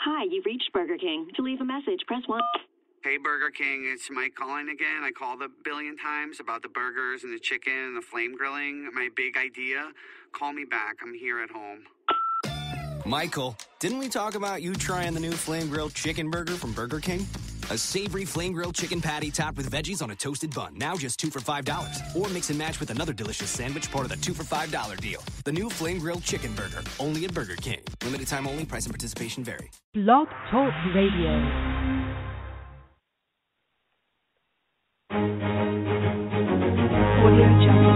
Hi, you've reached Burger King. To leave a message, press 1. Hey, Burger King, it's Mike calling again. I called a billion times about the burgers and the chicken and the flame grilling. My big idea. Call me back. I'm here at home. Michael, didn't we talk about you trying the new Flame Grilled Chicken Burger from Burger King? A savory Flame Grilled Chicken patty topped with veggies on a toasted bun. Now just 2 for $5. Or mix and match with another delicious sandwich, part of the 2 for $5 deal. The new Flame Grilled Chicken Burger. Only at Burger King. Limited time only. Price and participation vary. Blog Talk Radio. Audio Jungle.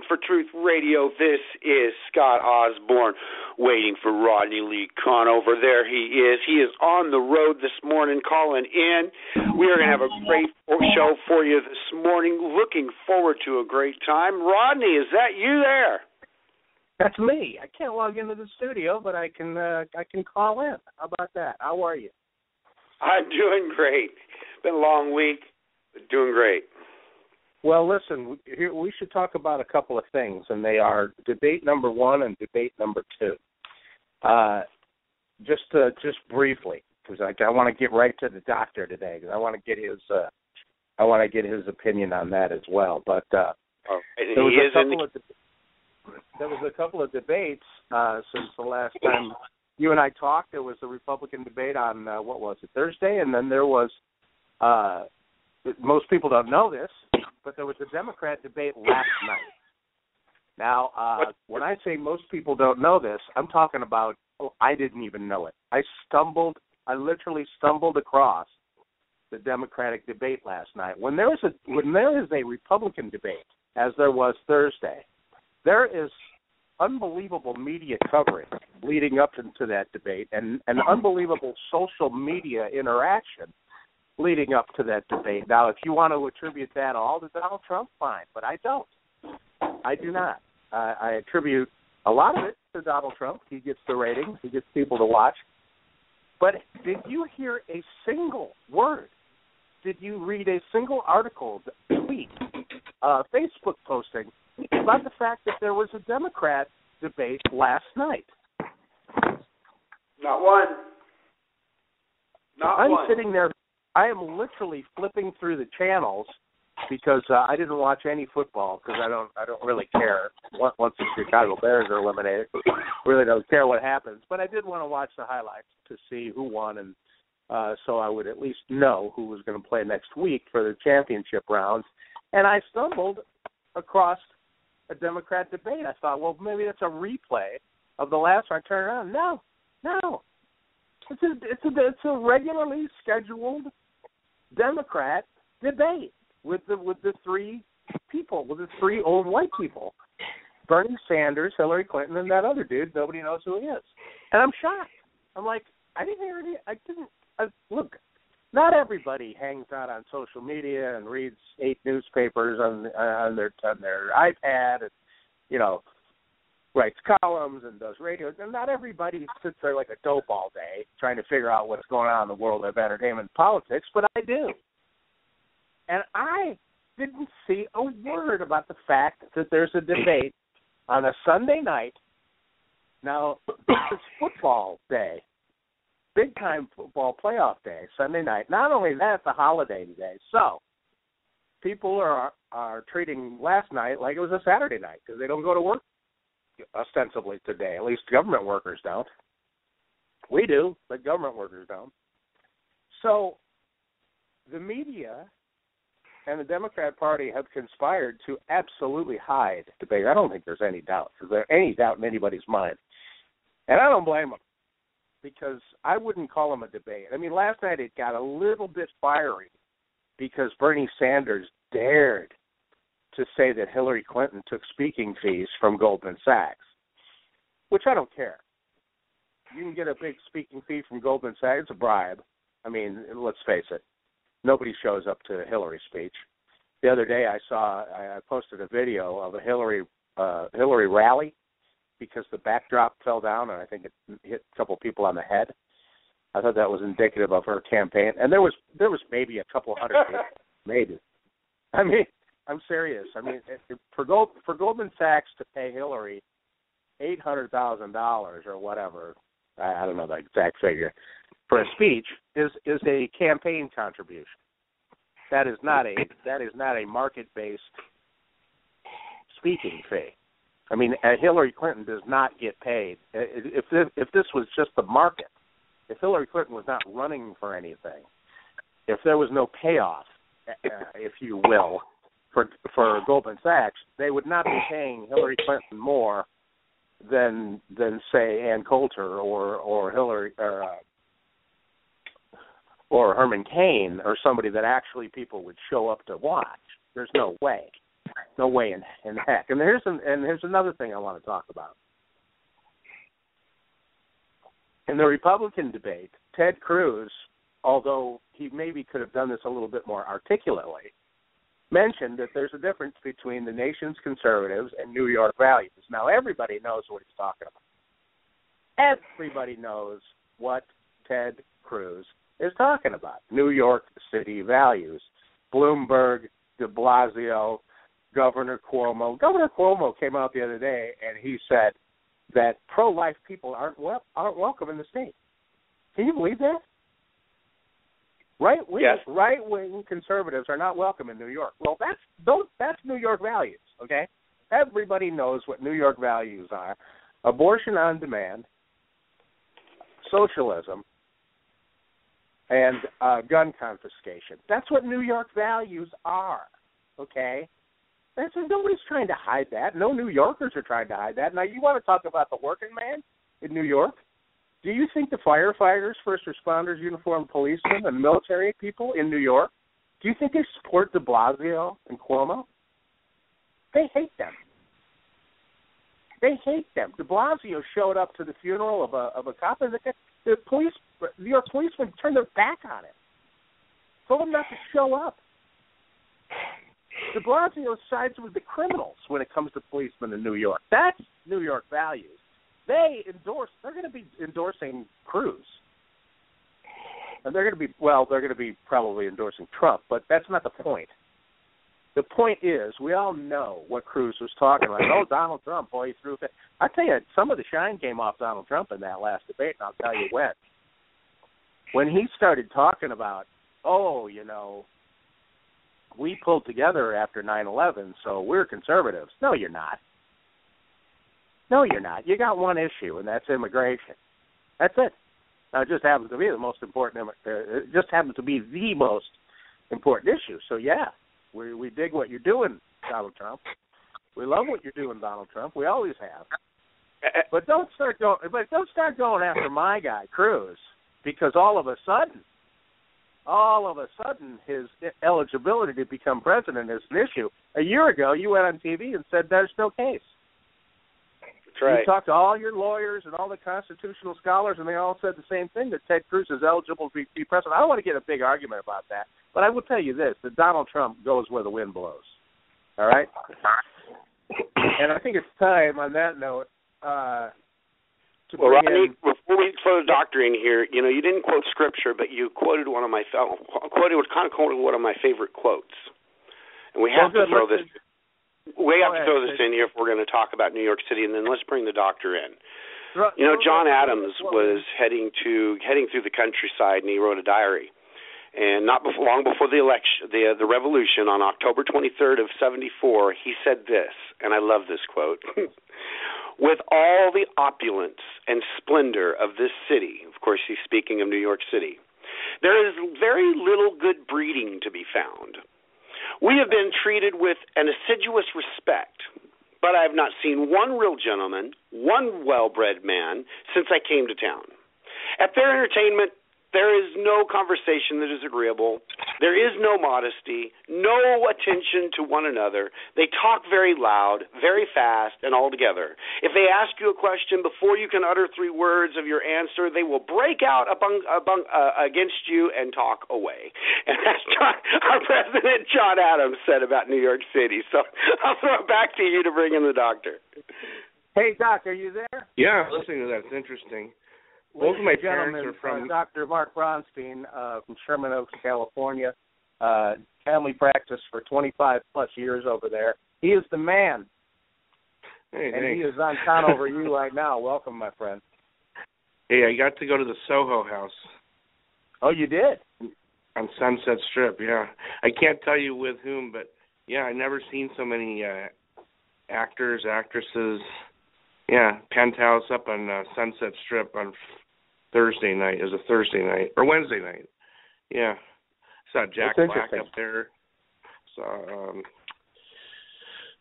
For Truth Radio, this is Scott Osborne waiting for Rodney Lee Conover. There he is. He is on the road this morning calling in. We are going to have a great show for you this morning. Looking forward to a great time. Rodney, is that you there? That's me. I can't log into the studio, but I can call in. How about that? How are you? I'm doing great. Been a long week, but doing great. Well, listen, we should talk about a couple of things, and they are debate number 1 and debate number 2. Just briefly, because I want to get right to the doctor today, because I want to get his opinion on that as well. But there was a couple of debates since the last time you and I talked. There was the Republican debate on what was it, Thursday, and then there was. Most people don't know this, but there was a Democrat debate last night. Now, when I say most people don't know this, I'm talking about, I didn't even know it. I literally stumbled across the Democratic debate last night. When there is a Republican debate, as there was Thursday, there is unbelievable media coverage leading up into that debate and an unbelievable social media interaction leading up to that debate. Now, if you want to attribute that all to Donald Trump, fine, but I don't. I do not. I attribute a lot of it to Donald Trump. He gets the ratings. He gets people to watch. But did you hear a single word? Did you read a single article, tweet, Facebook posting about the fact that there was a Democrat debate last night? Not one. I'm sitting there. I am literally flipping through the channels because I didn't watch any football because I don't really care. Once the Chicago Bears are eliminated, really don't care what happens. But I did want to watch the highlights to see who won, and so I would at least know who was going to play next week for the championship rounds. And I stumbled across a Democrat debate. I thought, well, maybe that's a replay of the last one. I turned around. No. It's a regularly scheduled Democrat debate with the three people, with the 3 old white people, Bernie Sanders, Hillary Clinton, and that other dude. Nobody knows who he is, and I'm shocked. I'm like, I didn't hear any. Look, not everybody hangs out on social media and reads 8 newspapers on their iPad, and writes columns and does radio. And not everybody sits there like a dope all day trying to figure out what's going on in the world of entertainment and politics, but I do. And I didn't see a word about the fact that there's a debate on a Sunday night. Now, this is football day, big-time football playoff day, Sunday night. Not only that, it's a holiday today. So people are treating last night like it was a Saturday night because they don't go to work ostensibly today. At least government workers don't. We do, but government workers don't. So the media and the Democrat Party have conspired to absolutely hide debate. I don't think there's any doubt. Is there any doubt in anybody's mind? And I don't blame them, because I wouldn't call them a debate. I mean, last night it got a little bit fiery because Bernie Sanders dared to say that Hillary Clinton took speaking fees from Goldman Sachs, which I don't care. You can get a big speaking fee from Goldman Sachs. It's a bribe. I mean, let's face it. Nobody shows up to Hillary's speech. The other day I posted a video of a Hillary rally because the backdrop fell down and I think it hit a couple people on the head. I thought that was indicative of her campaign. And there was maybe a couple hundred people, maybe. I mean, I'm serious. I mean, for Goldman Sachs to pay Hillary $800,000 or whatever, I don't know the exact figure, for a speech is a campaign contribution. That is not a market-based speaking fee. I mean, Hillary Clinton does not get paid. If this was just the market, if Hillary Clinton was not running for anything, if there was no payoff, if you will, for Goldman Sachs, they would not be paying Hillary Clinton more than say Ann Coulter or Hillary or Herman Cain or somebody that actually people would show up to watch. There's no way in heck. And here's another thing I want to talk about. In the Republican debate, Ted Cruz, although he maybe could have done this a little bit more articulately, mentioned that there's a difference between the nation's conservatives and New York values. Now, everybody knows what he's talking about. Everybody knows what Ted Cruz is talking about. New York City values. Bloomberg, de Blasio, Governor Cuomo. Governor Cuomo came out the other day and he said that pro-life people aren't welcome in the state. Can you believe that? Right-wing conservatives are not welcome in New York. Well, that's New York values, okay? Everybody knows what New York values are. Abortion on demand, socialism, and gun confiscation. That's what New York values are, okay? Nobody's trying to hide that. No New Yorkers are trying to hide that. Now, you want to talk about the working man in New York? Do you think the firefighters, first responders, uniformed policemen, and military people in New York, do you think they support de Blasio and Cuomo? They hate them. They hate them. De Blasio showed up to the funeral of a cop, and the New York policemen turned their back on it. Told him not to show up. De Blasio sides with the criminals when it comes to policemen in New York. That's New York values. They're going to be endorsing Cruz. And they're going to be probably endorsing Trump, but that's not the point. The point is, we all know what Cruz was talking about. Oh, Donald Trump, boy, he threw it. I tell you, some of the shine came off Donald Trump in that last debate, and I'll tell you when. When he started talking about, we pulled together after 9/11, so we're conservatives. No, you're not. No, you're not. You got one issue, and that's immigration. That's it. Now, it just happens to be the most important. It just happens to be the most important issue. So, yeah, we dig what you're doing, Donald Trump. We love what you're doing, Donald Trump. We always have. But don't start going after my guy, Cruz, because all of a sudden, his eligibility to become president is an issue. A year ago, you went on TV and said there's no case. That's right. You talked to all your lawyers and all the constitutional scholars, and they all said the same thing, that Ted Cruz is eligible to be president. I don't want to get a big argument about that, but I will tell you this, that Donald Trump goes where the wind blows. All right? And I think it's time, on that note, Rodney, before we throw the doctor in here, you didn't quote scripture, but you quoted one of my favorite quotes. And we have to throw this. We have to throw this in here if we're going to talk about New York City, and then let's bring the doctor in. John Adams was heading through the countryside, and he wrote a diary. And long before the election, the revolution, on October 23rd of 1974, he said this, and I love this quote. With all the opulence and splendor of this city, of course he's speaking of New York City, There is very little good breeding to be found. We have been treated with an assiduous respect, but I have not seen one real gentleman, one well-bred man, since I came to town. At their entertainment, there is no conversation that is agreeable. There is no modesty, no attention to one another. They talk very loud, very fast, and all together. If they ask you a question, before you can utter 3 words of your answer, they will break out against you and talk away. And that's our President John Adams said about New York City. So I'll throw it back to you to bring in the doctor. Hey, Doc, are you there? Yeah, listening to that. It's interesting. Both of my parents are from Dr. Mark Bronstein from Sherman Oaks, California. Family practice for 25-plus years over there. He is the man. Hey, and thanks. he is on Conover U right now. Welcome, my friend. Hey, I got to go to the Soho House. Oh, you did? On Sunset Strip, yeah. I can't tell you with whom, but, yeah, I've never seen so many actors, actresses. Yeah, Penthouse up on Sunset Strip on Thursday night. It was a Thursday night. Or Wednesday night. Yeah. Saw Jack Black up there. Saw,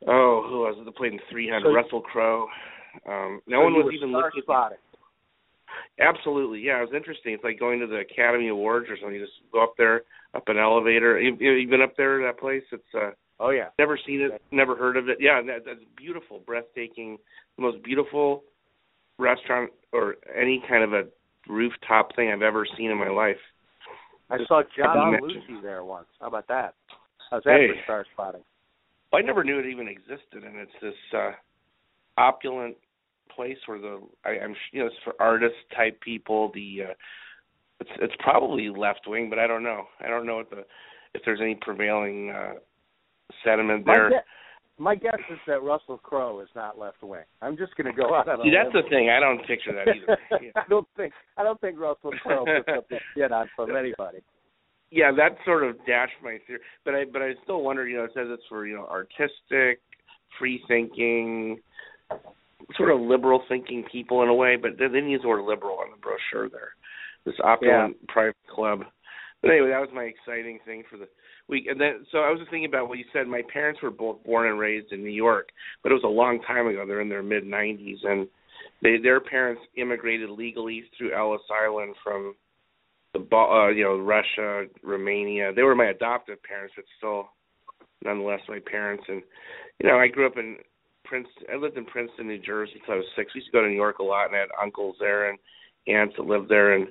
who was it that played in 300? Russell Crowe. No one was even looking at it. Absolutely, yeah. It was interesting. It's like going to the Academy Awards or something. You just go up there, up an elevator. You've been up there, that place? It's oh, yeah. Never seen it, never heard of it. Yeah, that's beautiful, breathtaking, the most beautiful restaurant or any kind of a rooftop thing I've ever seen in my life. I saw John Belushi there once. How about that? How's that for star spotting? I never knew it even existed, and it's this opulent place where it's for artist type people. It's probably left wing, but I don't know. I don't know if there's any prevailing sentiment there. My guess is that Russell Crowe is not left wing. I'm just going to go out on a limb. That's the thing. I don't picture that either. Yeah. I don't think Russell Crowe puts up the shit on from anybody. Yeah, that sort of dashed my theory. But I still wonder. It says it's for artistic, free thinking, sort of liberal thinking people in a way. But they didn't use the word liberal on the brochure there. This opulent private club. But anyway, that was my exciting thing for the week. And then, so I was just thinking about what you said. My parents were both born and raised in New York, but it was a long time ago. They're in their mid-90s, and their parents immigrated legally through Ellis Island from Russia, Romania. They were my adoptive parents, but still, nonetheless, my parents. And I grew up in Princeton. I lived in Princeton, New Jersey until I was 6. We used to go to New York a lot, and I had uncles there and aunts that lived there, and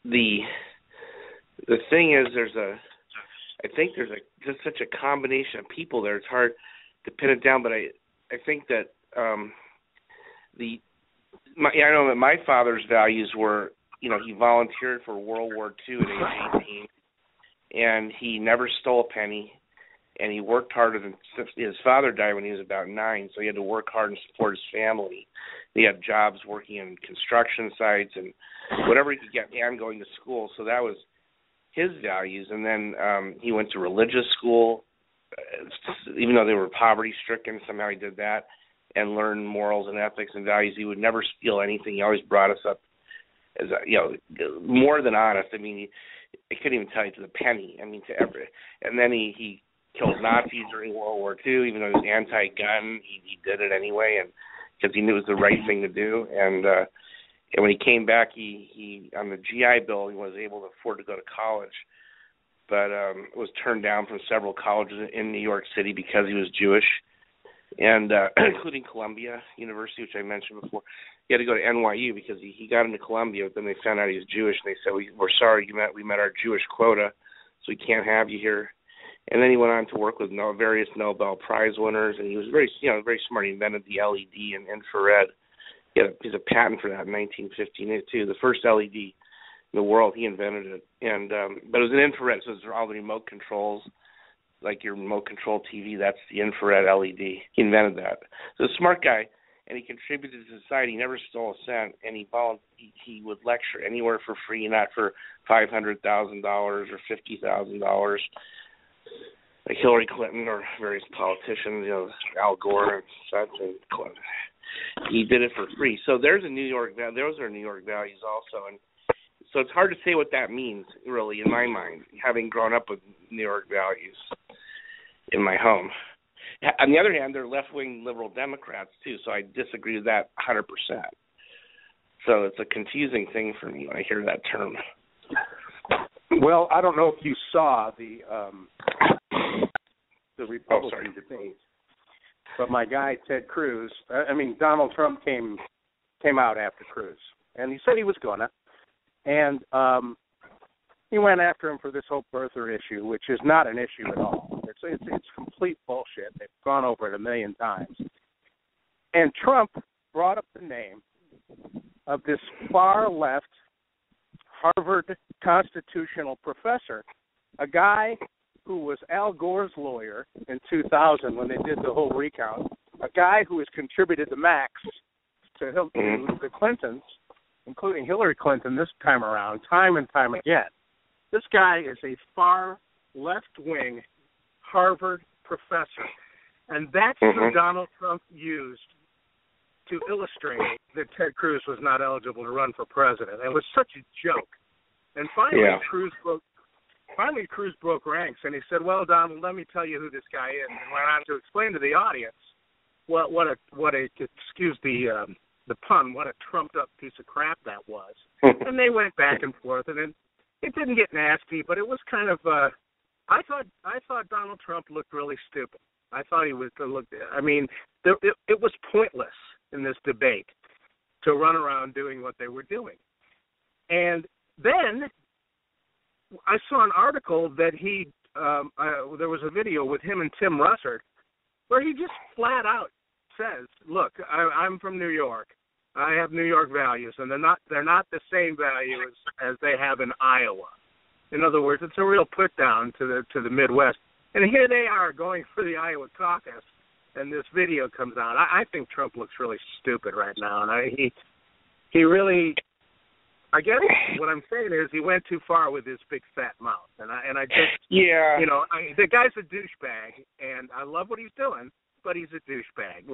the thing is, I think there's just such a combination of people there. It's hard to pin it down, but I think that I know that my father's values were, he volunteered for World War II at age 18, and he never stole a penny, and he worked harder than his father died when he was about 9, so he had to work hard and support his family. He had jobs working in construction sites and whatever he could get, and going to school. So that was his values. And then he went to religious school, even though they were poverty-stricken. Somehow he did that and learned morals and ethics and values. He would never steal anything. He always brought us up as more than honest. I mean, I couldn't even tell you to the penny. I mean, to every. And then he killed Nazis during World War II, even though he was anti-gun. He did it anyway, and because he knew it was the right thing to do. And when he came back, he on the GI Bill, he was able to afford to go to college, but was turned down from several colleges in New York City because he was Jewish, and including Columbia University, which I mentioned before. He had to go to NYU because he got into Columbia, but then they found out he was Jewish, and they said, we're sorry, we met our Jewish quota, so we can't have you here. And then he went on to work with various Nobel Prize winners, and he was very smart. He invented the LED and infrared. He has a patent for that in 1952. The first LED in the world, he invented it. And but it was an infrared, so it's all the remote controls, like your remote control TV. That's the infrared LED. He invented that. So a smart guy, and he contributed to society. He never stole a cent, and he would lecture anywhere for free, not for $500,000 or $50,000. Like Hillary Clinton or various politicians, Al Gore and such, and he did it for free. So those are New York values also. And So it's hard to say what that means, really, in my mind, having grown up with New York values in my home. On the other hand, they're left-wing liberal Democrats, too, so I disagree with that 100%. So it's a confusing thing for me when I hear that term. Well, I don't know if you saw the Republican debate, but my guy Ted Cruz, Donald Trump came out after Cruz, and he said he was gonna, and he went after him for this whole birther issue, which is not an issue at all. It's complete bullshit. They've gone over it 1,000,000 times, and Trump brought up the name of this far left Harvard constitutional professor, a guy who was Al Gore's lawyer in 2000 when they did the whole recount, a guy who has contributed the max to the Clintons, including Hillary Clinton this time around, time and time again. This guy is a far left-wing Harvard professor, and that's who Donald Trump used to illustrate that Ted Cruz was not eligible to run for president. It was such a joke. And finally, Cruz broke ranks, and he said, "Well, Donald, let me tell you who this guy is," and went on to explain to the audience what a excuse the pun, what a trumped up piece of crap that was. And they went back and forth, and then it didn't get nasty, but it was kind of I thought Donald Trump looked really stupid. I thought he was it was pointless in this debate to run around doing what they were doing. And then I saw an article that there was a video with him and Tim Russert where he just flat out says, "Look, I'm from New York. I have New York values, and they're not the same values as they have in Iowa." In other words, it's a real put down to the Midwest. And here they are going for the Iowa caucus, and this video comes out. I think Trump looks really stupid right now, and he really, I guess what I'm saying is he went too far with his big fat mouth, and I just the guy's a douchebag, and I love what he's doing, but he's a douchebag.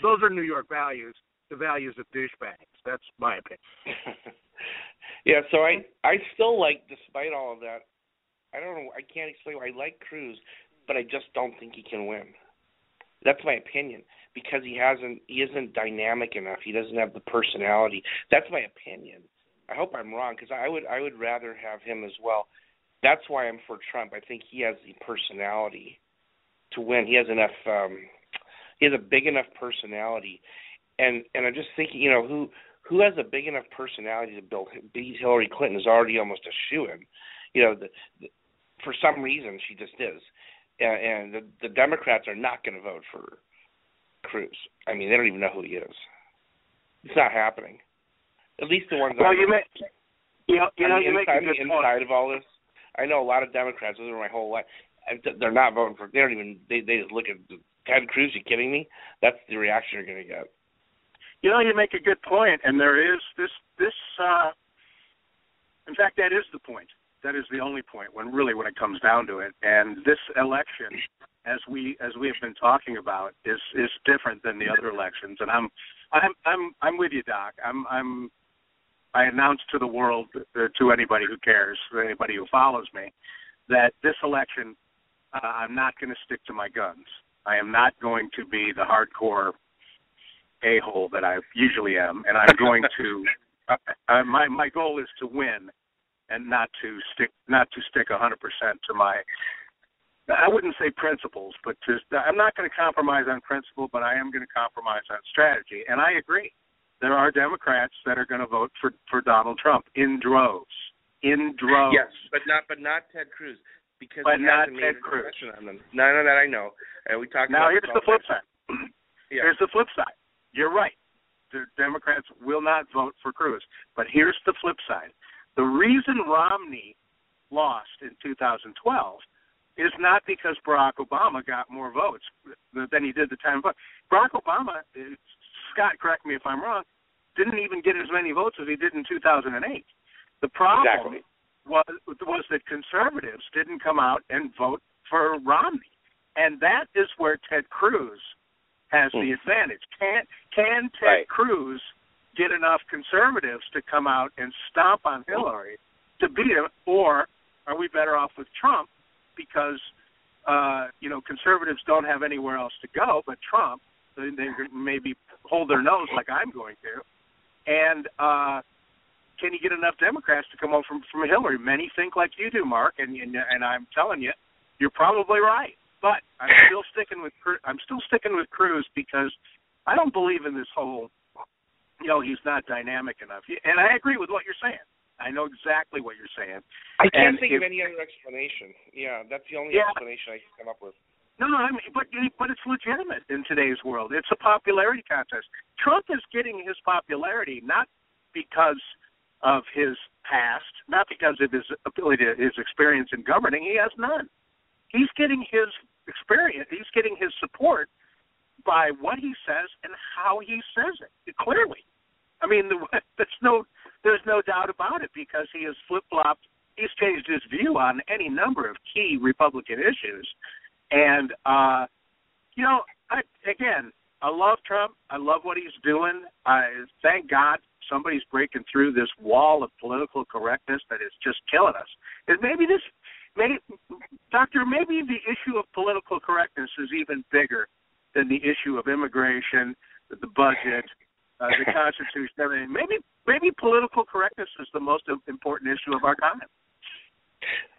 Those are New York values, the values of douchebags. That's my opinion. Yeah, so I still like, despite all of that, I don't know, I can't explain why I like Cruz, but I just don't think he can win. That's my opinion, because he isn't dynamic enough. He doesn't have the personality. That's my opinion. I hope I'm wrong, because I would rather have him as well. That's why I'm for Trump. I think he has the personality to win. He has enough. He has a big enough personality, and I'm just thinking, who has a big enough personality to beat Hillary Clinton is already almost a shoo-in. For some reason she just is, and the Democrats are not going to vote for Cruz. I mean, they don't even know who he is. It's not happening. At least the ones. Well, you make a good inside of all this. I know a lot of Democrats over my whole life. They're not voting for. They don't even. They just look at Ted Cruz. You kidding me? That's the reaction you're going to get. You make a good point, and there is this. In fact, that is the point. That is the only point when it comes down to it. And this election, as we have been talking about, is different than the other elections. And I'm with you, Doc. I announced to the world, to anybody who cares, to anybody who follows me, that this election, I'm not going to stick to my guns. I am not going to be the hardcore a-hole that I usually am, and I'm going to. My goal is to win, and not to stick 100% to my. I wouldn't say principles, but I'm not going to compromise on principle, but I am going to compromise on strategy. And I agree. There are Democrats that are going to vote for Donald Trump in droves. In droves. Yes, but not Ted Cruz, because but he not hasn't made Ted a Cruz. on them. No, that I know. We talked. Now about here's the flip side. Yeah. Here's the flip side. You're right. The Democrats will not vote for Cruz. But here's the flip side. The reason Romney lost in 2012 is not because Barack Obama got more votes than he did the time before. Barack Obama, Scott, correct me if I'm wrong, didn't even get as many votes as he did in 2008. The problem was that conservatives didn't come out and vote for Romney. And that is where Ted Cruz has the advantage. Can Ted Cruz get enough conservatives to come out and stomp on Hillary to beat him, or are we better off with Trump because, conservatives don't have anywhere else to go but Trump. They maybe hold their nose like I'm going to. And can you get enough Democrats to come over from Hillary? Many think like you do, Mark, and I'm telling you, you're probably right. But I'm still sticking with Cruz because I don't believe in this whole, he's not dynamic enough. And I agree with what you're saying. I know exactly what you're saying. I can't think of any other explanation. Yeah, that's the only explanation I can come up with. No, but it's legitimate in today's world. It's a popularity contest. Trump is getting his popularity not because of his past, not because of his ability, his experience in governing. He has none. He's getting his experience. He's getting his support by what he says and how he says it. Clearly, I mean, there's no doubt about it because he has flip-flopped. He's changed his view on any number of key Republican issues. And, I love Trump. I love what he's doing. Thank God somebody's breaking through this wall of political correctness that is just killing us. And maybe the issue of political correctness is even bigger than the issue of immigration, the budget, the Constitution, everything. Maybe political correctness is the most important issue of our time.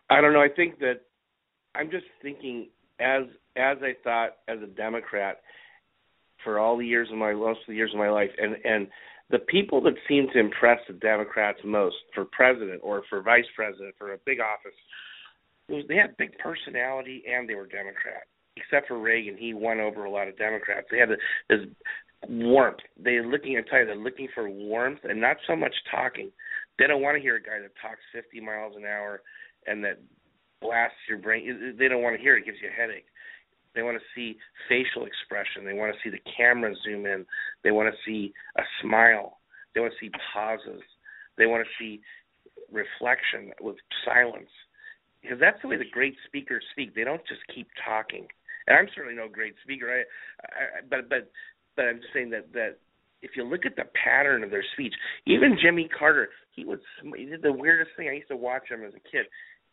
I don't know. I think that I'm just thinking as I thought as a Democrat for most of the years of my life, and the people that seem to impress the Democrats most for president or for vice president for a big office, they had big personality and they were Democrat. Except for Reagan, he won over a lot of Democrats. They had this warmth. They're looking for warmth and not so much talking. They don't want to hear a guy that talks 50 miles an hour and that blasts your brain. They don't want to hear it. It gives you a headache. They want to see facial expression. They want to see the camera zoom in. They want to see a smile. They want to see pauses. They want to see reflection with silence. Because that's the way the great speakers speak. They don't just keep talking. And I'm certainly no great speaker. But I'm just saying that if you look at the pattern of their speech, even Jimmy Carter, he did the weirdest thing. I used to watch him as a kid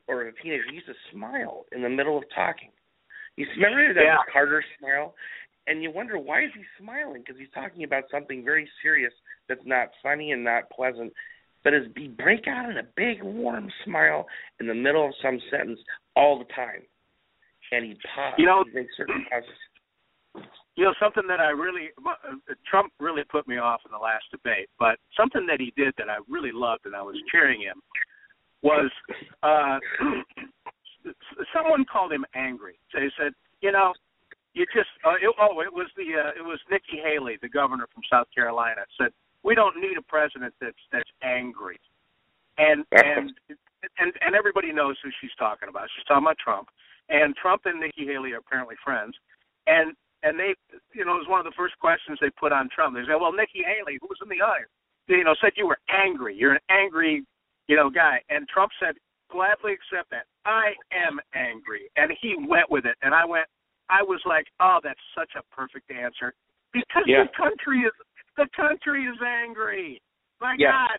or a teenager. He used to smile in the middle of talking. You remember that Carter smile? And you wonder, why is he smiling? Because he's talking about something very serious that's not funny and not pleasant. But he break out in a big, warm smile in the middle of some sentence all the time. And he pause. He makes certain pauses. Something that Trump really put me off in the last debate, but something that he did that I really loved and I was cheering him was someone called him angry. So he said, it was Nikki Haley, the governor from South Carolina, said, we don't need a president that's angry. And everybody knows who she's talking about. She's talking about Trump. And Trump and Nikki Haley are apparently friends. And they, it was one of the first questions they put on Trump. They said, well, Nikki Haley, who was in the audience, said you were angry. You're an angry, guy. And Trump said, gladly accept that. I am angry. And he went with it. And I was like, oh, that's such a perfect answer. Because the country is angry. My God,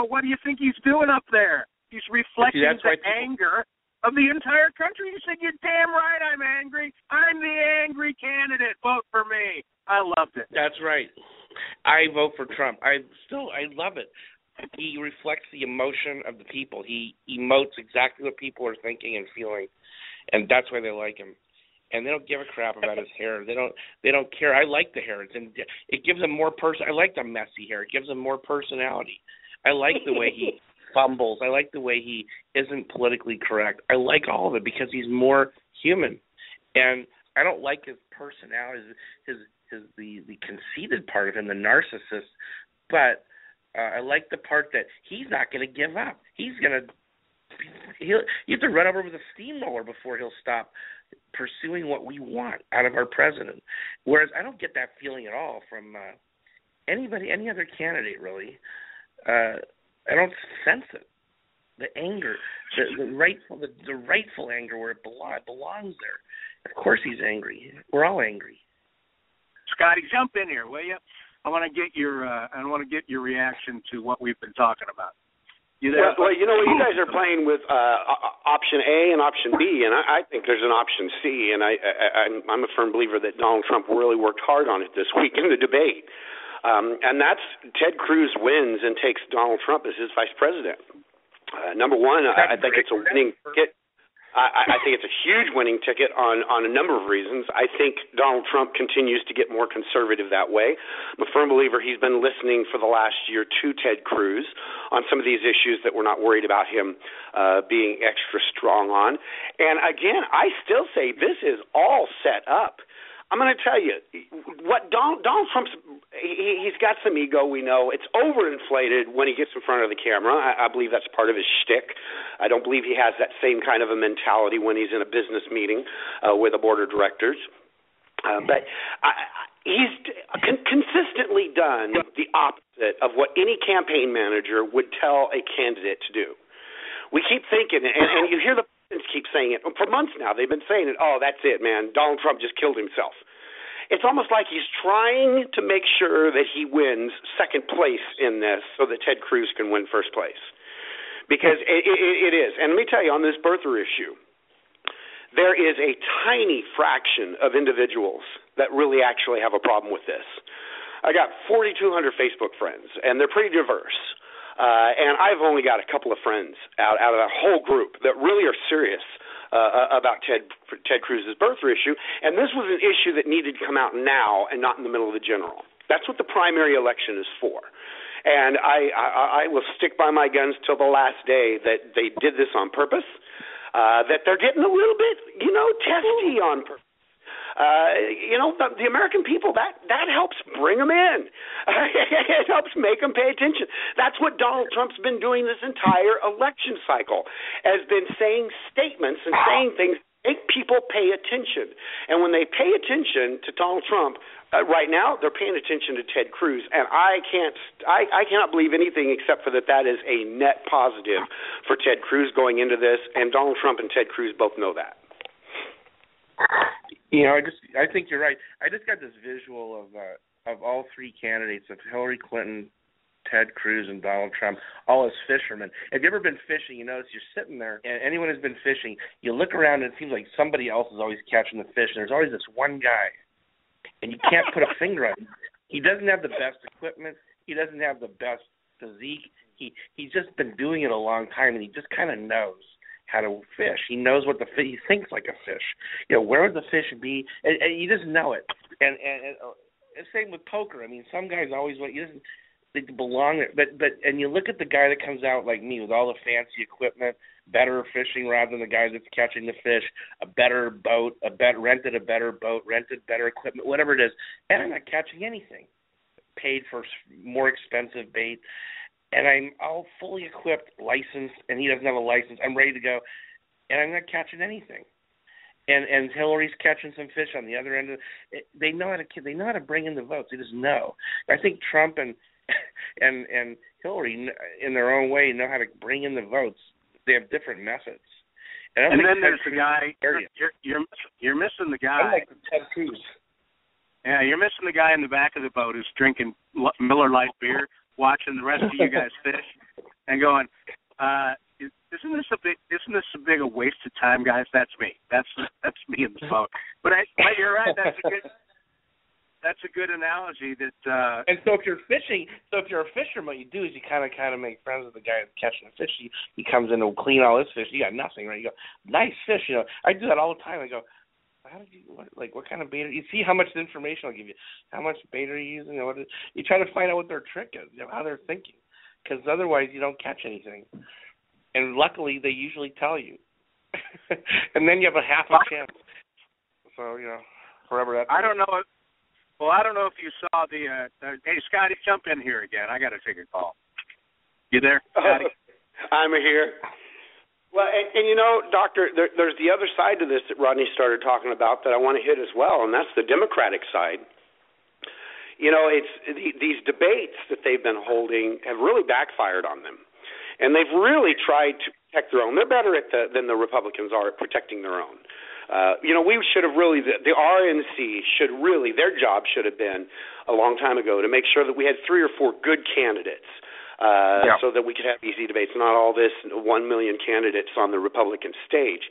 what do you think he's doing up there? He's reflecting the anger of the entire country. He said, you're damn right I'm angry. I'm the angry candidate. Vote for me. I loved it. That's right. I vote for Trump. I love it. He reflects the emotion of the people. He emotes exactly what people are thinking and feeling, and that's why they like him. And they don't give a crap about his hair. They don't care. I like the hair. It gives him more I like the messy hair. It gives him more personality. I like the way he fumbles. I like the way he isn't politically correct. I like all of it because he's more human. And I don't like his personality, the conceited part of him, the narcissist. But I like the part that he's not going to give up. You have to run over with a steamroller before he'll stop pursuing what we want out of our president. Whereas I don't get that feeling at all from any other candidate, really. I don't sense it. The anger, the rightful anger where it belongs there. Of course he's angry. We're all angry. Scotty, jump in here, will you? I want to get your reaction to what we've been talking about. Well, you know, you guys are playing with option A and option B, and I think there's an option C, and I'm a firm believer that Donald Trump really worked hard on it this week in the debate, and that's Ted Cruz wins and takes Donald Trump as his vice president. Number one, I think it's a winning ticket. I think it's a huge winning ticket on a number of reasons. I think Donald Trump continues to get more conservative that way. I'm a firm believer he's been listening for the last year to Ted Cruz on some of these issues that we're not worried about him being extra strong on. And again, I still say this is all set up. I'm going to tell you, what Donald Trump's, he's got some ego, we know. It's overinflated when he gets in front of the camera. I believe that's part of his shtick. I don't believe he has that same kind of a mentality when he's in a business meeting with a board of directors. But he's consistently done the opposite of what any campaign manager would tell a candidate to do. We keep thinking, and you hear the keep saying it. For months now, they've been saying it, oh, that's it, man. Donald Trump just killed himself. It's almost like he's trying to make sure that he wins second place in this so that Ted Cruz can win first place. Because it is. And let me tell you, on this birther issue, there is a tiny fraction of individuals that really actually have a problem with this. I got 4,200 Facebook friends, and they're pretty diverse. And I've only got a couple of friends out of that whole group that really are serious about Ted Cruz's birther issue. And this was an issue that needed to come out now and not in the middle of the general. That's what the primary election is for. And I will stick by my guns till the last day that they did this on purpose, that they're getting a little bit, testy on purpose. The American people, that helps bring them in. It helps make them pay attention. That's what Donald Trump's been doing this entire election cycle, has been saying statements and saying things that make people pay attention. And when they pay attention to Donald Trump, right now they're paying attention to Ted Cruz. And I cannot believe anything except for that is a net positive for Ted Cruz going into this, and Donald Trump and Ted Cruz both know that. I think you're right. I just got this visual of all three candidates, of Hillary Clinton, Ted Cruz, and Donald Trump, all as fishermen. Have you ever been fishing? You notice you're sitting there, and anyone who's been fishing, you look around and it seems like somebody else is always catching the fish, and there's always this one guy, and you can't put a finger on him. He doesn't have the best equipment. He doesn't have the best physique. He's just been doing it a long time, and he just kind of knows how to fish. He knows what he thinks like a fish. Where would the fish be? And you just know it. And same with poker. I mean, some guys always want they belong there. But you look at the guy that comes out like me with all the fancy equipment, better fishing rather than the guy that's catching the fish, a better boat, rented a better boat, rented better equipment, whatever it is, and I'm not catching anything. Paid for more expensive bait. And I'm all fully equipped, licensed, and he doesn't have a license. I'm ready to go, and I'm not catching anything. And Hillary's catching some fish on the other end of it. They know how to bring in the votes. They just know. I think Trump and Hillary, in their own way, know how to bring in the votes. They have different methods. And then there's the guy. You're missing the guy. Unlike Ted Cruz. Yeah, you're missing the guy in the back of the boat who's drinking Miller Lite beer, watching the rest of you guys fish, and going, isn't this a big a waste of time, guys? That's me. That's me in the boat. But you're right. That's a good analogy. That. And so if you're a fisherman, what you do is you kind of make friends with the guy that's catching the fish. He comes in to clean all his fish. You got nothing, right? You go, nice fish. I do that all the time. I go, how did you what kind of bait? You see how much information I'll give you. How much bait are you using? You try to find out what their trick is, how they're thinking, because otherwise you don't catch anything. And luckily, they usually tell you, and then you have a half a chance. So forever. That's I don't know. Well, I don't know if you saw the. Hey, Scotty, jump in here again. I got to take a call. You there, Scotty? I'm here. Well, and Doctor, there's the other side to this that Rodney started talking about that I want to hit as well, and that's the Democratic side. It's these debates that they've been holding have really backfired on them, and they've really tried to protect their own. They're better than the Republicans are at protecting their own. We should have really, the RNC should really, their job should have been a long time ago to make sure that we had 3 or 4 good candidates so that we could have easy debates, not all this 1 million candidates on the Republican stage.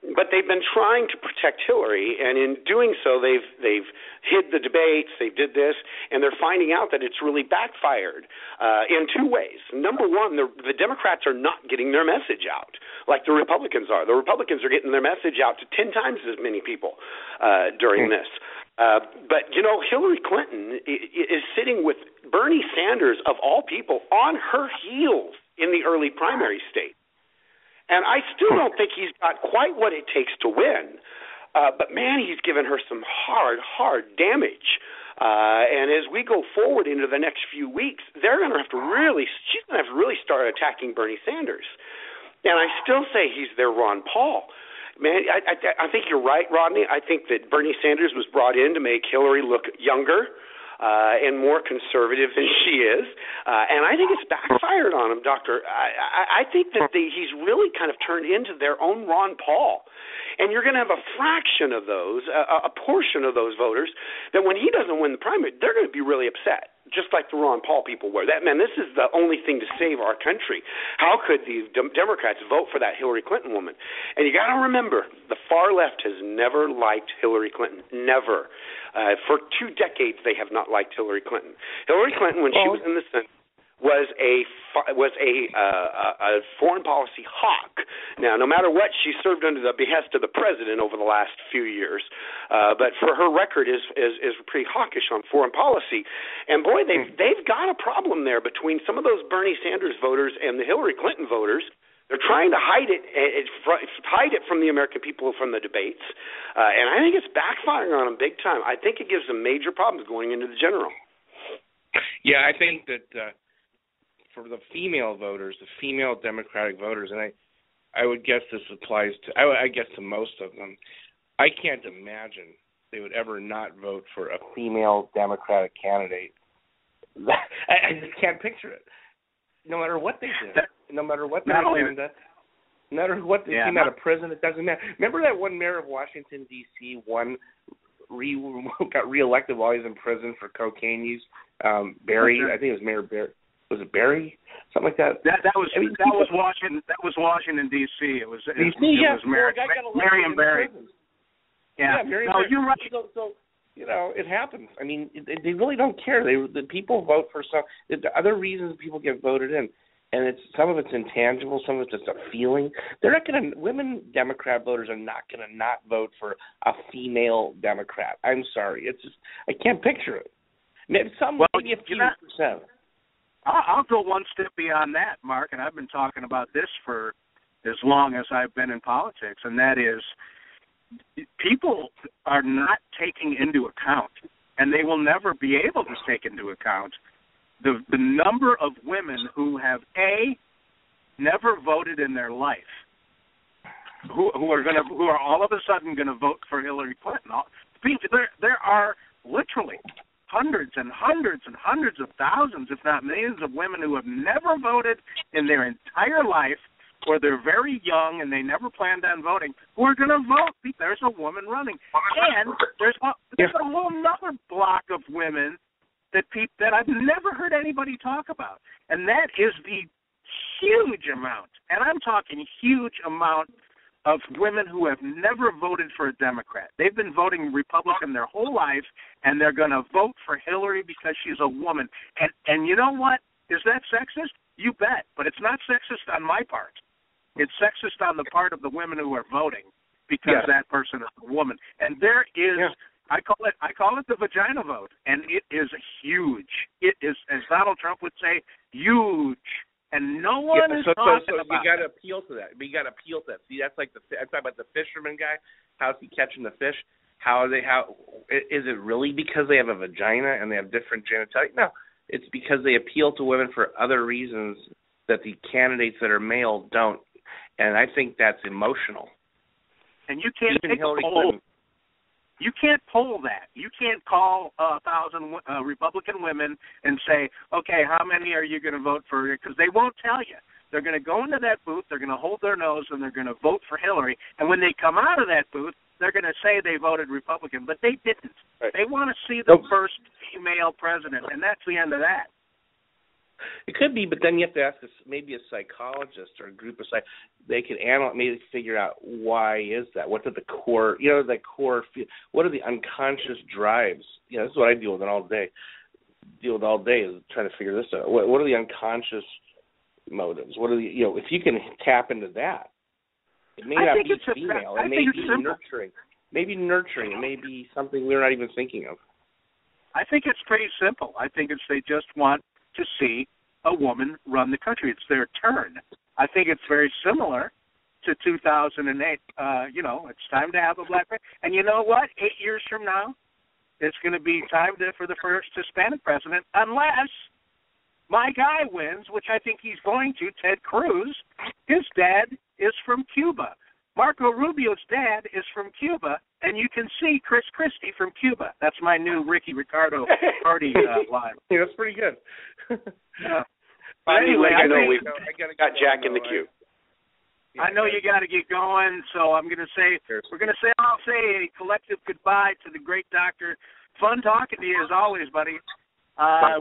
But they've been trying to protect Hillary, and in doing so, they've hid the debates, they did this, and they're finding out that it's really backfired in 2 ways. Number one, the Democrats are not getting their message out like the Republicans are. The Republicans are getting their message out to 10 times as many people during this. But, Hillary Clinton is sitting with Bernie Sanders, of all people, on her heels in the early primary state. And I still don't think he's got quite what it takes to win. But, man, he's given her some hard damage. And as we go forward into the next few weeks, she's going to have to really start attacking Bernie Sanders. And I still say he's their Ron Paul. Man, I think you're right, Rodney. I think that Bernie Sanders was brought in to make Hillary look younger and more conservative than she is. And I think it's backfired on him, Doctor. I think that he's really kind of turned into their own Ron Paul. And you're going to have a fraction of those, a portion of those voters, that when he doesn't win the primary, they're going to be really upset, just like the Ron Paul people were. This is the only thing to save our country. How could the Democrats vote for that Hillary Clinton woman? And you got to remember, the far left has never liked Hillary Clinton. Never. For 2 decades, they have not liked Hillary Clinton. Hillary Clinton, when she was in the Senate, was a foreign policy hawk. Now, no matter what, she served under the behest of the president over the last few years. But for her record is pretty hawkish on foreign policy. And boy, they've got a problem there between some of those Bernie Sanders voters and the Hillary Clinton voters. They're trying to hide it from the American people from the debates. And I think it's backfiring on them big time. I think it gives them major problems going into the general. Yeah, I think that for the female voters, the female Democratic voters, and I would guess this applies to, I guess to most of them, I can't imagine they would ever not vote for a female Democratic candidate. I just can't picture it. No matter what they did, no matter what their agenda, no matter what they came out of prison, it doesn't matter. Remember that one mayor of Washington, D.C., got reelected while he was in prison for cocaine use? Barry, I think it was Mayor Barry. Was it Barry? Something like that. That was Washington. That was Washington D.C. It was Marion Barry. Yeah. No, you're right. So it happens. I mean, they really don't care. The people vote for some. The other reasons people get voted in, and some of it's intangible, some of it's just a feeling. They're not going to. Women Democrat voters are not going to not vote for a female Democrat. I'm sorry. It's just I can't picture it. Maybe a few percent. I'll go one step beyond that, Mark, and I've been talking about this for as long as I've been in politics, and that is people are not taking into account, and they will never be able to take into account, the number of women who have, never voted in their life, who are all of a sudden going to vote for Hillary Clinton. There are literally hundreds and hundreds and hundreds of thousands, if not millions, of women who have never voted in their entire life, or they're very young and they never planned on voting, who are going to vote. There's a woman running. And there's a whole other block of women that I've never heard anybody talk about, and that is the huge amount, and I'm talking huge amount, of women who have never voted for a Democrat. They've been voting Republican their whole life, and they're going to vote for Hillary because she's a woman. And you know what? Is that sexist? You bet. But it's not sexist on my part. It's sexist on the part of the women who are voting because that person is a woman. And there is, I call it the vagina vote, and it is huge. It is, as Donald Trump would say, huge. And no one is talking about it. You got to appeal to that. You got to appeal to that. See, that's like I'm talking about the fisherman guy. How's he catching the fish? How is it really because they have a vagina and they have different genitalia? No, it's because they appeal to women for other reasons that the candidates that are male don't. And I think that's emotional. And you can't take Hillary Clinton. You can't poll that. You can't call 1,000 Republican women and say, okay, how many are you going to vote for? Because they won't tell you. They're going to go into that booth, they're going to hold their nose, and they're going to vote for Hillary. And when they come out of that booth, they're going to say they voted Republican, but they didn't. Right. They want to see the first female president, and that's the end of that. It could be, but then you have to ask maybe a psychologist or a group of they can analyze, maybe figure out why is that? What are the core, what are the unconscious drives? This is what I deal with all day. Is trying to figure this out. What are the unconscious motives? What are the, if you can tap into that, it may not be female. It may be nurturing. Maybe nurturing. It may be something we're not even thinking of. I think it's pretty simple. I think they just want to see a woman run the country. It's their turn. I think it's very similar to 2008. It's time to have a black man. And you know what? 8 years from now, it's going to be time for the first Hispanic president, unless my guy wins, which I think he's going to, Ted Cruz. His dad is from Cuba. Marco Rubio's dad is from Cuba, and you can see Chris Christie from Cuba. That's my new Ricky Ricardo party line. Yeah, that's pretty good. Yeah. Anyway, I know we've got Jack in the queue. I know you got to get going, so I'm going to say I'll say a collective goodbye to the great doctor. Fun talking to you as always, buddy.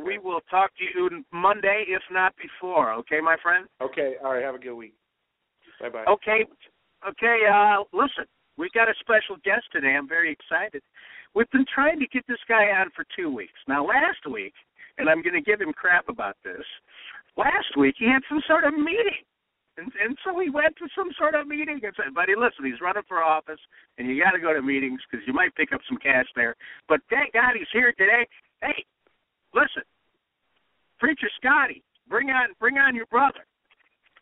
We will talk to you Monday, if not before. Okay, my friend? Okay. All right. Have a good week. Bye-bye. Okay. Listen, we've got a special guest today. I'm very excited. We've been trying to get this guy on for 2 weeks. Now, last week, and I'm going to give him crap about this, last week he had some sort of meeting. And so we went to some sort of meeting and said, buddy, listen, he's running for office, and you got to go to meetings because you might pick up some cash there. But thank God he's here today. Hey, listen, Preacher Scotty, bring on your brother.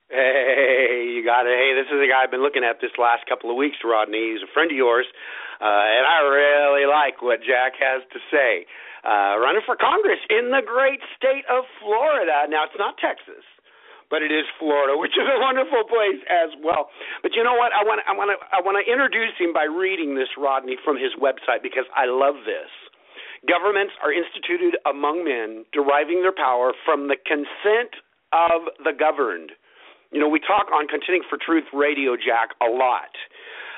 Hey, you got it. Hey, this is the guy I've been looking at this last couple of weeks, Rodney. He's a friend of yours, and I really like what Jack has to say. Running for Congress in the great state of Florida. Now, it's not Texas, but it is Florida, which is a wonderful place as well. But you know what? I want to introduce him by reading this, Rodney, from his website, because I love this. Governments are instituted among men, deriving their power from the consent of the governed. We talk on Contending for Truth Radio, Jack, a lot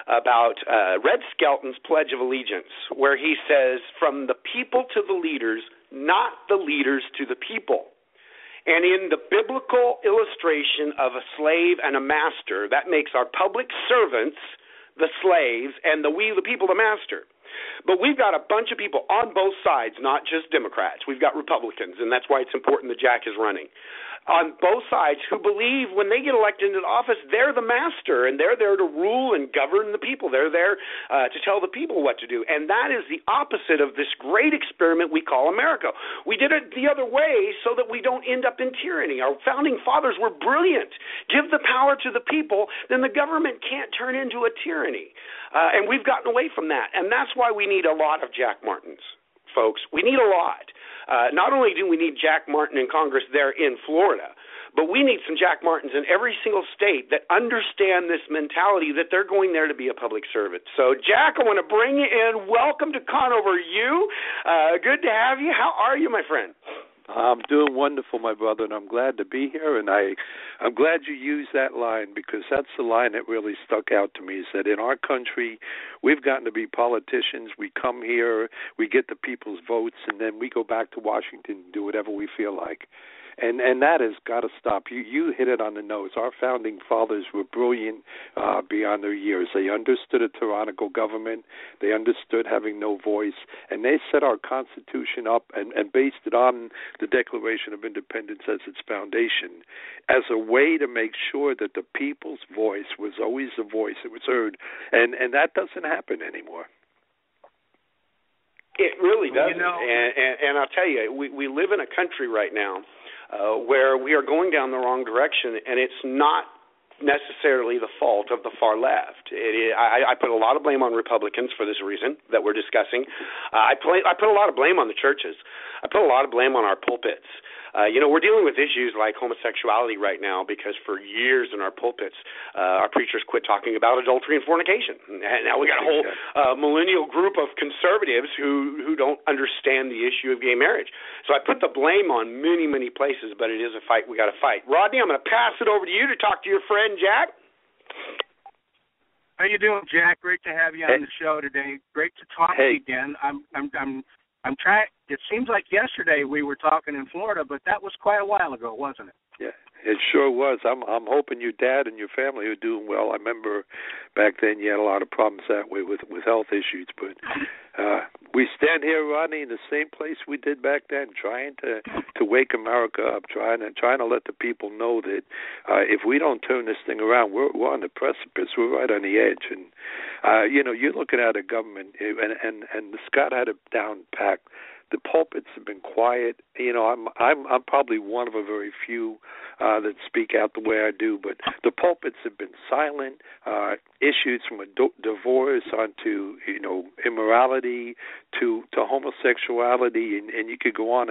about Red Skelton's Pledge of Allegiance, where he says, from the people to the leaders, not the leaders to the people. And in the biblical illustration of a slave and a master, that makes our public servants the slaves and we, the people, the master. But we've got a bunch of people on both sides, not just Democrats. We've got Republicans, and that's why it's important that Jack is running. On both sides, who believe when they get elected into office, they're the master, and they're there to rule and govern the people. They're there to tell the people what to do. And that is the opposite of this great experiment we call America. We did it the other way so that we don't end up in tyranny. Our founding fathers were brilliant. Give the power to the people, then the government can't turn into a tyranny. And we've gotten away from that. And that's why we need a lot of Jack Martins, folks. We need a lot. Not only do we need Jack Martin in Congress there in Florida, but we need some Jack Martins in every single state that understand this mentality that they're going there to be a public servant. So, Jack, I want to bring you in. Welcome to Conover U. Good to have you. How are you, my friend? I'm doing wonderful, my brother, and I'm glad to be here. And I'm glad you used that line, because that's the line that really stuck out to me, is that in our country, we've gotten to be politicians. We come here, we get the people's votes, and then we go back to Washington and do whatever we feel like. And that has got to stop. You hit it on the nose. Our founding fathers were brilliant beyond their years. They understood a tyrannical government. They understood having no voice. And they set our Constitution up and based it on the Declaration of Independence as its foundation, as a way to make sure that the people's voice was always the voice that was heard. And that doesn't happen anymore. It really doesn't. And I'll tell you, we live in a country right now where we are going down the wrong direction, and it's not necessarily the fault of the far left. I put a lot of blame on Republicans for this reason that we're discussing. I put a lot of blame on the churches. I put a lot of blame on our pulpits. We're dealing with issues like homosexuality right now because for years in our pulpits, our preachers quit talking about adultery and fornication. And now we got a whole millennial group of conservatives who don't understand the issue of gay marriage. So I put the blame on many, many places, but it is a fight we got to fight. Rodney, I'm going to pass it over to you to talk to your friend Jack. How you doing, Jack? Great to have you on the show today. Great to talk to you again. I'm trying. It seems like yesterday we were talking in Florida, but that was quite a while ago, wasn't it? Yeah, it sure was. I'm hoping your dad and your family are doing well. I remember back then you had a lot of problems that way with health issues, but we stand here, Rodney, in the same place we did back then, trying to wake America up, trying to let the people know that if we don't turn this thing around, we're on the precipice. We're right on the edge, and you're looking at a government, and Scott had it down packed. The pulpits have been quiet. I'm probably one of a very few that speak out the way I do, but the pulpits have been silent. Issues from divorce onto immorality to homosexuality, and you could go on.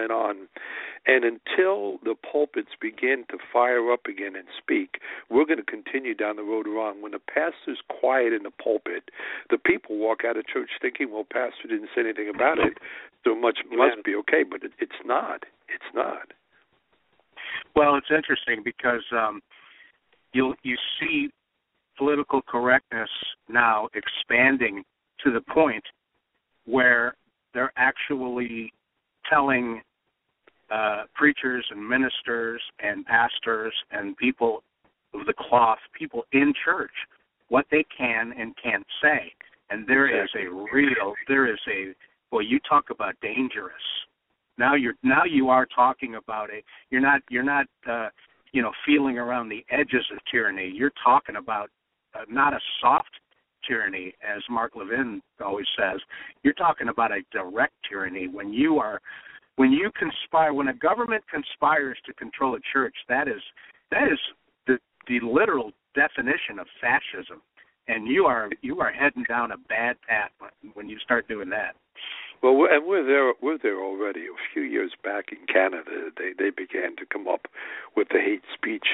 And until the pulpits begin to fire up again and speak, we're going to continue down the road wrong. When the pastor's quiet in the pulpit, the people walk out of church thinking, well, pastor didn't say anything about it, so much must be okay, but it's not. It's not. Well, it's interesting because you see political correctness now expanding to the point where they're actually telling preachers and ministers and pastors and people of the cloth, people in church, what they can and can't say. And there is well, you talk about dangerous. Now you are talking about it. You're not feeling around the edges of tyranny. You're talking about not a soft tyranny, as Mark Levin always says. You're talking about a direct tyranny. When you conspire, when a government conspires to control a church, that is the literal definition of fascism. And you are heading down a bad path when you start doing that. Well, and we're there already. A few years back in Canada, they began to come up with the hate speech,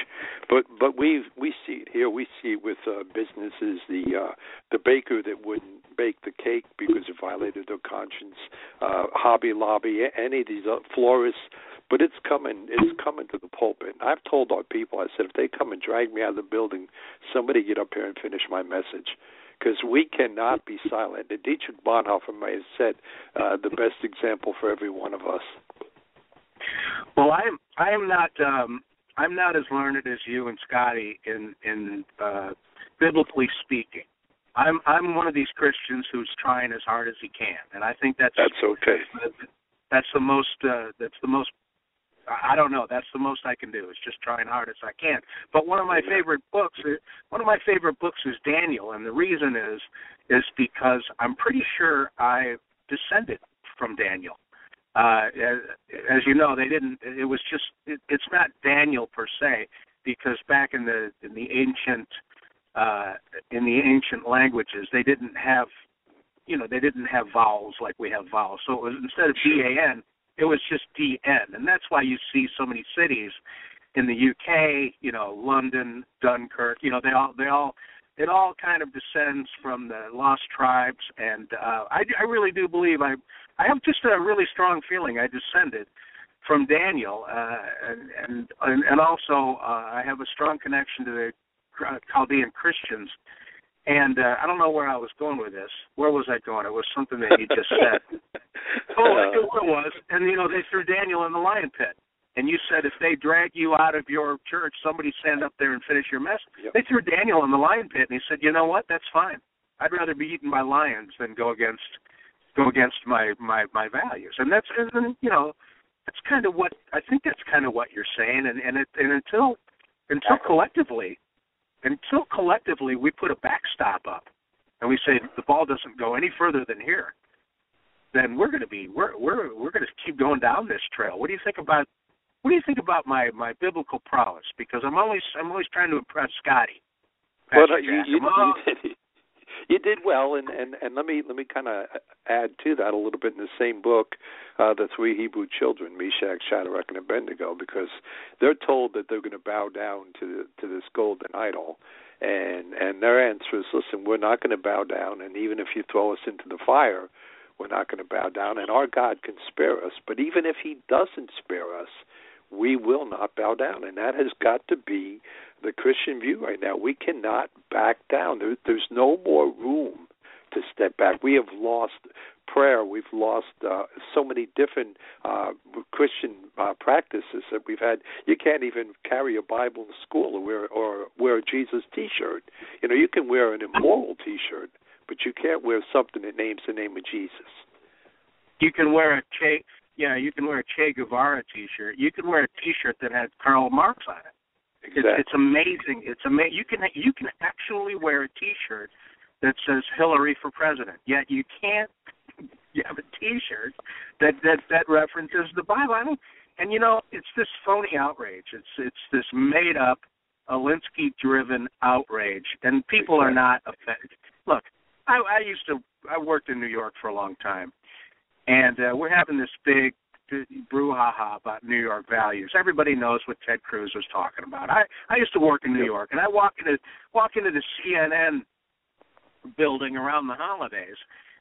but we see it here. We see it with businesses. The baker that wouldn't bake the cake because it violated their conscience. Hobby Lobby, any of these florists. But it's coming to the pulpit. I've told our people, I said, if they come and drag me out of the building, somebody get up here and finish my message. Because we cannot be silent. Dietrich Bonhoeffer may have said the best example for every one of us. Well, I'm not as learned as you and Scotty in biblically speaking. I'm one of these Christians who's trying as hard as he can, and I think that's okay. That's the most. I don't know. That's the most I can do. Is just trying hard as I can. But one of my favorite books is Daniel, and the reason is because I'm pretty sure I descended from Daniel. As you know, they didn't. It was just. It's not Daniel per se, because back in the ancient languages, they didn't have vowels like we have vowels. So it was, instead of D-A-N, it was just D-N, and that's why you see so many cities in the UK, London, Dunkirk, it all kind of descends from the lost tribes, and I really do believe I have just a really strong feeling I descended from Daniel, and also I have a strong connection to the Chaldean Christians. And I don't know where I was going with this. Where was I going? It was something that you just said. I knew where it was. And, they threw Daniel in the lion pit. And you said if they drag you out of your church, somebody stand up there and finish your message. Yep. They threw Daniel in the lion pit, and he said, you know what? That's fine. I'd rather be eaten by lions than go against my values. And that's kind of what I think. That's kind of what you're saying. And until collectively we put a backstop up and we say the ball doesn't go any further than here, then we're going to keep going down this trail. What do you think about my biblical prowess? Because I'm always trying to impress Scotty. Well, You did well, and let me kind of add to that a little bit in the same book, the three Hebrew children, Meshach, Shadrach, and Abednego, because they're told that they're going to bow down to this golden idol, and their answer is, listen, we're not going to bow down, and even if you throw us into the fire, we're not going to bow down, and our God can spare us. But even if he doesn't spare us, we will not bow down, and that has got to be the Christian view right now. We cannot back down. There's no more room to step back. We have lost prayer. We've lost so many different Christian practices that we've had. You can't even carry a Bible to school or wear a Jesus T-shirt. You know, you can wear an immoral T-shirt, but you can't wear something that names the name of Jesus. You can wear a Che Guevara T-shirt. You can wear a T-shirt that has Karl Marx on it. Exactly. It's amazing. It's amazing. You can actually wear a T-shirt that says Hillary for president. Yet you can't. You have a T-shirt that references the Bible. And you know, it's this phony outrage. It's this made up, Alinsky-driven outrage, and people are not offended. Look, I worked in New York for a long time, and we're having this big brouhaha about New York values. Everybody knows what Ted Cruz was talking about. I used to work in New York, and I walk into the CNN building around the holidays,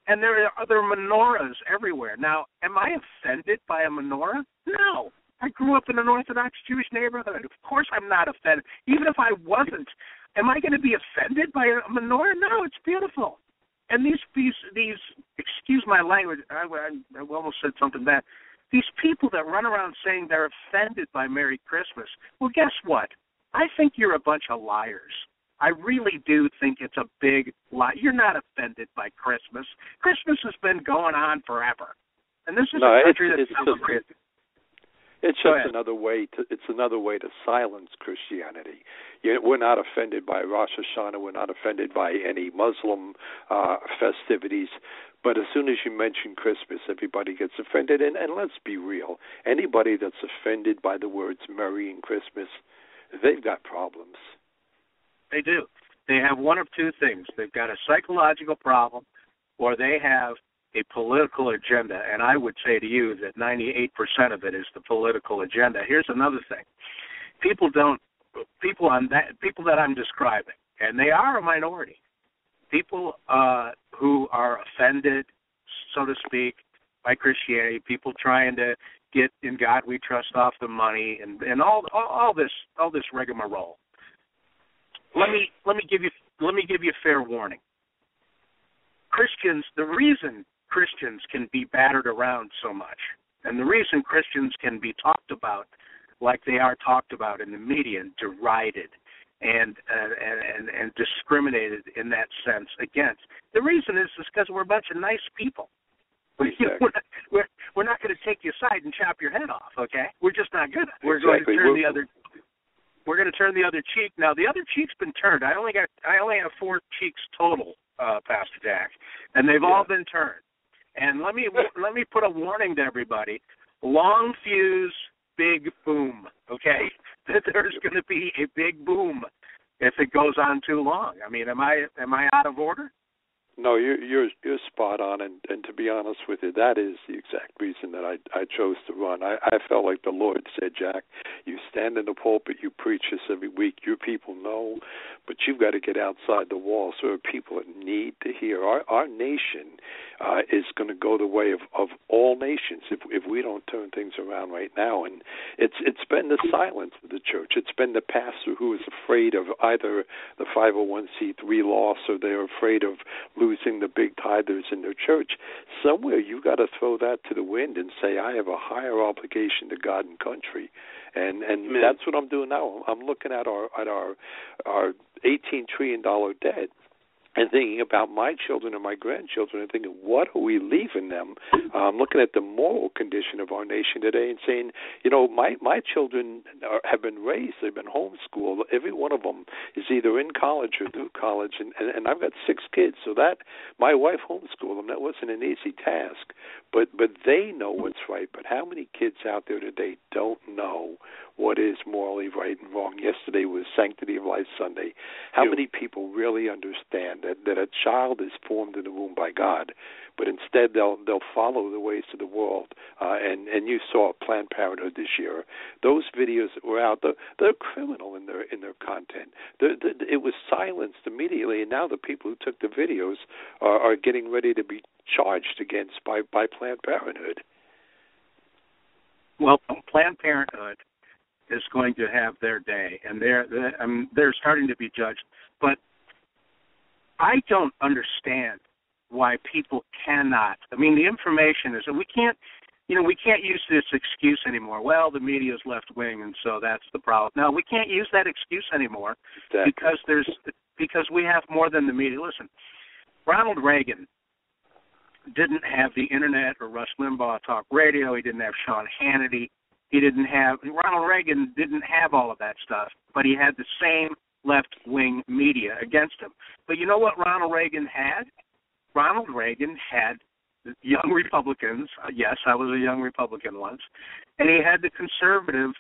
and there are menorahs everywhere. Now, am I offended by a menorah? No. I grew up in an Orthodox Jewish neighborhood. Of course I'm not offended. Even if I wasn't, am I going to be offended by a menorah? No, it's beautiful. And these excuse my language, I almost said something bad. These people that run around saying they're offended by Merry Christmas, well, guess what? I think you're a bunch of liars. I really do think it's a big lie. You're not offended by Christmas. Christmas has been going on forever. And this is a country that celebrates. It's just another way to silence Christianity. We're not offended by Rosh Hashanah. We're not offended by any Muslim festivities. But as soon as you mention Christmas, everybody gets offended. And let's be real. Anybody that's offended by the words Merry and Christmas, they've got problems. They do. They have one of two things. They've got a psychological problem, or they have a political agenda, and I would say to you that 98% of it is the political agenda. Here's another thing. People that I'm describing, and they are a minority, people who are offended, so to speak, by Christianity, people trying to get in God we trust off the money, and all this rigmarole. Let me give you fair warning. Christians, the reason Christians can be battered around so much, and the reason Christians can be talked about like they are talked about in the media, and derided and discriminated in that sense against, the reason is because we're a bunch of nice people. Exactly. We're not going to take you aside and chop your head off, okay? We're just not good. We're going to turn the other. We're going to turn the other cheek. Now the other cheek's been turned. I only have 4 cheeks total, Pastor Jack, and they've all been turned. And let me put a warning to everybody: long fuse, big boom. Okay, that there's going to be a big boom if it goes on too long. I mean, am I out of order? No, you're spot on, and to be honest with you, that is the exact reason that I chose to run. I felt like the Lord said, Jack, you stand in the pulpit, you preach this every week, your people know, but you've got to get outside the walls. There are people that need to hear. Our nation is going to go the way of all nations if we don't turn things around right now. And it's been the silence of the church. It's been the pastor who is afraid of either the 501c3 loss, or they're afraid of losing the big tithers in their church. Somewhere you got to throw that to the wind and say, I have a higher obligation to God and country, and that's what I'm doing now. I'm looking at our $18 trillion debt, and thinking about my children and my grandchildren, and thinking, what are we leaving them? I'm looking at the moral condition of our nation today and saying, my children have been raised, they've been homeschooled. Every one of them is either in college or through college, and I've got 6 kids, so that my wife homeschooled them. That wasn't an easy task, but they know what's right. But how many kids out there today don't know what is morally right and wrong. Yesterday was Sanctity of Life Sunday. How many people really understand that a child is formed in the womb by God, but instead they'll follow the ways of the world? And you saw Planned Parenthood this year. Those videos that were out, they're criminal in their content. It was silenced immediately, and now the people who took the videos are getting ready to be charged against by Planned Parenthood. Well, Planned Parenthood is going to have their day, and they're starting to be judged. But I don't understand why people cannot. I mean, the information is, we can't use this excuse anymore. Well, the media is left wing, and so that's the problem. No, we can't use that excuse anymore. Exactly. because we have more than the media. Listen, Ronald Reagan didn't have the internet or Rush Limbaugh talk radio. He didn't have Sean Hannity. Ronald Reagan didn't have all of that stuff, but he had the same left-wing media against him. But you know what Ronald Reagan had? Ronald Reagan had young Republicans. Yes, I was a young Republican once. And he had the conservative,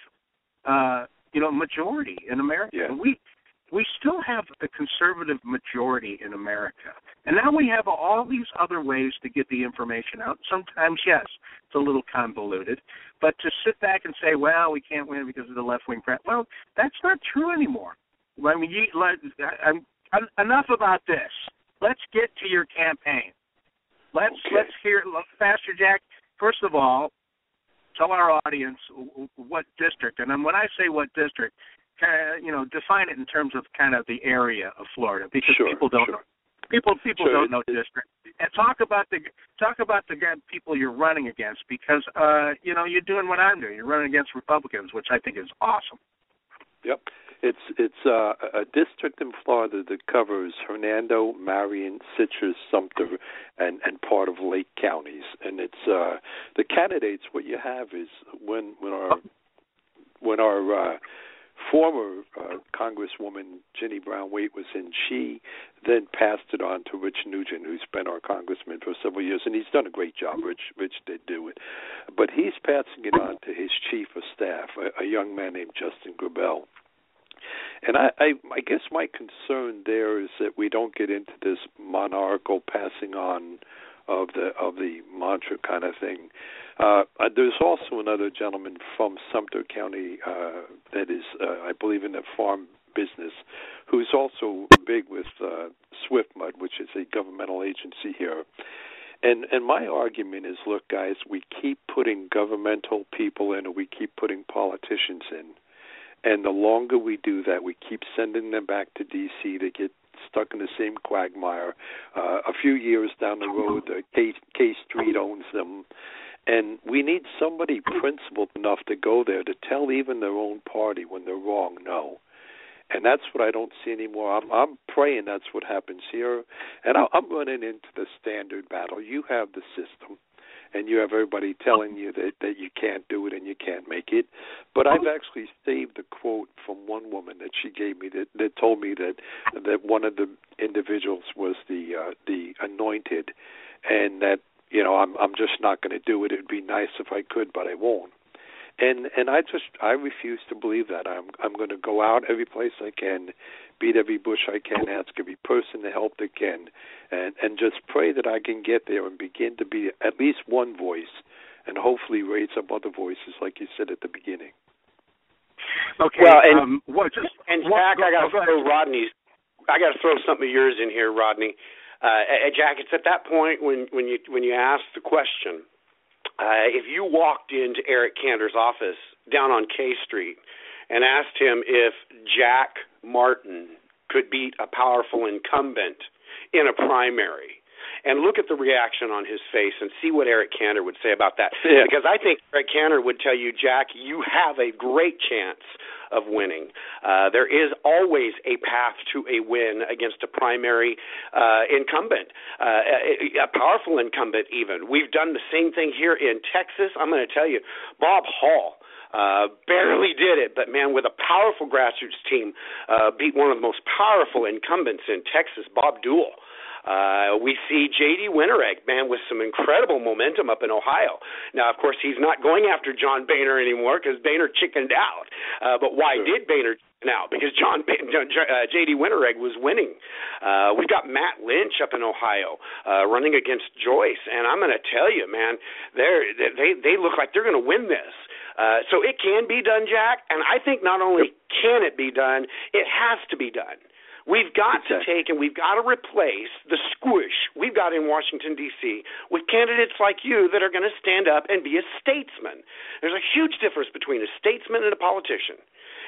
majority in America. Yeah. And we still have a conservative majority in America. And now we have all these other ways to get the information out. Sometimes, yes, it's a little convoluted. But to sit back and say, well, we can't win because of the left-wing press, well, that's not true anymore. I mean, enough about this. Let's get to your campaign. Let's hear Pastor Jack. First of all, tell our audience what district, and then when I say what district, define it in terms of kind of the area of Florida, because people don't know. People don't know district. And talk about the people you're running against, because you're doing what I'm doing. You're running against Republicans, which I think is awesome. Yep. It's a district in Florida that covers Hernando, Marion, Citrus, Sumter, and part of Lake counties. And it's the candidates. What you have is when our former Congresswoman Ginny Brown Waite was in, she then passed it on to Rich Nugent, who's been our congressman for several years, and he's done a great job. Rich did do it, but he's passing it on to his chief of staff, a young man named Justin Grabel. And I guess my concern there is that we don't get into this monarchical passing on of the mantra kind of thing. There's also another gentleman from Sumter County that is, I believe, in the farm business, who's also big with SwiftMud, which is a governmental agency here. And my argument is, look, guys, we keep putting governmental people in, or we keep putting politicians in. And the longer we do that, we keep sending them back to D.C. to get stuck in the same quagmire. A few years down the road, K Street owns them. And we need somebody principled enough to go there to tell even their own party when they're wrong, no. And that's what I don't see anymore. I'm praying that's what happens here. And I'm running into the standard battle. You have the system, and you have everybody telling you that you can't do it and you can't make it. But I've actually saved a quote from one woman that she gave me that told me that one of the individuals was the anointed, and that, I'm just not going to do it. It would be nice if I could, but I won't. And I refuse to believe that. I'm going to go out every place I can, beat every bush I can, ask every person to help that can, and just pray that I can get there and begin to be at least one voice, and hopefully raise up other voices, like you said at the beginning. Okay. Well, Jack, I got to throw something of yours in here, Rodney. Jack, it's at that point when you ask the question. If you walked into Eric Cantor's office down on K Street and asked him if Jack Martin could beat a powerful incumbent in a primary, and look at the reaction on his face and see what Eric Cantor would say about that. Yeah. Because I think Eric Cantor would tell you, Jack, you have a great chance of winning. There is always a path to a win against a primary incumbent, a powerful incumbent even. We've done the same thing here in Texas. I'm going to tell you, Bob Hall, Barely did it, but, man, with a powerful grassroots team, beat one of the most powerful incumbents in Texas, Bob Dewell. We see J.D. Winteregg, man, with some incredible momentum up in Ohio. Now, of course, he's not going after John Boehner anymore because Boehner chickened out. But why did Boehner chicken out? Because J.D. Winteregg was winning. We've got Matt Lynch up in Ohio running against Joyce. And I'm going to tell you, man, they look like they're going to win this. So it can be done, Jack. And I think not only can it be done, it has to be done. We've got to take and we've got to replace the squish we've got in Washington, D.C. with candidates like you that are going to stand up and be a statesman. There's a huge difference between a statesman and a politician.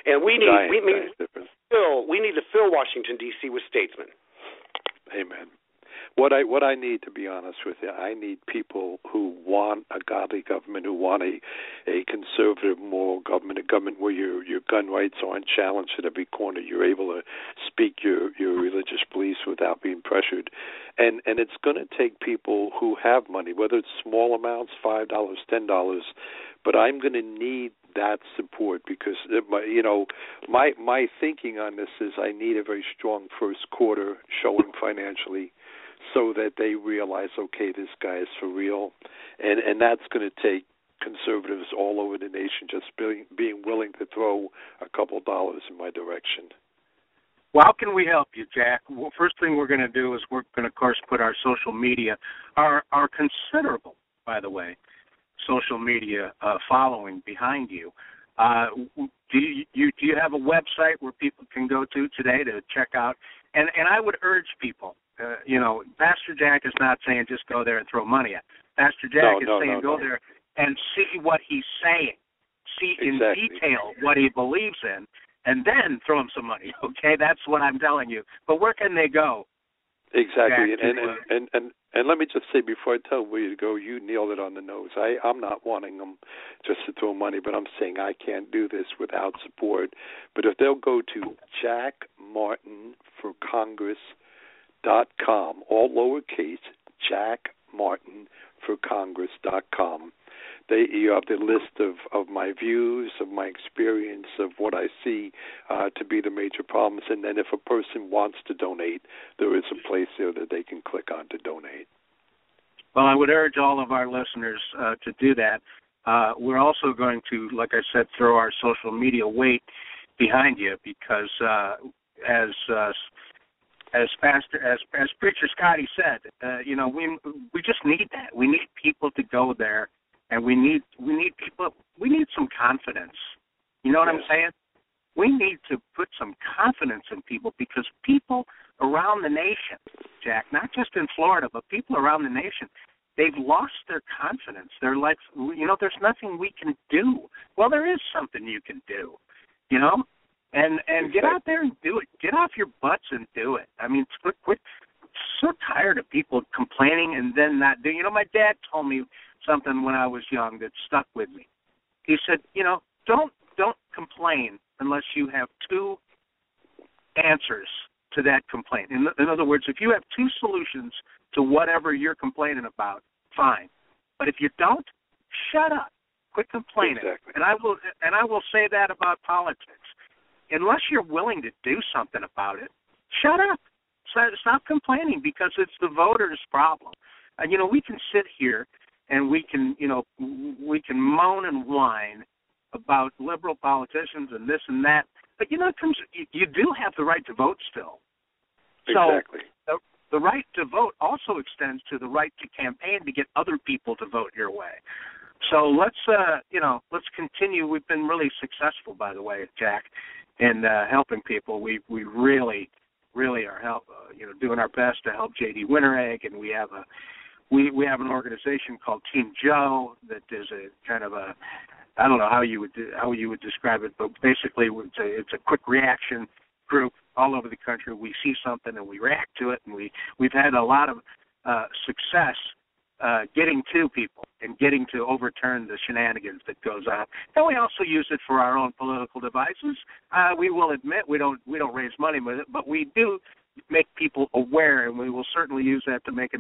And we need to fill Washington, D.C. with statesmen. Amen. What I need, to be honest with you, I need people who want a godly government, who want a conservative, moral government, a government where your gun rights aren't challenged at every corner. You're able to speak your religious beliefs without being pressured. And it's going to take people who have money, whether it's small amounts, $5, $10, but I'm going to need that support because, my thinking on this is I need a very strong first quarter showing financially, so that they realize, okay, this guy is for real. And that's going to take conservatives all over the nation just being willing to throw a couple dollars in my direction. Well, how can we help you, Jack? Well, first thing we're going to do is we're going to, of course, put our social media, our considerable, by the way, social media following behind you. Do you have a website where people can go to today to check out? And I would urge people, Pastor Jack is not saying just go there and throw money at. Pastor Jack is saying go there and see what he's saying, see in detail what he believes in, and then throw him some money. Okay, that's what I'm telling you. But where can they go? Exactly, and let me just say before I tell where you to go, you nailed it on the nose. I'm not wanting them just to throw money, but I'm saying I can't do this without support. But if they'll go to jackmartinforcongress.com, all lowercase, jackmartinforcongress.com. You have the list of my views, of my experience, of what I see to be the major problems. And then if a person wants to donate, there is a place there that they can click on to donate. Well, I would urge all of our listeners to do that. We're also going to, like I said, throw our social media weight behind you because as Preacher Scotty said, we just need that. We need people to go there. And we need people. We need some confidence. You know what I'm saying? We need to put some confidence in people because people around the nation, Jack, not just in Florida, but people around the nation, they've lost their confidence. They're like, there's nothing we can do. Well, there is something you can do, and get out there and do it. Get off your butts and do it. I mean, quit. So tired of people complaining and then not doing. My dad told me something when I was young that stuck with me. He said, don't complain unless you have two answers to that complaint. In other words, if you have two solutions to whatever you're complaining about, fine. But if you don't, shut up. Quit complaining. Exactly. And I will say that about politics. Unless you're willing to do something about it, shut up. Stop complaining because it's the voters' problem. And, we can sit here and we can moan and whine about liberal politicians and this and that. But, you do have the right to vote still. Exactly. So the right to vote also extends to the right to campaign to get other people to vote your way. So let's continue. We've been really successful, by the way, Jack, in helping people. We really are doing our best to help J.D. Winteregg, and we have an organization called Team Joe that is a kind of a, I don't know how you would describe it, but basically it's a quick reaction group all over the country. We see something and we react to it, and we've had a lot of success getting to people and getting to overturn the shenanigans that goes on. And we also use it for our own political devices. We will admit we don't raise money with it, but we do make people aware, and we will certainly use that to make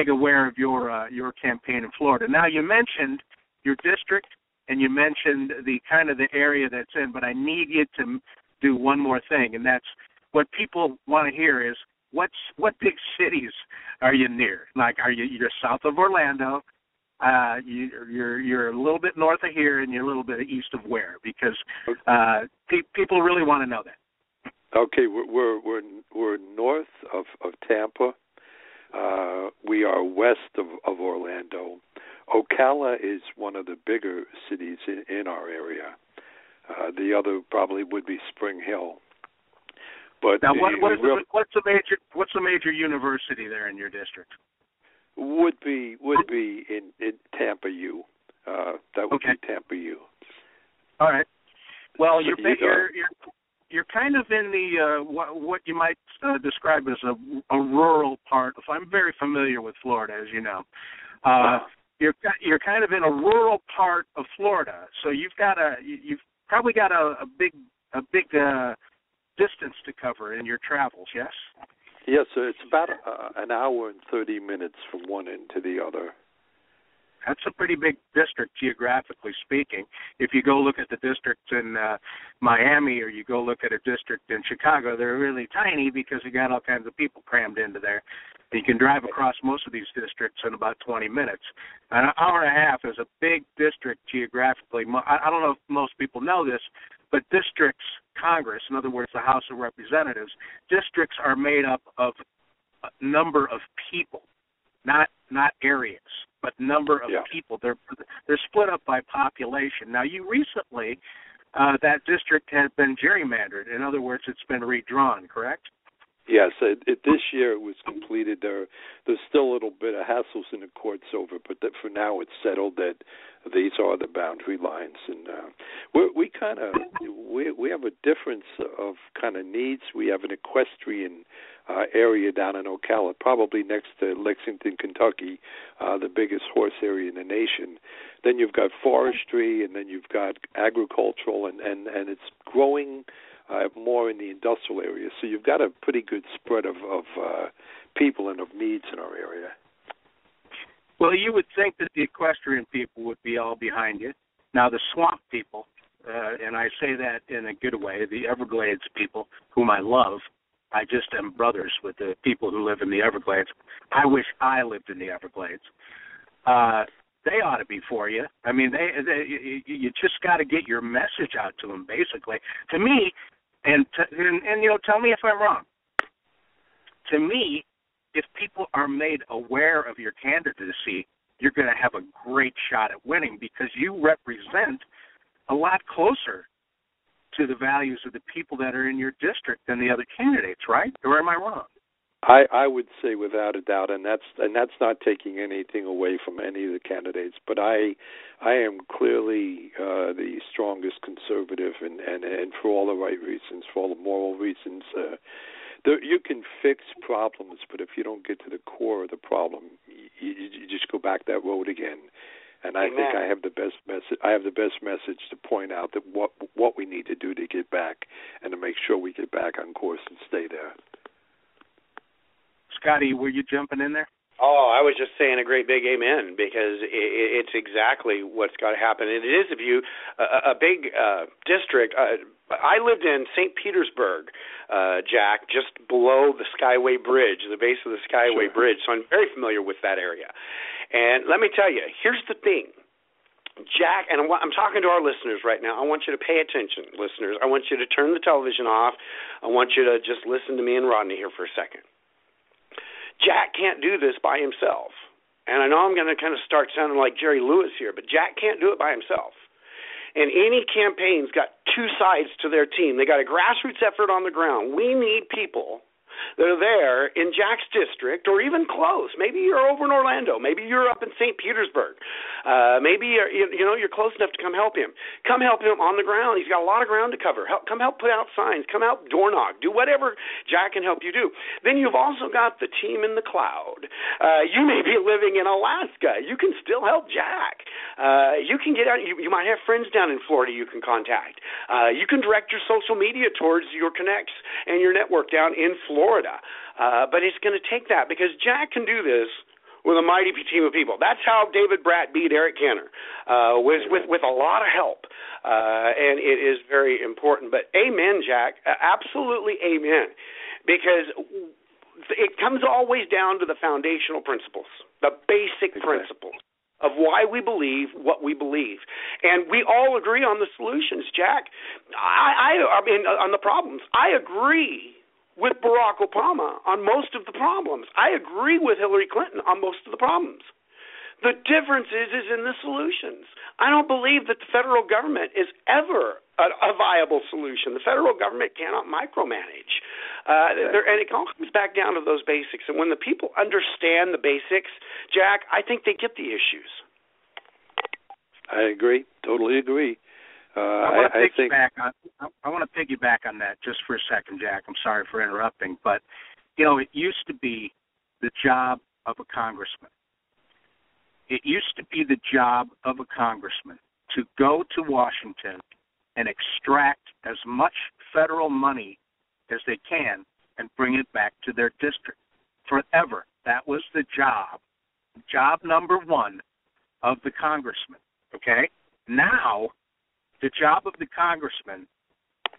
aware of your campaign in Florida. Now, you mentioned your district and you mentioned the kind of the area that's in, but I need you to do one more thing, and that's what people want to hear is what big cities are you near? Like, you're south of Orlando, you're a little bit north of here, and you're a little bit east of where? Because people really want to know that. Okay, we're north of Tampa. We are west of Orlando. Ocala is one of the bigger cities in our area. The other probably would be Spring Hill. But now, what's the major university there in your district? Would be in Tampa U. That would be Tampa U. All right. Well, you're kind of in the what you might describe as a rural part. I'm very familiar with Florida, as you know. You're kind of in a rural part of Florida, so you've probably got a big distance to cover in your travels. Yes. Yes, sir. It's about an hour and 30 minutes from one end to the other. That's a pretty big district, geographically speaking. If you go look at the districts in Miami or you go look at a district in Chicago, they're really tiny because you got all kinds of people crammed into there. You can drive across most of these districts in about 20 minutes. An hour and a half is a big district geographically. I don't know if most people know this, but districts, Congress, in other words, the House of Representatives, districts are made up of a number of people, not areas, but number of people. They're split up by population. Now, you recently, that district has been gerrymandered. In other words, it's been redrawn, correct? Yes, this year it was completed. There's still a little bit of hassles in the courts over, but for now it's settled that these are the boundary lines, and we have a difference of kind of needs. We have an equestrian area down in Ocala, probably next to Lexington, Kentucky, the biggest horse area in the nation. Then you've got forestry, and then you've got agricultural, and it's growing more in the industrial area. So you've got a pretty good spread of people and of needs in our area. Well, you would think that the equestrian people would be all behind you. Now, the swamp people, and I say that in a good way, the Everglades people, whom I love, I just am brothers with the people who live in the Everglades. I wish I lived in the Everglades. They ought to be for you. I mean, you just got to get your message out to them, basically. To me, and tell me if I'm wrong. To me, if people are made aware of your candidacy, you're going to have a great shot at winning because you represent a lot closer to the values of the people that are in your district than the other candidates, right? Or am I wrong? I would say without a doubt, and that's not taking anything away from any of the candidates, but I am clearly the strongest conservative, and for all the right reasons, for all the moral reasons. You can fix problems, but if you don't get to the core of the problem, you just go back that road again. And I think I have the best message. I have the best message to point out that what we need to do to get back and to make sure we get back on course and stay there. Scotty, were you jumping in there? Oh, I was just saying a great big amen because it's exactly what's got to happen. And it is a big district. I lived in St. Petersburg, Jack, just below the Skyway Bridge, the base of the Skyway Bridge, so I'm very familiar with that area. And let me tell you, here's the thing. Jack, and I'm talking to our listeners right now. I want you to pay attention, listeners. I want you to turn the television off. I want you to just listen to me and Rodney here for a second. Jack can't do this by himself. And I know I'm going to kind of start sounding like Jerry Lewis here, but Jack can't do it by himself. And any campaign's got two sides to their team. They got a grassroots effort on the ground. We need people that are there in Jack's district or even close. Maybe you're over in Orlando. Maybe you're up in St. Petersburg. Maybe you're close enough to come help him. Come help him on the ground. He's got a lot of ground to cover. Come help put out signs. Come help door knock. Do whatever Jack can help you do. Then you've also got the team in the cloud. You may be living in Alaska. You can still help Jack. You can get out. You might have friends down in Florida you can contact. You can direct your social media towards your connects and your network down in Florida. But it's going to take that because Jack can do this with a mighty team of people. That's how David Bratt beat Eric Cantor, with a lot of help, and it is very important. But amen, Jack, absolutely amen, because it comes always down to the foundational principles, the basic principles of why we believe what we believe. And we all agree on the solutions, Jack. I mean, on the problems. I agree with Barack Obama on most of the problems. I agree with Hillary Clinton on most of the problems. The difference is in the solutions. I don't believe that the federal government is ever a viable solution. The federal government cannot micromanage. And it all comes back down to those basics. And when the people understand the basics, Jack, I think they get the issues. I agree. Totally agree. I want to piggyback on that just for a second, Jack. I'm sorry for interrupting. But, you know, it used to be the job of a congressman. It used to be the job of a congressman to go to Washington and extract as much federal money as they can and bring it back to their district. Forever, that was the job number one of the congressman, okay? Now, the job of the congressman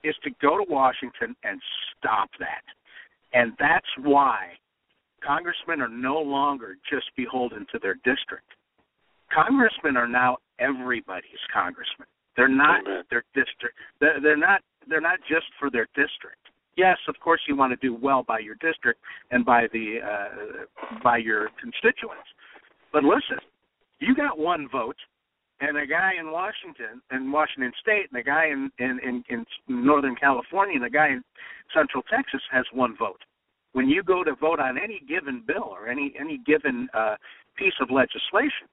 is to go to Washington and stop that. And that's why congressmen are no longer just beholden to their district. Congressmen are now everybody's congressman. They're not their district. They're not just for their district. Yes, of course you want to do well by your district and by your constituents. But listen, you got one vote, and a guy in Washington State, and a guy in Northern California, and a guy in Central Texas has one vote. When you go to vote on any given bill or any given piece of legislation,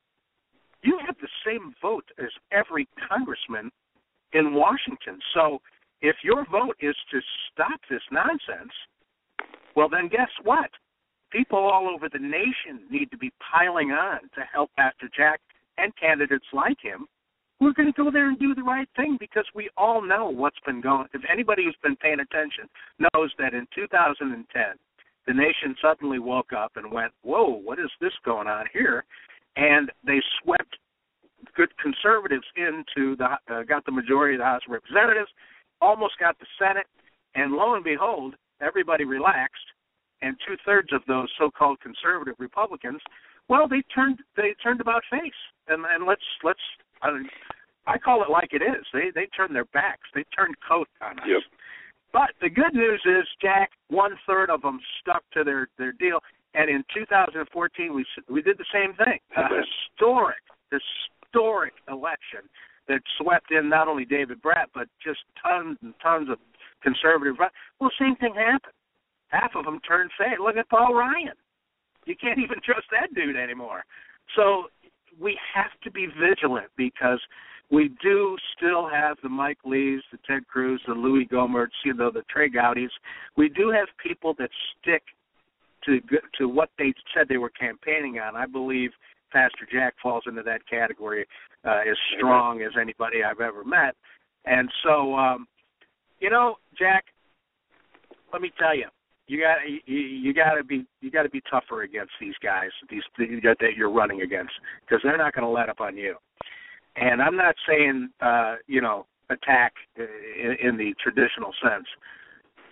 you have the same vote as every congressman in Washington. So if your vote is to stop this nonsense, well, then guess what? People all over the nation need to be piling on to help Pastor Jack and candidates like him. We're going to go there and do the right thing because we all know what's been going. If anybody who's been paying attention knows that in 2010, the nation suddenly woke up and went, whoa, what is this going on here? And they swept good conservatives into got the majority of the House of Representatives, almost got the Senate, and lo and behold, everybody relaxed, and 2/3 of those so-called conservative Republicans, well, they turned about face, and I call it like it is. They turned their backs, they turned coat on us. Yep. But the good news is, Jack, 1/3 of them stuck to their deal. And in 2014, we did the same thing. A historic election that swept in not only David Bratt, but just tons and tons of conservative. Well, same thing happened. Half of them turned face. Look at Paul Ryan. You can't even trust that dude anymore. So we have to be vigilant because we do still have the Mike Lees, the Ted Cruz, the Louis Gohmerts, the Trey Gowdies. We do have people that stick to what they said they were campaigning on. I believe Pastor Jack falls into that category as strong as anybody I've ever met. And so, Jack, let me tell you, you got to be tougher against these guys, that you're running against, because they're not going to let up on you. And I'm not saying attack in the traditional sense,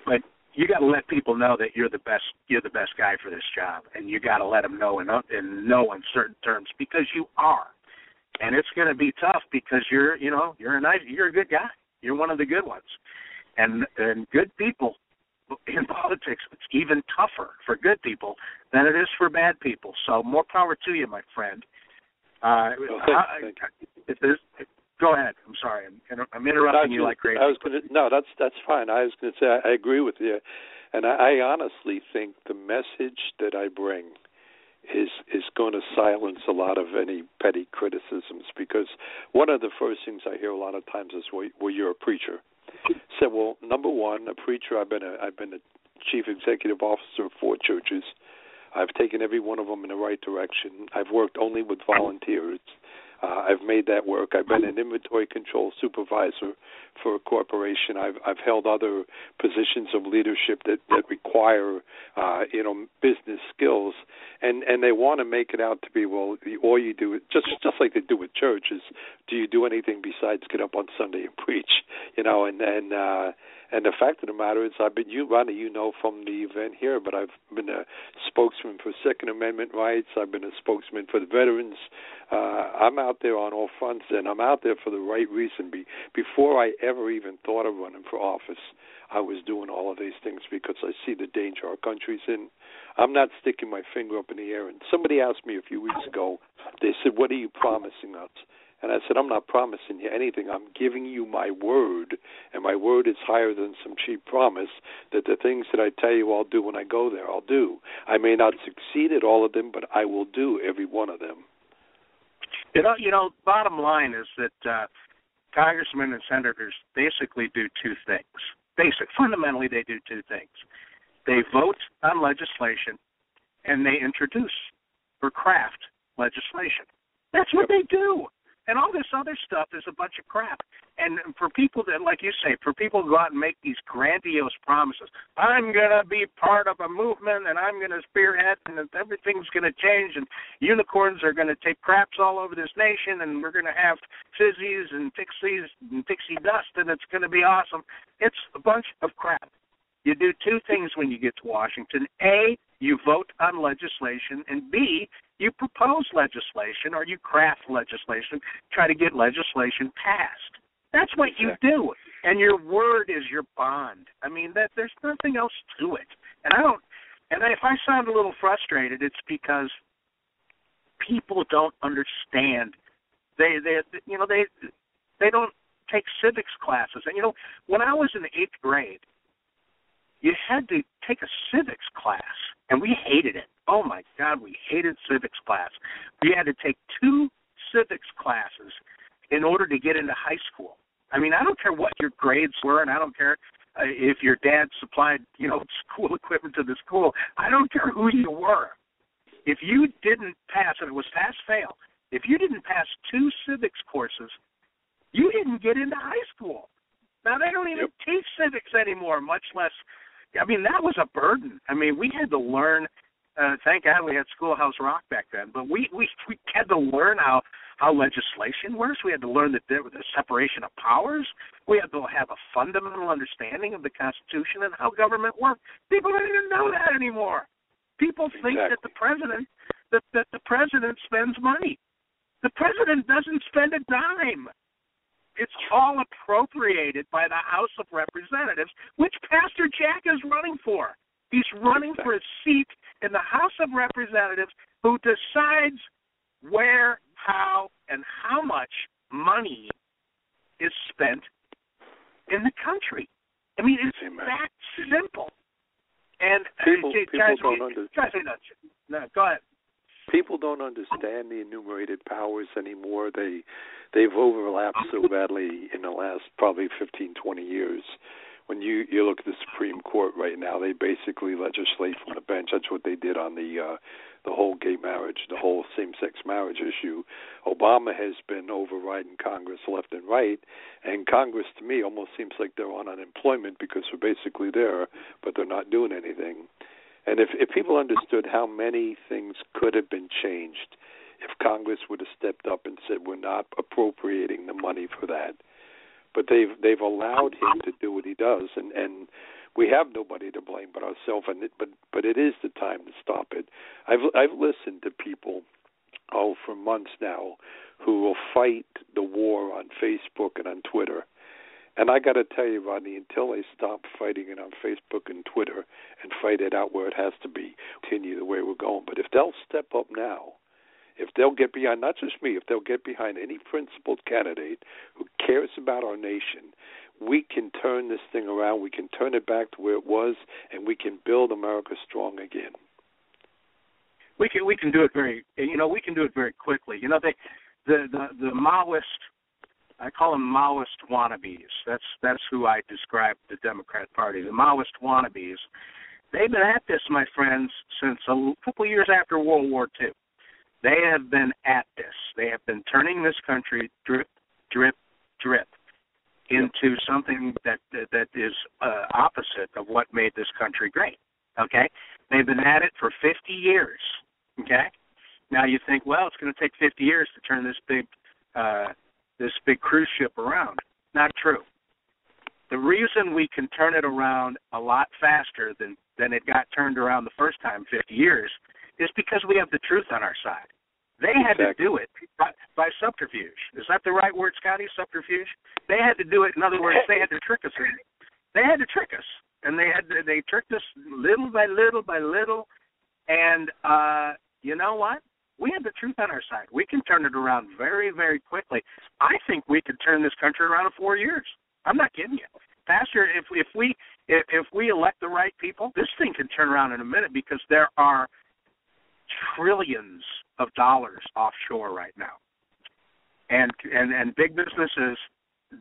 but you got to let people know that you're the best guy for this job, and you got to let them know in no uncertain terms, because you are. And it's going to be tough because you're a good guy. You're one of the good ones, and good people in politics. It's even tougher for good people than it is for bad people. So more power to you, my friend. Go ahead. I'm sorry. I'm interrupting you like crazy. That's fine. I was going to say I agree with you, and I honestly think the message that I bring is going to silence a lot of any petty criticisms, because one of the first things I hear a lot of times is, "Well, you're a preacher." So, well, number one, a preacher. I've been a chief executive officer of 4 churches. I've taken every one of them in the right direction. I've worked only with volunteers. I've made that work. I've been an inventory control supervisor for a corporation. I've held other positions of leadership that require business skills, and they want to make it out to be, well, all you do, just like they do with church, is do you do anything besides get up on Sunday and preach? And the fact of the matter is, Ronnie, from the event here, but I've been a spokesman for Second Amendment rights. I've been a spokesman for the veterans. I'm out there on all fronts, and I'm out there for the right reason. Before I ever even thought of running for office, I was doing all of these things because I see the danger our country's in. I'm not sticking my finger up in the air. And somebody asked me a few weeks ago, they said, what are you promising us? And I said, I'm not promising you anything. I'm giving you my word, and my word is higher than some cheap promise, that the things that I tell you I'll do when I go there, I'll do. I may not succeed at all of them, but I will do every one of them. Bottom line is that congressmen and senators basically do two things. Fundamentally, they do two things. They vote on legislation, and they introduce or craft legislation. That's what they do. And all this other stuff is a bunch of crap. And for people that, like you say, for people to go out and make these grandiose promises, I'm going to be part of a movement, and I'm going to spearhead, and everything's going to change, and unicorns are going to take craps all over this nation, and we're going to have fizzies and pixies and pixie dust, and it's going to be awesome. It's a bunch of crap. You do two things when you get to Washington. A, you vote on legislation, and B, you propose legislation or you craft legislation, try to get legislation passed. That's what you do, and your word is your bond. I mean, there's nothing else to it. And if I sound a little frustrated, it's because people don't understand. They don't take civics classes. And when I was in the 8th grade, you had to take a civics class, and we hated it. Oh, my God, we hated civics class. We had to take 2 civics classes in order to get into high school. I mean, I don't care what your grades were, and I don't care if your dad supplied, school equipment to the school. I don't care who you were. If you didn't pass, and it was pass-fail, if you didn't pass 2 civics courses, you didn't get into high school. Now, they don't even teach civics anymore, much less. I mean, that was a burden. I mean, we had to learn. Thank God we had Schoolhouse Rock back then. But we had to learn how legislation works. We had to learn the separation of powers. We had to have a fundamental understanding of the Constitution and how government works. People don't even know that anymore. People think that the president spends money. The president doesn't spend a dime. It's all appropriated by the House of Representatives, which Pastor Jack is running for. He's running for a seat in the House of Representatives who decides where, how, and how much money is spent in the country. I mean, it's that simple. And people don't understand. No, go ahead. People don't understand the enumerated powers anymore. They've overlapped so badly in the last probably 15, 20 years. When you look at the Supreme Court right now, they basically legislate from the bench. That's what they did on the whole gay marriage, the whole same-sex marriage issue. Obama has been overriding Congress left and right, and Congress, to me, almost seems like they're on unemployment because they're basically there, but they're not doing anything. And if people understood how many things could have been changed if Congress would have stepped up and said we're not appropriating the money for that, but they've allowed him to do what he does, and we have nobody to blame but ourselves. But it is the time to stop it. I've listened to people for months now who will fight the war on Facebook and on Twitter. And I got to tell you, Rodney, until they stop fighting it on Facebook and Twitter and fight it out where it has to be, continue the way we're going. But if they'll step up now, if they'll get behind, not just me, if they'll get behind any principled candidate who cares about our nation, we can turn this thing around. We can turn it back to where it was, and we can build America strong again. We can do it very quickly. The Maoist, I call them Maoist wannabes. That's who I describe the Democrat Party. The Maoist wannabes. They've been at this, my friends, since a couple of years after World War II. They have been at this. They have been turning this country drip, drip, drip into something that is opposite of what made this country great. Okay? They've been at it for 50 years. Okay? Now you think, well, it's going to take 50 years to turn this big cruise ship around. Not true. The reason we can turn it around a lot faster than it got turned around the first time, 50 years, is because we have the truth on our side. They had to do it by subterfuge. Is that the right word, Scotty? Subterfuge? They had to do it. In other words, they had to trick us. They had to trick us, and they tricked us little by little by little. And you know what? We have the truth on our side. We can turn it around very, very quickly. I think we could turn this country around in 4 years. I'm not kidding you, Pastor. If we elect the right people, this thing can turn around in a minute because there are trillions of dollars offshore right now, and big businesses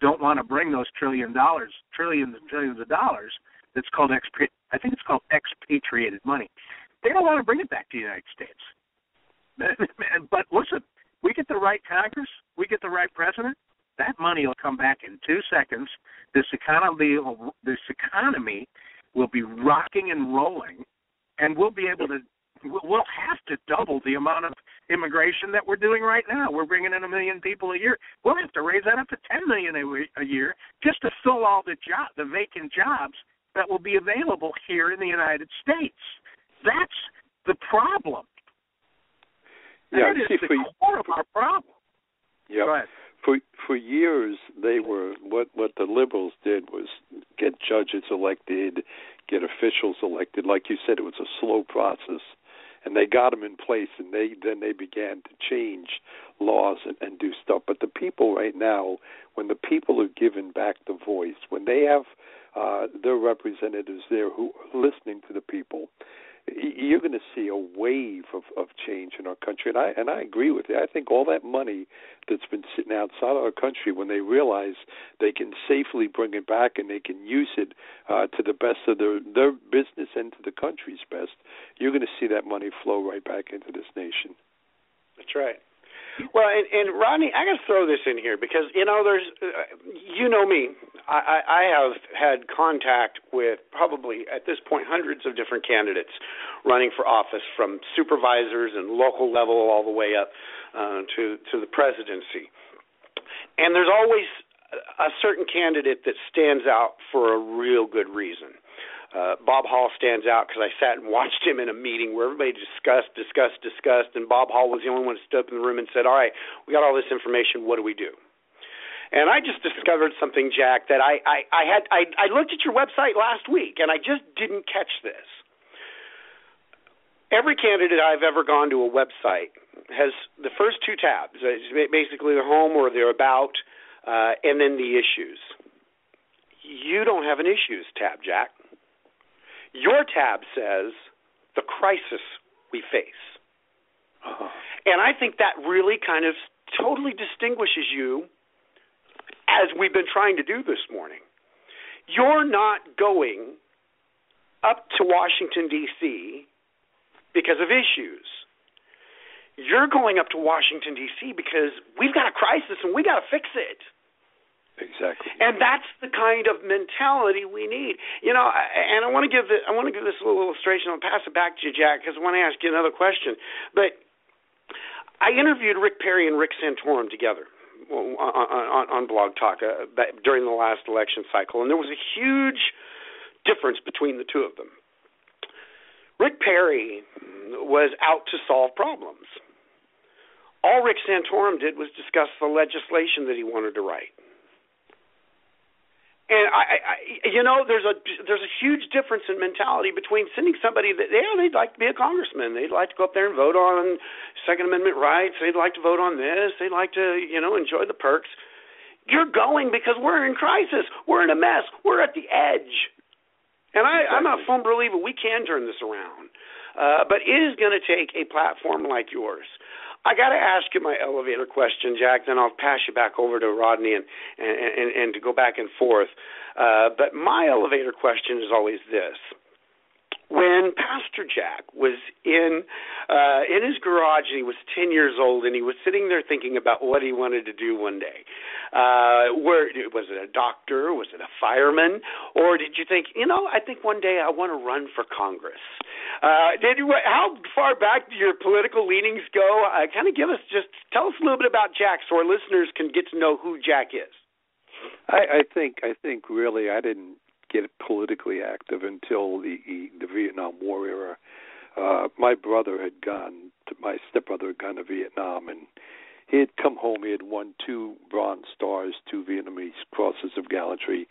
don't want to bring those trillions and trillions of dollars. That's called I think it's called expatriated money. They don't want to bring it back to the United States. But listen, we get the right Congress, we get the right president, that money will come back in 2 seconds. This economy will be rocking and rolling, and we'll have to double the amount of immigration that we're doing right now. We're bringing in 1 million people a year. We'll have to raise that up to 10 million a year just to fill all the vacant jobs that will be available here in the United States. That's the problem. Yeah, that is the core of our problem. Yeah. Go ahead. For years, they were what the liberals did was get judges elected, get officials elected. Like you said, it was a slow process, and they got them in place, and then they began to change laws and do stuff. But the people right now, when the people are given back the voice, when they have their representatives there who are listening to the people, you're going to see a wave of change in our country. And I agree with you. I think all that money that's been sitting outside our country, when they realize they can safely bring it back and they can use it to the best of their business and to the country's best, you're going to see that money flow right back into this nation. That's right. Well, and Rodney, I got to throw this in here because, there's, you know me, I have had contact with probably at this point hundreds of different candidates running for office, from supervisors and local level all the way up to the presidency. And there's always a certain candidate that stands out for a real good reason. Bob Hall stands out because I sat and watched him in a meeting where everybody discussed, and Bob Hall was the only one who stood up in the room and said, all right, we got all this information, what do we do? And I just discovered something, Jack, that I looked at your website last week, and I just didn't catch this. Every candidate I've ever gone to a website has the first 2 tabs, basically their home or their about, and then the issues. You don't have an issues tab, Jack. Your tab says the crisis we face. Uh-huh. And I think that really kind of totally distinguishes you, as we've been trying to do this morning. You're not going up to Washington, D.C. because of issues. You're going up to Washington, D.C. because we've got a crisis and we got to fix it. Exactly. And that's the kind of mentality we need. And I want to give this little illustration. I'll pass it back to you, Jack, because I want to ask you another question. But I interviewed Rick Perry and Rick Santorum together on Blog Talk during the last election cycle, and there was a huge difference between the two of them. Rick Perry was out to solve problems. All Rick Santorum did was discuss the legislation that he wanted to write. And there's a huge difference in mentality between sending somebody that they'd like to be a congressman, they'd like to go up there and vote on Second Amendment rights, they'd like to vote on this, they'd like to enjoy the perks. You're going because we're in crisis, we're in a mess, we're at the edge, and I'm a firm believer we can turn this around, but it is going to take a platform like yours. I got to ask you my elevator question, Jack, then I'll pass you back over to Rodney and to go back and forth. But my elevator question is always this. when Pastor Jack was in his garage and he was 10 years old and he was sitting there thinking about what he wanted to do one day. Was it a doctor? Was it a fireman? Or did you think, I think one day I want to run for Congress? How far back do your political leanings go? Kind of tell us a little bit about Jack so our listeners can get to know who Jack is. I think really I didn't get politically active until the Vietnam War era. My stepbrother had gone to Vietnam, and he had come home. He had won 2 Bronze Stars, 2 Vietnamese Crosses of Gallantry.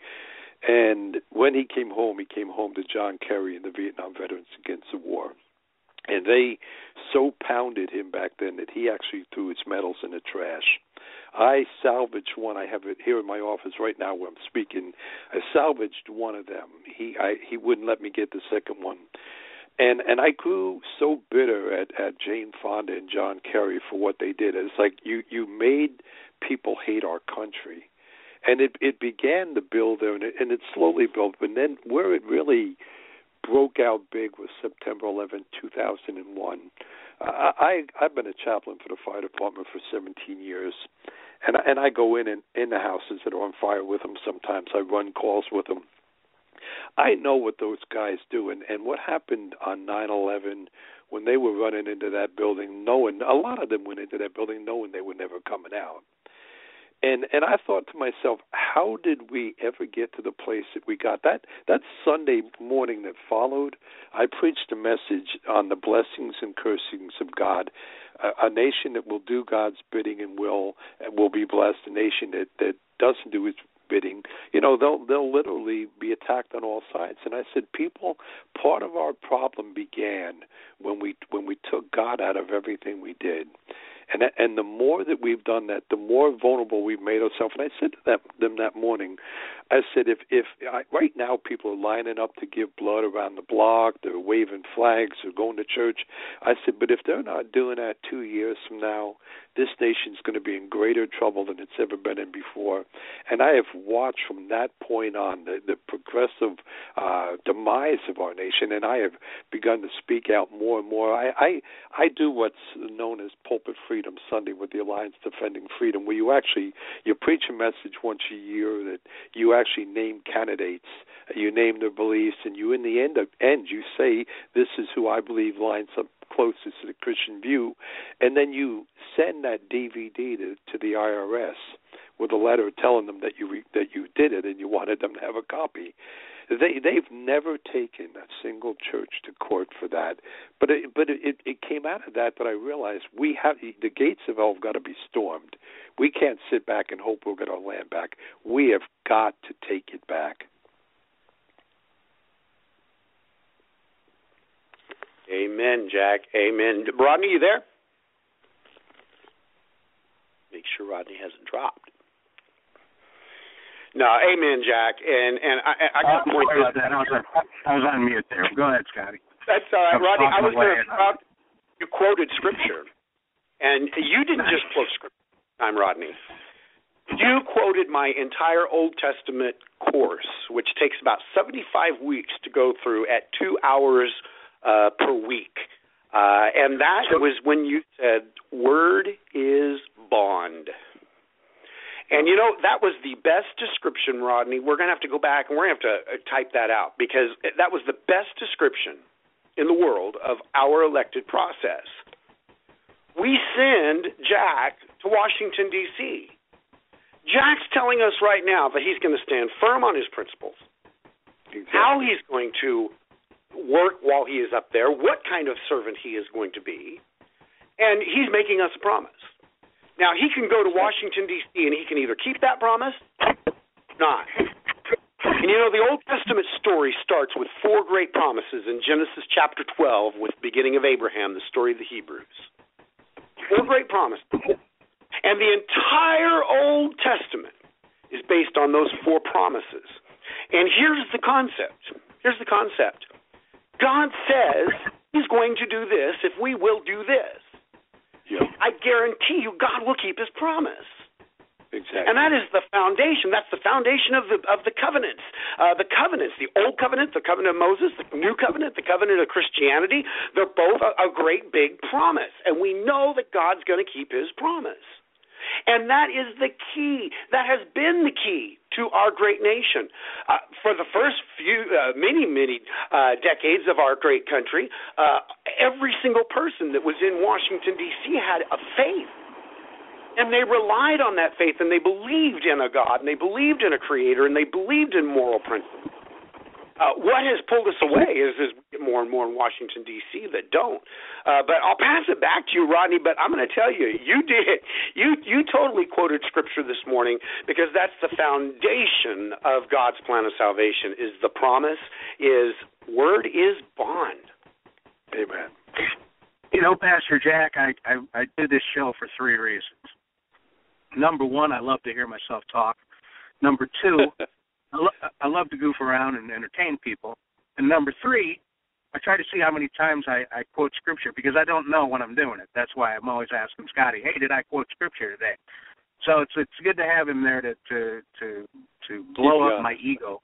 And when he came home to John Kerry and the Vietnam Veterans Against the War. And they so pounded him back then that he actually threw his medals in the trash. I salvaged one. I have it here in my office right now where I'm speaking. I salvaged one of them. He wouldn't let me get the second one. And I grew so bitter at Jane Fonda and John Kerry for what they did. It's like you made people hate our country. And it began to build there, and it slowly built. But then where it really broke out big was September 11, 2001. I've been a chaplain for the fire department for 17 years, and I go in the houses that are on fire with them. Sometimes I run calls with them. I know what those guys do, and what happened on 9/11 when they were running into that building, knowing a lot of them went into that building knowing they were never coming out. And I thought to myself, how did we ever get to the place that we got? That Sunday morning that followed, I preached a message on the blessings and cursings of God. A nation that will do God's bidding and will be blessed. A nation that doesn't do its bidding, they'll literally be attacked on all sides. And I said, people, part of our problem began when we took God out of everything we did. And the more that we've done that, the more vulnerable we've made ourselves. And I said to them that morning, I said, right now people are lining up to give blood around the block, they're waving flags, they're going to church. I said, but if they're not doing that 2 years from now, this nation's going to be in greater trouble than it's ever been in before. And I have watched from that point on the progressive demise of our nation, and I have begun to speak out more and more. I do what's known as Pulpit Freedom Sunday with the Alliance Defending Freedom, where you preach a message once a year that you actually name candidates, you name their beliefs, and you in the end you say, this is who I believe lines up closest to the Christian view, and then you send that DVD to the IRS with a letter telling them that you did it and you wanted them to have a copy. They've never taken a single church to court for that, but it came out of that I realized the gates of hell have got to be stormed. We can't sit back and hope we'll get our land back. We have got to take it back. Amen, Jack. Amen. Rodney, you there? Make sure Rodney hasn't dropped. No, amen, Jack. And I got more. Sorry about that. I was on mute there. Go ahead, Scotty. That's all right, Rodney. I was going to. You quoted Scripture, and you didn't just quote Scripture. I'm Rodney. You quoted my entire Old Testament course, which takes about 75 weeks to go through at 2 hours per week. And that was when you said, word is bond. And, that was the best description, Rodney. We're going to have to go back and we're going to have to type that out because that was the best description in the world of our elected process. We send Jack to Washington, D.C. Jack's telling us right now that he's going to stand firm on his principles, exactly. How he's going to work while he is up there, what kind of servant he is going to be, and he's making us a promise. Now, he can go to Washington, D.C., and he can either keep that promise or not. And, the Old Testament story starts with 4 great promises in Genesis chapter 12 with the beginning of Abraham, the story of the Hebrews. 4 great promises. And the entire Old Testament is based on those 4 promises. And here's the concept. God says he's going to do this if we will do this. Yeah. I guarantee you God will keep his promise. Exactly. And that is the foundation. That's the foundation of the covenants. The covenants, the Old Covenant, the covenant of Moses, the New Covenant, the covenant of Christianity, they're both a great big promise. And we know that God's going to keep his promise. And that is the key. That has been the key to our great nation. For the first many decades of our great country, every single person that was in Washington, D.C. had a faith. And they relied on that faith, and they believed in a God, and they believed in a creator, and they believed in moral principles. What has pulled us away is we get more and more in Washington, D.C. that don't. But I'll pass it back to you, Rodney, but I'm going to tell you, you did. You totally quoted Scripture this morning, because that's the foundation of God's plan of salvation, is the promise, is word is bond. Amen. You know, Pastor Jack, I did this show for 3 reasons. Number one, I love to hear myself talk. Number two, I love to goof around and entertain people. And number 3, I try to see how many times I quote Scripture, because I don't know when I'm doing it. That's why I'm always asking Scotty, hey, did I quote Scripture today? So it's good to have him there to blow up my ego.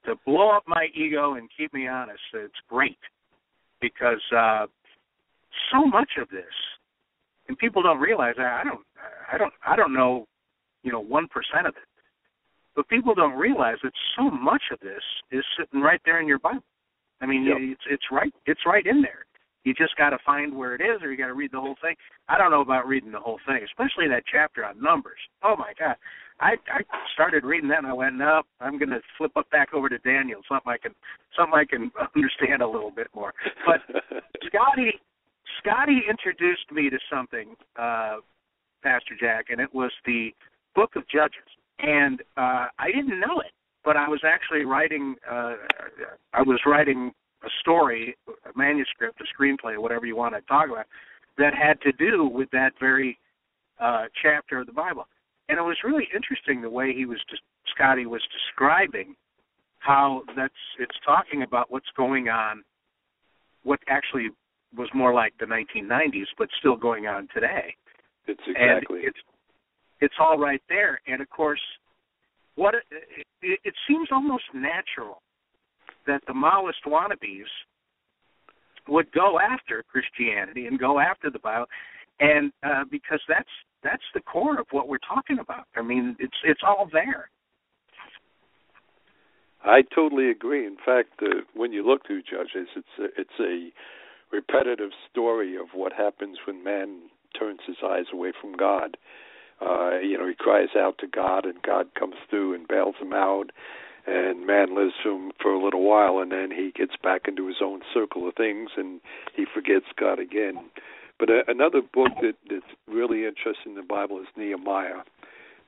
To blow up my ego and keep me honest. It's great, because so much of this, and people don't realize that. I don't know, 1% of it. But people don't realize that so much of this is sitting right there in your Bible. I mean, yep. It's right in there. You just got to find where it is, or you got to read the whole thing. I don't know about reading the whole thing, especially that chapter on Numbers. Oh my God, I started reading that and I went, no, I'm going to flip up back over to Daniel, something I can understand a little bit more. But Scotty introduced me to something, Pastor Jack, and it was the Book of Judges. And I didn't know it, but I was actually writing a story, a manuscript, a screenplay, whatever you want to talk about, that had to do with that very chapter of the Bible. And it was really interesting the way Scotty was describing how it's talking about what's going on, what actually was more like the 1990s, but still going on today. It's exactly. And it's all right there. And, of course, it seems almost natural that the Maoist wannabes would go after Christianity and go after the Bible, and because that's the core of what we're talking about. I mean, it's all there. I totally agree. In fact, when you look through Judges, it's a repetitive story of what happens when man turns his eyes away from God. He cries out to God, and God comes through and bails him out, and man lives for a little while, and then he gets back into his own circle of things, and he forgets God again. But another book that's really interesting in the Bible is Nehemiah,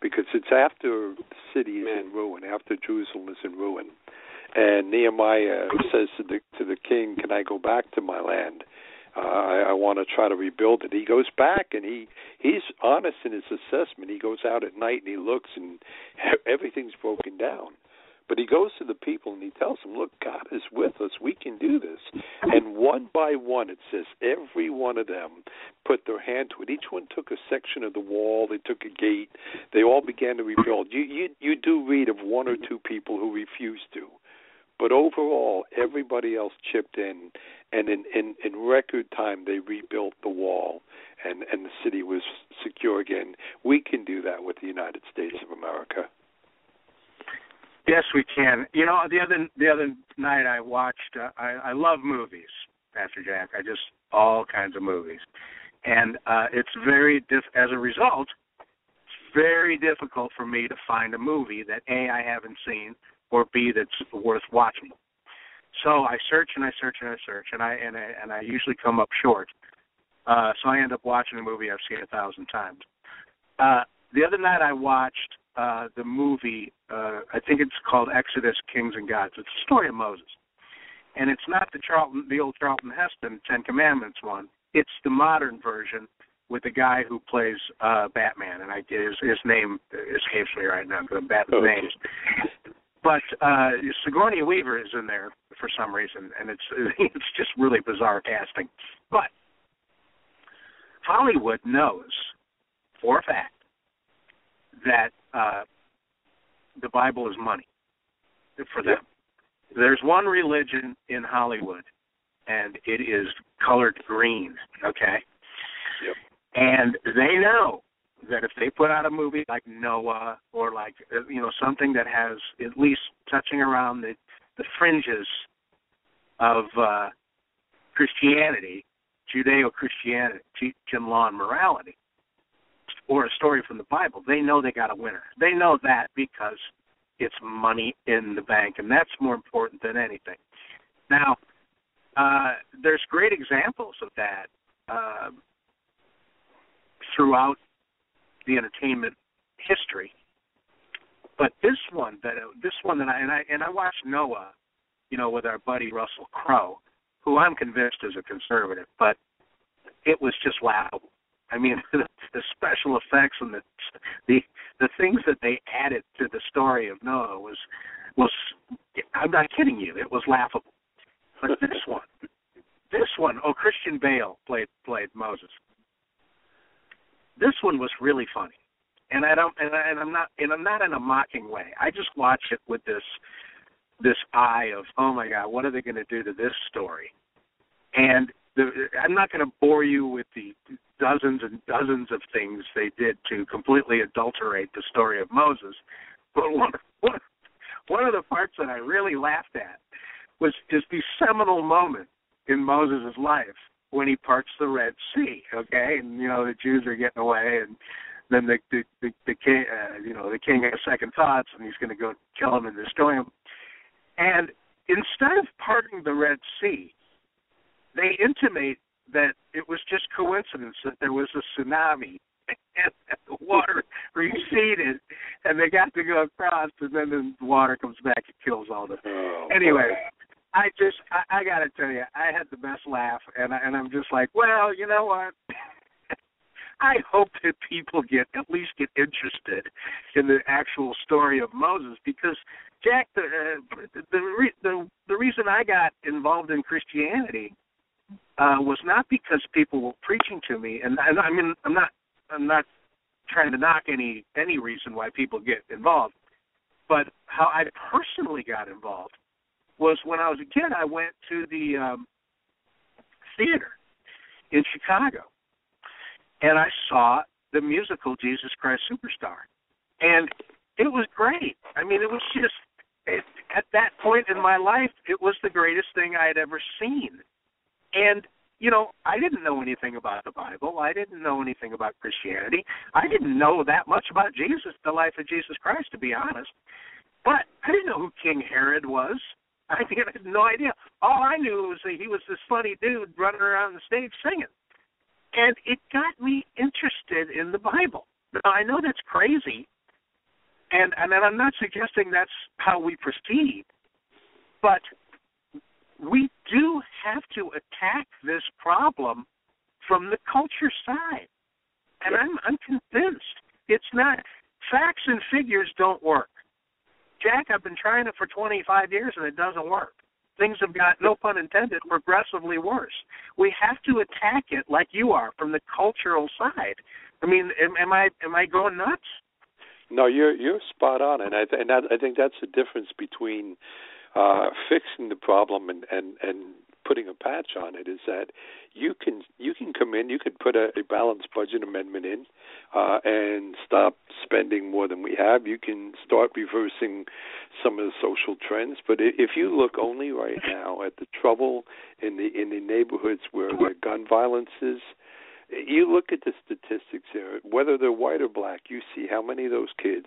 because it's after the city is in ruin, after Jerusalem is in ruin. And Nehemiah says to the king, can I go back to my land? I want to try to rebuild it. He goes back, and he's honest in his assessment. He goes out at night, and he looks, and everything's broken down. But he goes to the people, and he tells them, look, God is with us. We can do this. And one by one, it says, every one of them put their hand to it. Each one took a section of the wall. They took a gate. They all began to rebuild. You do read of 1 or 2 people who refused to. But overall, everybody else chipped in, and in record time, they rebuilt the wall, and the city was secure again. We can do that with the United States of America. Yes, we can. The other night I watched. I love movies, Pastor Jack. All kinds of movies, and it's as a result, it's very difficult for me to find a movie that A, I haven't seen, or B, that's worth watching. So I search and I search and I search, and I usually come up short. So I end up watching a movie I've seen 1,000 times. The other night I watched the movie, I think it's called Exodus, Kings and Gods. It's the story of Moses. And it's not the old Charlton Heston Ten Commandments one. It's the modern version with the guy who plays Batman, and his name escapes me right now because Batman's names. But Sigourney Weaver is in there for some reason, and it's just really bizarre casting. But Hollywood knows for a fact that the Bible is money for them. There's one religion in Hollywood, and it is colored green, okay? Yep. And they know that if they put out a movie like Noah or like, something that has at least touching around the fringes of Christianity, Judeo-Christianity, teaching law and morality, or a story from the Bible, they know they got a winner. They know that because it's money in the bank, and that's more important than anything. Now, there's great examples of that throughout the entertainment history, but this one that I watched Noah, with our buddy Russell Crowe, who I'm convinced is a conservative, but it was just laughable. I mean, the special effects and the things that they added to the story of Noah was I'm not kidding you, it was laughable. But this one, Christian Bale played Moses. This one was really funny, and I'm not in a mocking way. I just watch it with this eye of, oh my God, what are they going to do to this story? And I'm not going to bore you with the dozens and dozens of things they did to completely adulterate the story of Moses, but one of the parts that I really laughed at was just the seminal moment in Moses' life when he parts the Red Sea, okay? And, the Jews are getting away, and then the king, the king has second thoughts, and he's going to go kill him and destroy him. And instead of parting the Red Sea, they intimate that it was just coincidence that there was a tsunami and the water receded, and they got to go across, and then the water comes back and kills all the. Anyway, I got to tell you, I had the best laugh, and I'm just like, well, you know what? I hope that people at least get interested in the actual story of Moses, because Jack, the reason I got involved in Christianity was not because people were preaching to me, and I mean, I'm not trying to knock any reason why people get involved, but how I personally got involved was when I was a kid. I went to the theater in Chicago, and I saw the musical Jesus Christ Superstar, and it was great. I mean, it was just at that point in my life, it was the greatest thing I had ever seen. And, I didn't know anything about the Bible. I didn't know anything about Christianity. I didn't know that much about Jesus, the life of Jesus Christ, to be honest. But I didn't know who King Herod was. I had no idea. All I knew was that he was this funny dude running around the stage singing. And it got me interested in the Bible. Now, I know that's crazy, and I'm not suggesting that's how we proceed, but we do have to attack this problem from the culture side. And I'm convinced it's not. Facts and figures don't work. Jack, I've been trying it for 25 years, and it doesn't work. Things have got, no pun intended, progressively worse. We have to attack it like you are from the cultural side. I mean, am I going nuts? No, you're spot on, and I think that's the difference between fixing the problem and putting a patch on it, is that you can come in, you could put a balanced budget amendment in and stop spending more than we have. You can start reversing some of the social trends. But if you look only right now at the trouble in the neighborhoods where the gun violence is, you look at the statistics here, whether they're white or black, you see how many of those kids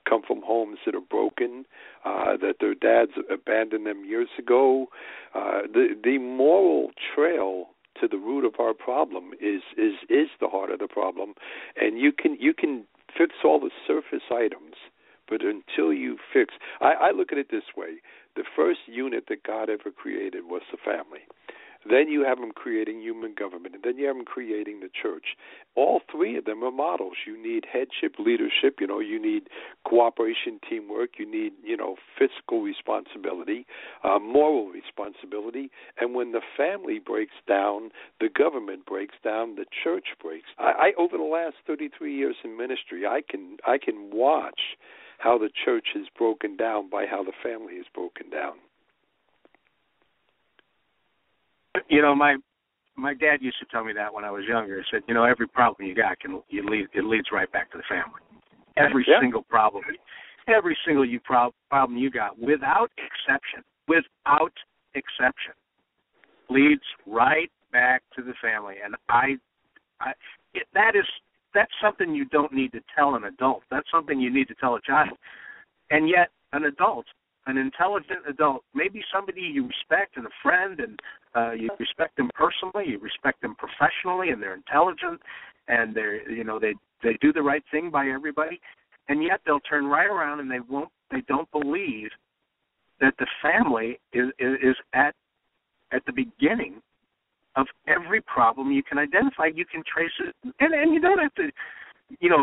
come from homes that are broken, that their dads abandoned them years ago. The moral trail to the root of our problem is the heart of the problem, and you can fix all the surface items, but until you fix, I look at it this way: the first unit that God ever created was the family. Then you have him creating human government, and then you have him creating the church. All three of them are models. You need headship, leadership. You need cooperation, teamwork. You need, fiscal responsibility, moral responsibility. And when the family breaks down, the government breaks down, the church breaks. I over the last 33 years in ministry, I can watch how the church is broken down by how the family is broken down. My dad used to tell me that when I was younger. He said, every problem you got it leads right back to the family. Every single problem, every single problem you got, without exception, leads right back to the family. And that's something you don't need to tell an adult. That's something you need to tell a child. And yet, an adult, an intelligent adult, maybe somebody you respect and a friend, and you respect them personally, you respect them professionally, and they're intelligent, and they do the right thing by everybody, and yet they'll turn right around and they don't believe that the family is at the beginning of every problem you can identify. You can trace it, and you don't have to,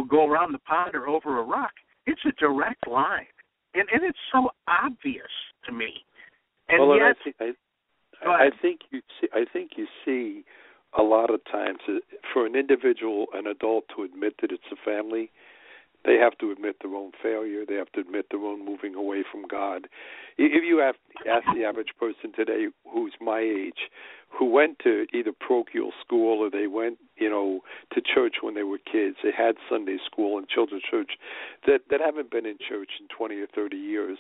go around the pond or over a rock. It's a direct line, and it's so obvious to me. And well, yet, I think you see a lot of times for an individual, an adult, to admit that it's a family, they have to admit their own failure. They have to admit their own moving away from God. If you ask the average person today who's my age, who went to either parochial school or they went, to church when they were kids, they had Sunday school and children's church, that haven't been in church in 20 or 30 years,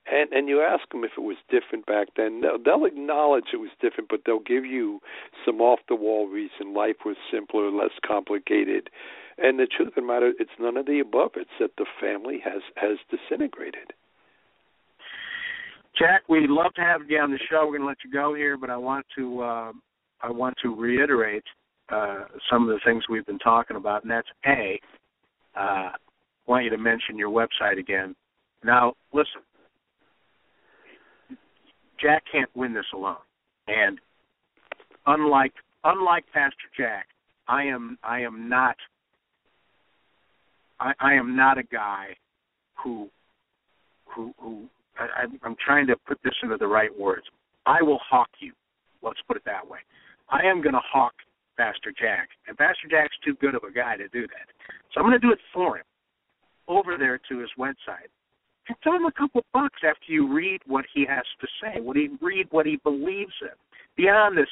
and you ask them if it was different back then, they'll acknowledge it was different, but they'll give you some off-the-wall reason. Life was simpler, less complicated. And the truth of the matter, it's none of the above. It's that the family has disintegrated. Jack, we'd love to have you on the show. We're going to let you go here, but I want to reiterate some of the things we've been talking about, and that's I want you to mention your website again. Now, listen, Jack can't win this alone, and unlike Pastor Jack, I am not a guy who I'm trying to put this into the right words. I will hawk you. Let's put it that way. I am going to hawk Pastor Jack, and Pastor Jack's too good of a guy to do that. So I'm going to do it for him over there to his website. And throw him a couple bucks after you read what he has to say, read what he believes in, beyond this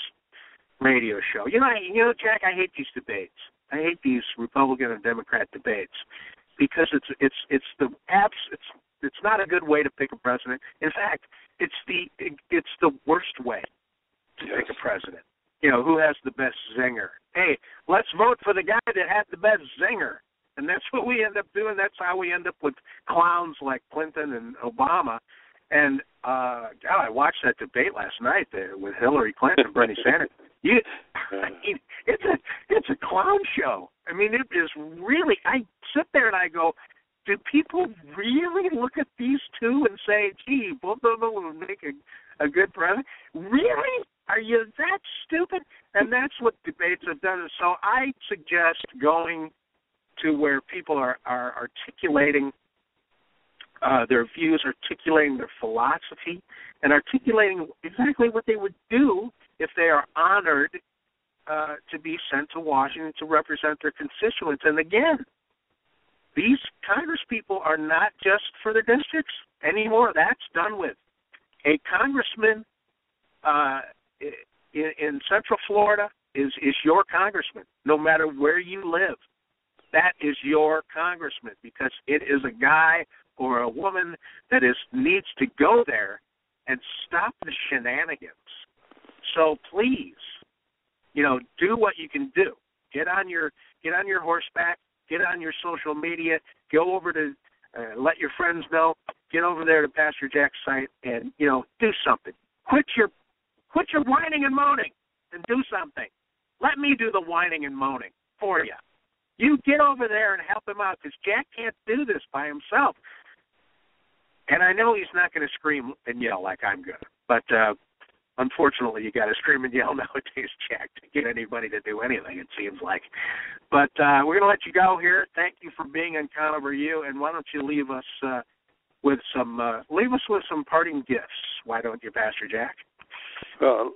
radio show. Jack, I hate these debates. I hate these Republican and Democrat debates because it's not a good way to pick a president. In fact, it's the worst way to pick a president. Who has the best zinger? Hey, let's vote for the guy that had the best zinger. And that's what we end up doing. That's how we end up with clowns like Clinton and Obama. And I watched that debate last night with Hillary Clinton and Bernie Sanders. It's a clown show. I mean, it is really. I sit there and I go, do people really look at these two and say, gee, both of them will make a good president? Really? Are you that stupid? And that's what debates have done. So I suggest going to where people are articulating their views, articulating their philosophy, and articulating exactly what they would do if they are honored to be sent to Washington to represent their constituents. And again, these congresspeople are not just for their districts anymore. That's done with. A congressman in Central Florida is your congressman, no matter where you live. That is your congressman because it is a guy or a woman that needs to go there and stop the shenanigans. So please, do what you can do. Get on your horseback. Get on your social media. Go over to let your friends know. Get over there to Pastor Jack's site and do something. Quit your whining and moaning and do something. Let me do the whining and moaning for you. You get over there and help him out because Jack can't do this by himself. And I know he's not going to scream and yell like I'm going to. But unfortunately, you got to scream and yell nowadays, Jack, to get anybody to do anything, it seems like. But we're going to let you go here. Thank you for being on Conover U, and why don't you leave us with some parting gifts? Why don't you, Pastor Jack?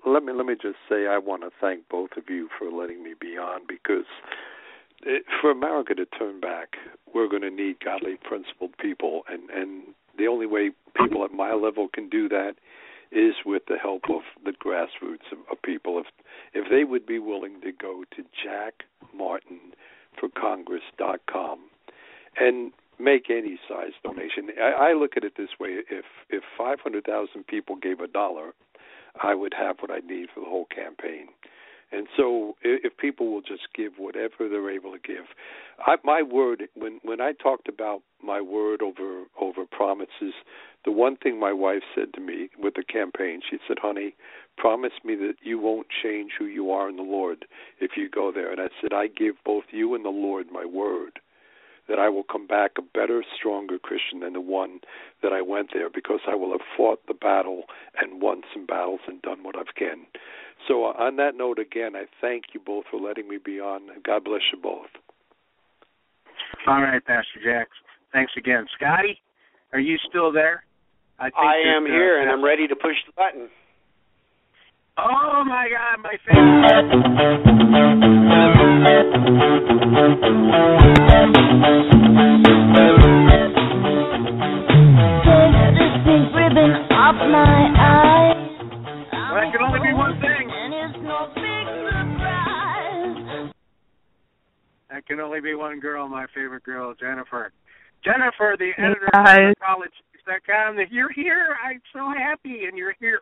Let me just say I want to thank both of you for letting me be on, because for America to turn back, we're going to need godly, principled people, and the only way people at my level can do that is with the help of the grassroots of people. If they would be willing to go to jackmartinforcongress.com and make any size donation. I look at it this way: if 500,000 people gave $1, I would have what I need for the whole campaign. And so if people will just give whatever they're able to give. My word, when I talked about my word over promises, the one thing my wife said to me with the campaign, she said, honey, promise me that you won't change who you are in the Lord if you go there. And I said, I give both you and the Lord my word that I will come back a better, stronger Christian than the one that I went there, because I will have fought the battle and won some battles and done what I can. So on that note, again, I thank you both for letting me be on. God bless you both. All right, Pastor Jack. Thanks again. Scotty, are you still there? I am here, and I'm ready to push the button. Oh, my God, my favorite. Take this pink ribbon off my eye. Well, that can only be one thing. And it's no big surprise. That can only be one girl, my favorite girl, Jennifer. Jennifer, the editor of college.com, that you're here. I'm so happy, and you're here.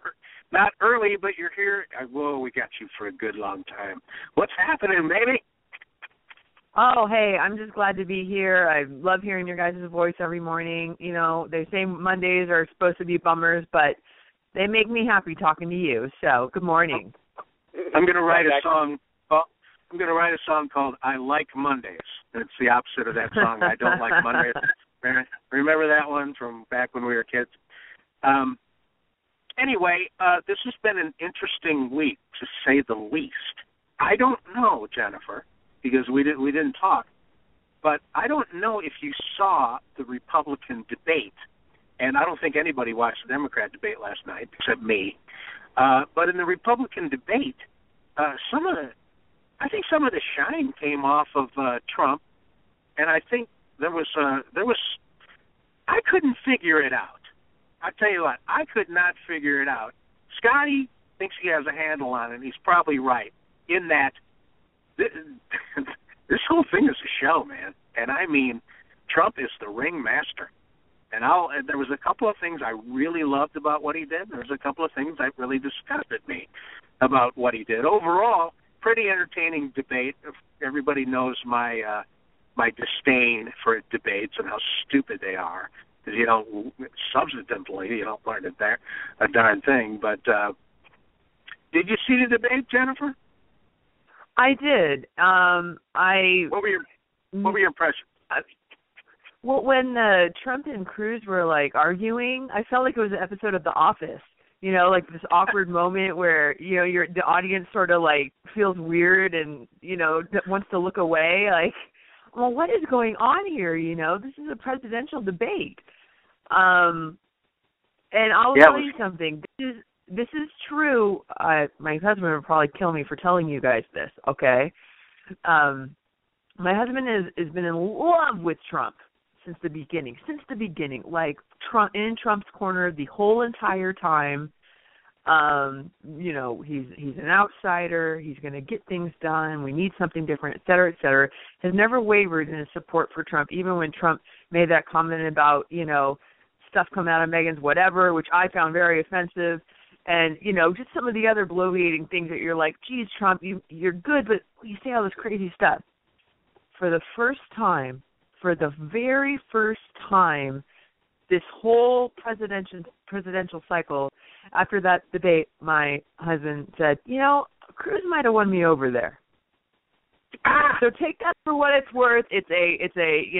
Not early, but you're here. Whoa, we got you for a good long time. What's happening, baby? Oh, hey, I'm just glad to be here. I love hearing your guys' voice every morning. You know, they say Mondays are supposed to be bummers, but they make me happy talking to you. So, good morning. I'm going to write a song. I'm going to write a song called "I Like Mondays." It's the opposite of that song, "I Don't Like Mondays." Remember that one from back when we were kids? Anyway, this has been an interesting week, to say the least. I don't know, Jennifer, because we didn't talk, but I don't know if you saw the Republican debate, and I don't think anybody watched the Democrat debate last night except me. But in the Republican debate, some of the shine came off of Trump, and I think there was I couldn't figure it out. I tell you what, I could not figure it out. Scotty thinks he has a handle on it, and he's probably right in that this whole thing is a show, man. And I mean, Trump is the ringmaster. And there was a couple of things I really loved about what he did. There was a couple of things that really disgusted me about what he did. Overall, pretty entertaining debate. Everybody knows my disdain for debates and how stupid they are. Because substantively, you don't learn a darn thing. But did you see the debate, Jennifer? I did. What were your impressions? Well, when Trump and Cruz were like arguing, I felt like it was an episode of The Office. You know, like this awkward moment where the audience sort of like feels weird and wants to look away. Like, well, what is going on here? This is a presidential debate. And I'll tell you something. This is true. My husband would probably kill me for telling you guys this, okay? My husband has been in love with Trump since the beginning, like in Trump's corner the whole entire time. He's an outsider. He's going to get things done. We need something different, et cetera, et cetera. Has never wavered in his support for Trump, even when Trump made that comment about, stuff coming out of Meghan's whatever, which I found very offensive. And, just some of the other bloviating things that you're like, geez, Trump, you're good, but you say all this crazy stuff. For the very first time, this whole presidential cycle, after that debate, my husband said, Cruz might have won me over there. So take that for what it's worth. It's a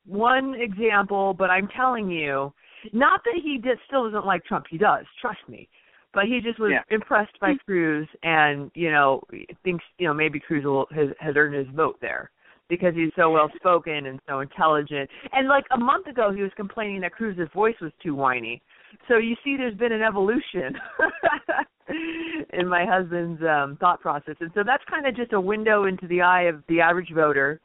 one example, but I'm telling you, not that he still doesn't like Trump. He does, trust me. But he just was impressed by Cruz, and thinks maybe Cruz has earned his vote there because he's so well spoken and so intelligent. And like a month ago, he was complaining that Cruz's voice was too whiny. So you see, there's been an evolution in my husband's thought process, and so that's kind of just a window into the eye of the average voter,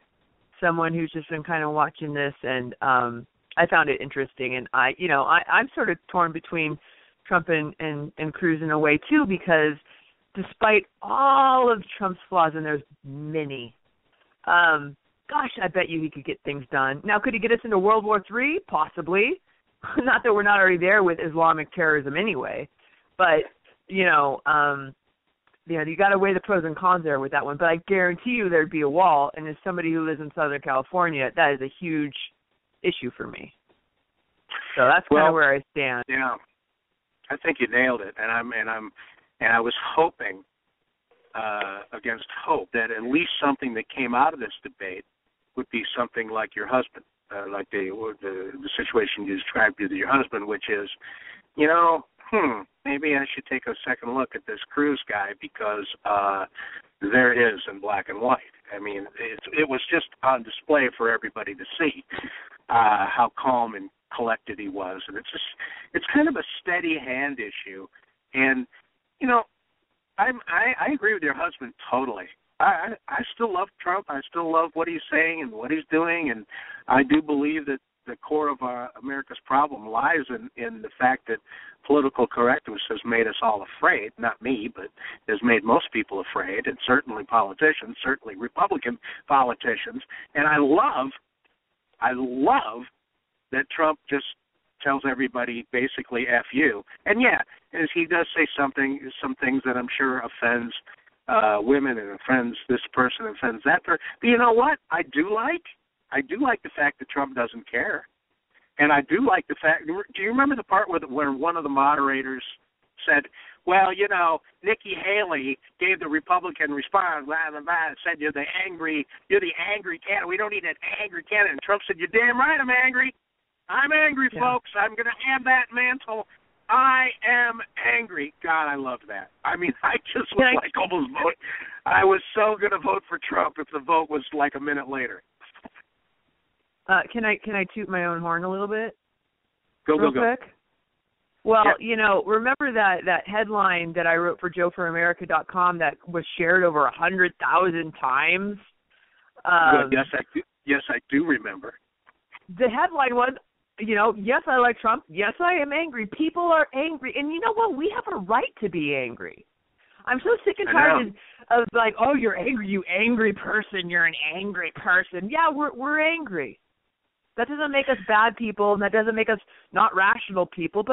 someone who's just been kind of watching this, and I found it interesting. And I'm sort of torn between Trump and Cruz in a way too, because despite all of Trump's flaws, and there's many, gosh, I bet you he could get things done. Now, could he get us into World War III? Possibly. Not that we're not already there with Islamic terrorism anyway, but you got to weigh the pros and cons there with that one. But I guarantee you there'd be a wall, and as somebody who lives in Southern California, that is a huge issue for me. So that's kind of where I stand. Yeah, I think you nailed it, and I was hoping against hope that at least something that came out of this debate would be something like your husband. Like the situation you described with your husband, which is, maybe I should take a second look at this Cruz guy because there it is in black and white. I mean, it was just on display for everybody to see how calm and collected he was, and it's kind of a steady hand issue. And I agree with your husband totally. I still love Trump. I still love what he's saying and what he's doing, and I do believe that the core of America's problem lies in the fact that political correctness has made us all afraid. Not me, but has made most people afraid, and certainly politicians, certainly Republican politicians. And I love that Trump just tells everybody basically F you. And as he does say some things that I'm sure offends women and offends this person, offends that person. But you know what? I do like the fact that Trump doesn't care, and I do like the fact. Do you remember the part where one of the moderators said, "Well, Nikki Haley gave the Republican response, blah blah blah, and said you're the angry candidate. We don't need an angry candidate." And Trump said, "You're damn right, I'm angry. I'm angry, folks. I'm going to have that mantle. I am angry." God, I love that. I mean, I just was almost vote. I was so going to vote for Trump if the vote was like a minute later. Can I toot my own horn a little bit? Go. Quick? Well, remember that headline that I wrote for JoeForAmerica.com that was shared over 100,000 times? Yes, I do remember. The headline was, yes, I like Trump. Yes, I am angry. People are angry. And you know what? We have a right to be angry. I'm so sick and tired of like, oh, you're angry, you angry person. You're an angry person. Yeah, we're angry. That doesn't make us bad people, and that doesn't make us not rational people.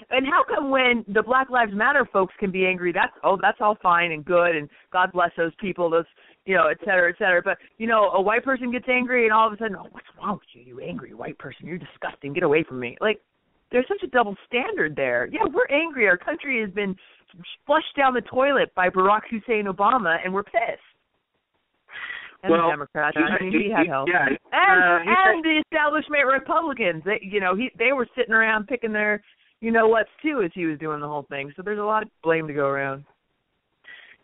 And how come when the Black Lives Matter folks can be angry, that's all fine and good, and God bless those people, those, et cetera, et cetera. But, a white person gets angry, and all of a sudden, oh, what's wrong with you, you angry white person? You're disgusting. Get away from me. Like, there's such a double standard there. Yeah, we're angry. Our country has been flushed down the toilet by Barack Hussein Obama, and we're pissed. And the Democrats. He had help. Yeah, and the establishment Republicans. They were sitting around picking their whats too as he was doing the whole thing. So there's a lot of blame to go around.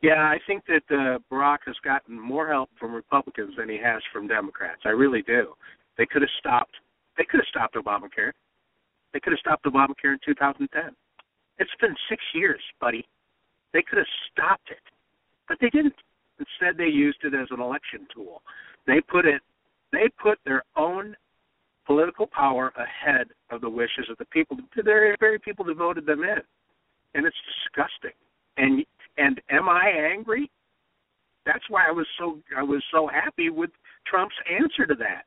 Yeah, I think that Barack has gotten more help from Republicans than he has from Democrats. I really do. They could have stopped Obamacare. They could have stopped Obamacare in 2010. It's been 6 years, buddy. They could have stopped it, but they didn't. Instead, they used it as an election tool. They put their own political power ahead of the wishes of the people, the very people that voted them in, and it's disgusting. And am I angry? That's why I was so happy with Trump's answer to that,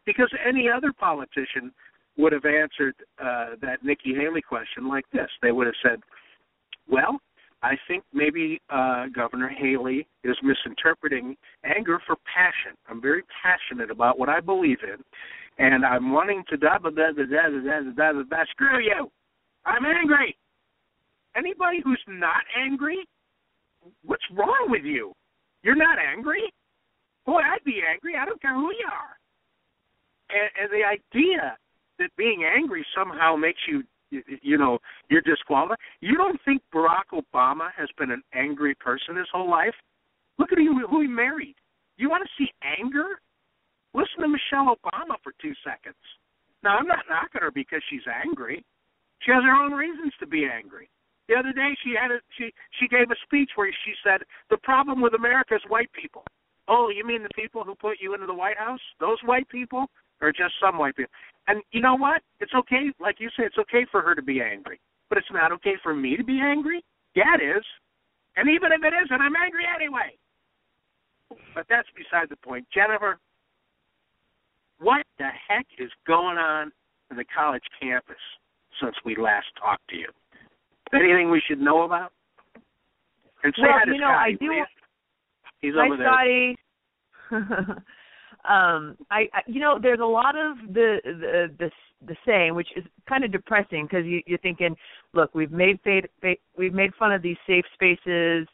because any other politician would have answered that Nikki Haley question like this. They would have said, well, I think maybe Governor Haley is misinterpreting anger for passion. I'm very passionate about what I believe in, and I'm wanting to screw you. I'm angry. Anybody who's not angry, what's wrong with you? You're not angry? Boy, I'd be angry. I don't care who you are. And the idea that being angry somehow makes you you're disqualified. You don't think Barack Obama has been an angry person his whole life? Look at who he married. You want to see anger? Listen to Michelle Obama for 2 seconds. Now, I'm not knocking her because she's angry. She has her own reasons to be angry. The other day, she gave a speech where she said, the problem with America is white people. Oh, you mean the people who put you into the White House? Those white people? Or just some white people? And you know what? It's okay, like you say, it's okay for her to be angry. But it's not okay for me to be angry? Yeah, it is. And even if it isn't, I'm angry anyway. But that's beside the point. Jennifer, what the heck is going on in the college campus since we last talked to you? Anything we should know about? And say hi to Scotty, I do. please. He's hi, over there. Scotty. I there's a lot of the saying, which is kind of depressing because you're thinking, look, we've made fun of these safe spaces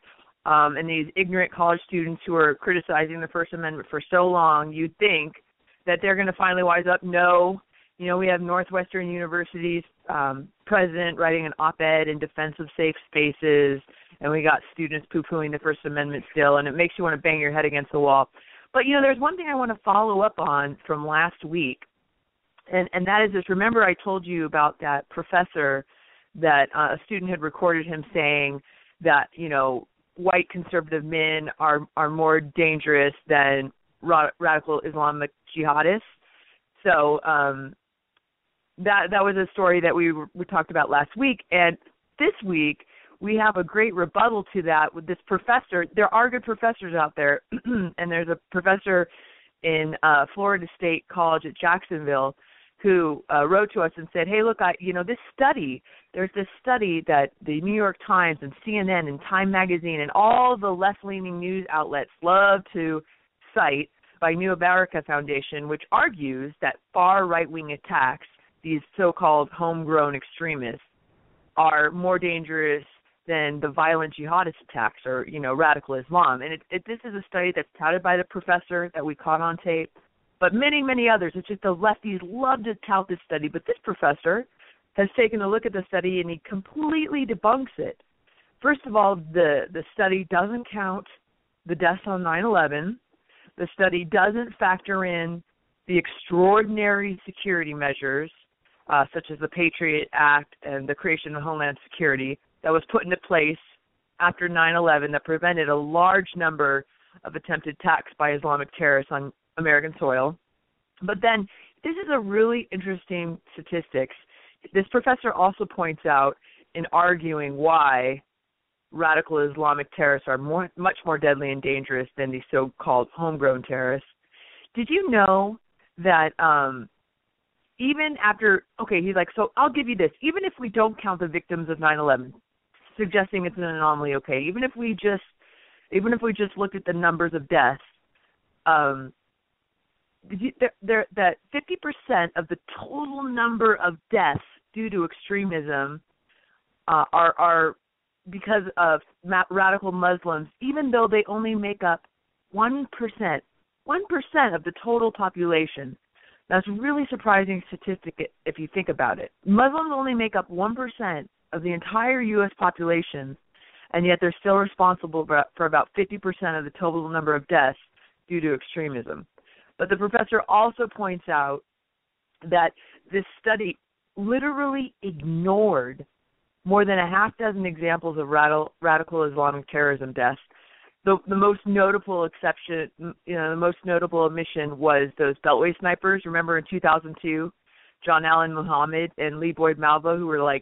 and these ignorant college students who are criticizing the First Amendment for so long. You'd think that they're going to finally wise up. No, we have Northwestern University's president writing an op-ed in defense of safe spaces, and we got students poo-pooing the First Amendment still, and it makes you want to bang your head against the wall. But, there's one thing I want to follow up on from last week, and that is this. Remember I told you about that professor that a student had recorded him saying that, white conservative men are more dangerous than radical Islamic jihadists. So that was a story that we talked about last week. And this week, we have a great rebuttal to that with this professor. There are good professors out there, and there's a professor in Florida State College at Jacksonville who wrote to us and said, hey, look, there's this study that the New York Times and CNN and Time Magazine and all the left-leaning news outlets love to cite by New America Foundation, which argues that far right-wing attacks, these so-called homegrown extremists, are more dangerous than the violent jihadist attacks or, radical Islam. And this is a study that's touted by the professor that we caught on tape, but many, many others. It's just the lefties love to tout this study. But this professor has taken a look at the study, and he completely debunks it. First of all, the study doesn't count the deaths on 9/11. The study doesn't factor in the extraordinary security measures, such as the Patriot Act and the creation of Homeland Security, that was put into place after 9/11 that prevented a large number of attempted attacks by Islamic terrorists on American soil. But then this is a really interesting statistics. This professor also points out in arguing why radical Islamic terrorists are much more deadly and dangerous than the so-called homegrown terrorists. Did you know that even after, he's like, so I'll give you this. Even if we don't count the victims of 9/11, suggesting it's an anomaly, even if we just looked at the numbers of deaths, that 50% of the total number of deaths due to extremism are because of radical Muslims, even though they only make up 1% of the total population. That's a really surprising statistic if you think about it. Muslims only make up 1% of the entire U.S. population, and yet they're still responsible for about 50% of the total number of deaths due to extremism. But the professor also points out that this study literally ignored more than a half dozen examples of radical Islamic terrorism deaths. The most notable exception, the most notable omission was those Beltway snipers. Remember in 2002, John Allen Muhammad and Lee Boyd Malva, who were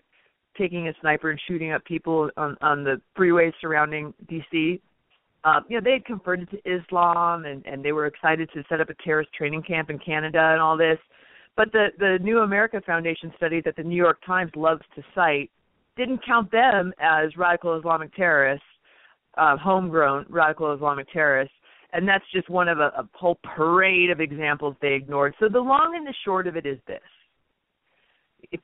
taking a sniper and shooting up people on the freeways surrounding D.C. They had converted to Islam and they were excited to set up a terrorist training camp in Canada and all this. But the New America Foundation study that the New York Times loves to cite didn't count them as radical Islamic terrorists, homegrown radical Islamic terrorists, and that's just one of a whole parade of examples they ignored. So the long and the short of it is this.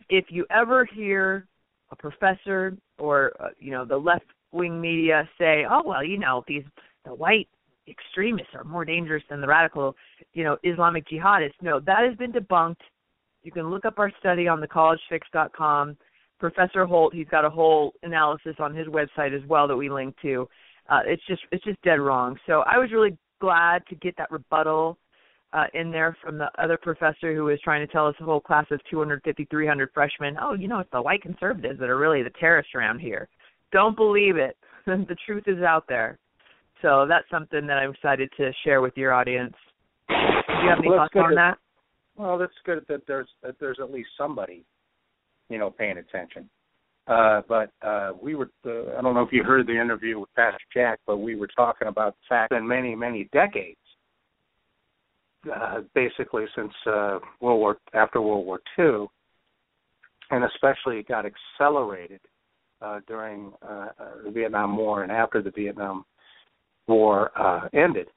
If you ever hear a professor or, the left-wing media say, the white extremists are more dangerous than the radical, Islamic jihadists, no, that has been debunked. You can look up our study on thecollegefix.com. Professor Holt, he's got a whole analysis on his website as well that we link to. It's just dead wrong. So I was really glad to get that rebuttal in there from the other professor who was trying to tell us a whole class of 250, 300 freshmen, it's the white conservatives that are really the terrorists around here. Don't believe it. The truth is out there. So that's something that I'm excited to share with your audience. Do you have any thoughts on that? Well, that's good that there's at least somebody, paying attention. But we were, I don't know if you heard the interview with Pastor Jack, but we were talking about the fact that many, many decades, basically since after World War II, and especially it got accelerated during the Vietnam War and after the Vietnam War ended,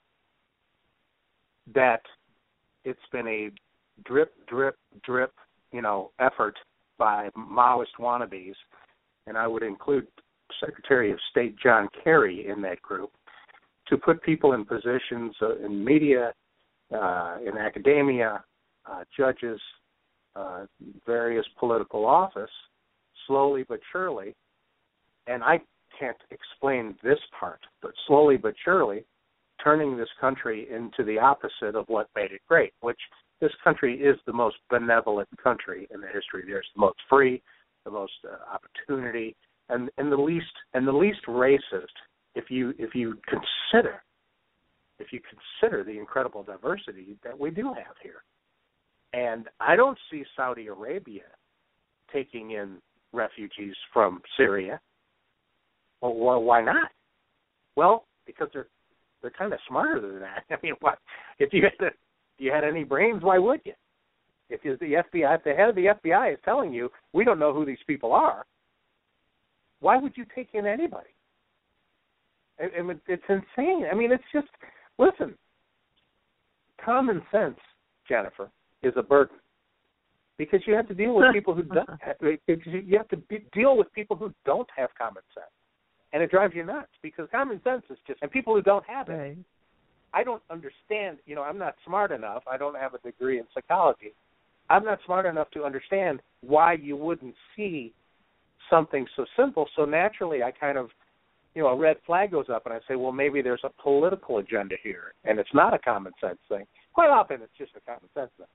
that it's been a drip, drip, drip, effort by Maoist wannabes, and I would include Secretary of State John Kerry in that group, to put people in positions in media, in academia, judges, various political office, slowly but surely, and I can't explain this part, but slowly but surely, turning this country into the opposite of what made it great, which this country is the most benevolent country in the history. There's the most free, the most opportunity, and the least racist. If you consider the incredible diversity that we do have here, and I don't see Saudi Arabia taking in refugees from Syria. Well, why not? Well, because they're kind of smarter than that. I mean, what if you had any brains? Why would you? If the FBI, if the head of the FBI is telling you we don't know who these people are, why would you take in anybody? It's insane. I mean, it's just, listen, common sense, Jennifer, is a burden, because you have to deal with people who don't. You have to deal with people who don't have common sense. And it drives you nuts, because common sense is just, and people who don't have it. Right. I don't understand, I'm not smart enough. I don't have a degree in psychology. I'm not smart enough to understand why you wouldn't see something so simple. So naturally, I kind of, a red flag goes up, and I say, well, maybe there's a political agenda here, and it's not a common sense thing. Quite often, it's just a common sense thing.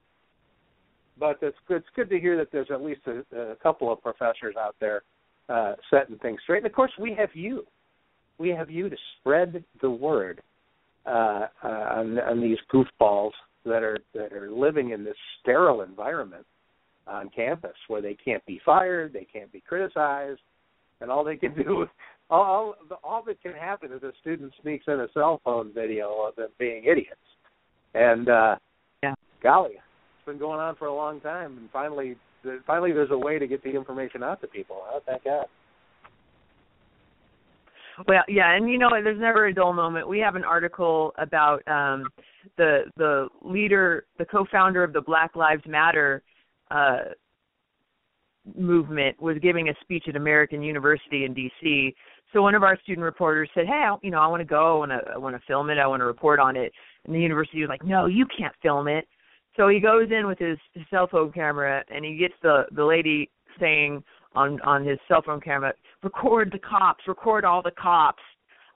But it's good to hear that there's at least a couple of professors out there setting things straight. And, of course, we have you. We have you to spread the word on these goofballs that are living in this sterile environment on campus, where they can't be fired, they can't be criticized, and all they can do, all that can happen is a student sneaks in a cell phone video of them being idiots. And golly, it's been going on for a long time, and finally there's a way to get the information out to people. Thank God. Well, yeah, and there's never a dull moment. We have an article about the leader, the co-founder of the Black Lives Matter movement, was giving a speech at American University in D.C. So one of our student reporters said, hey, I want to go, I want to film it, I want to report on it. And the university was like, no, you can't film it. So he goes in with his cell phone camera, and he gets the lady saying on his cell phone camera, record the cops, record all the cops.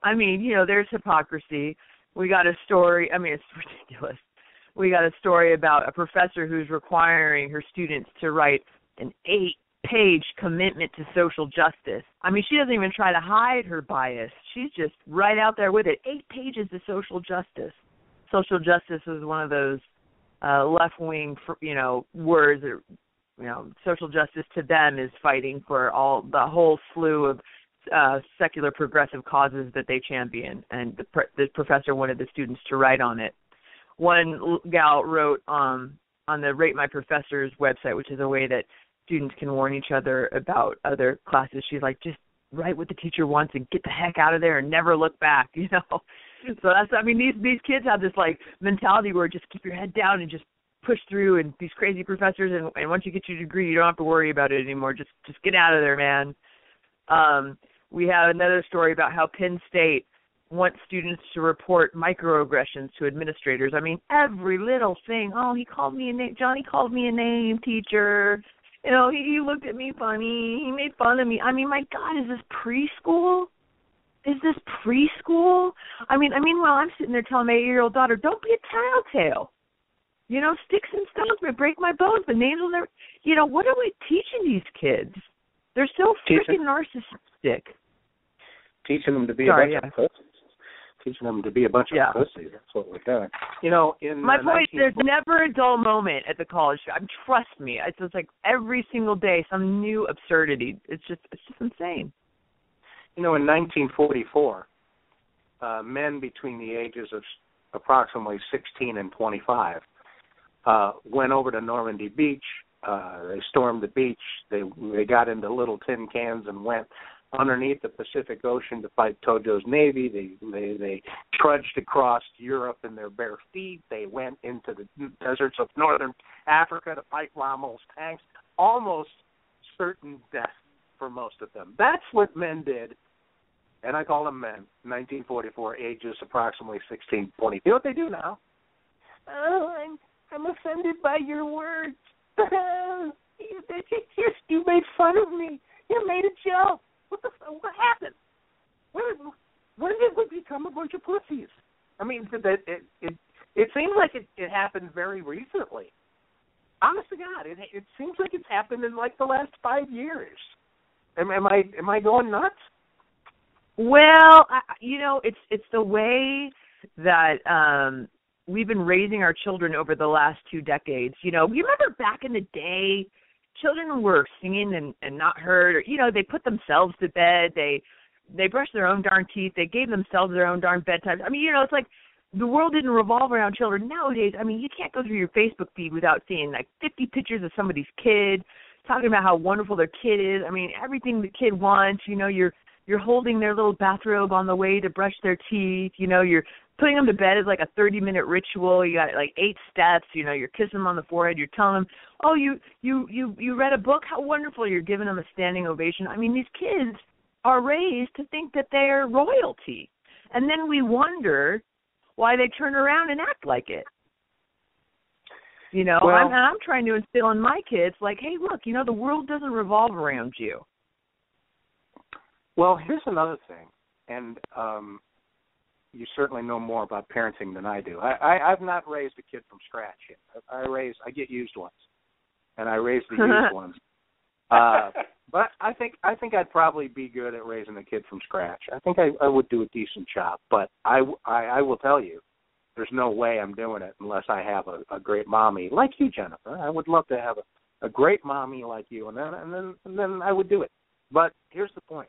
I mean, there's hypocrisy. We got a story. I mean, it's ridiculous. We got a story about a professor who's requiring her students to write an 8-page commitment to social justice. I mean, she doesn't even try to hide her bias. She's just right out there with it. 8 pages to social justice. Social justice is one of those left-wing, words that, social justice to them is fighting for the whole slew of secular progressive causes that they champion, and the professor wanted the students to write on it. One gal wrote on the Rate My Professors website, which is a way that students can warn each other about other classes. She's like, just write what the teacher wants and get the heck out of there and never look back, So that's, I mean, these kids have this mentality where just keep your head down and just push through, and these crazy professors, and once you get your degree, you don't have to worry about it anymore. Just get out of there, man. We have another story about how Penn State wants students to report microaggressions to administrators. I mean, every little thing. Oh, he called me a name. Johnny called me a name, teacher. You know, he looked at me funny. He made fun of me. I mean, my God, is this preschool? Is this preschool? I mean, while I'm sitting there telling my 8-year-old daughter, don't be a tattletale. You know, sticks and stones may break my bones, but names will never. You know, what are we teaching these kids? They're so freaking narcissistic. Teaching them to be a bunch of pussies. Teaching them to be a bunch of pussies. That's what we're doing. You know, in my point, there's never a dull moment at the college. Trust me, it's just like every single day some new absurdity. It's just insane. You know, in 1944, men between the ages of approximately 16 and 25 went over to Normandy Beach. They stormed the beach. They got into little tin cans and went underneath the Pacific Ocean to fight Tojo's Navy. They trudged across Europe in their bare feet. They went into the deserts of northern Africa to fight Rommel's tanks. Almost certain death for most of them. That's what men did, and I call them men, 1944, ages approximately 16, 20. You know what they do now? Oh, I'm offended by your words. You made fun of me. You made a joke. What happened? When did we become a bunch of pussies? I mean, it seems like it happened very recently. Honest to God, it seems like it's happened in like the last 5 years. Am I going nuts? Well, it's the way that we've been raising our children over the last 2 decades. You know, you remember back in the day, children were singing and not heard, or, you know, they put themselves to bed, they brushed their own darn teeth, they gave themselves their own darn bedtime. I mean, you know, it's like the world didn't revolve around children. Nowadays, I mean, you can't go through your Facebook feed without seeing like 50 pictures of somebody's kid, talking about how wonderful their kid is. I mean, everything the kid wants, you know, you're holding their little bathrobe on the way to brush their teeth, you know, you're putting them to bed is like a 30-minute ritual. You got like 8 steps. You know, you're kissing them on the forehead. You're telling them, "Oh, you read a book? How wonderful!" You're giving them a standing ovation. I mean, these kids are raised to think that they're royalty, and then we wonder why they turn around and act like it. You know, well, I'm trying to instill in my kids, like, hey, look, you know, the world doesn't revolve around you. Well, here's another thing, and you certainly know more about parenting than I do. I've not raised a kid from scratch yet. I get used ones, and I raise the used ones. But I think I'd probably be good at raising a kid from scratch. I think I would do a decent job. But I will tell you, there's no way I'm doing it unless I have a great mommy like you, Jennifer. I would love to have a great mommy like you, and then I would do it. But here's the point.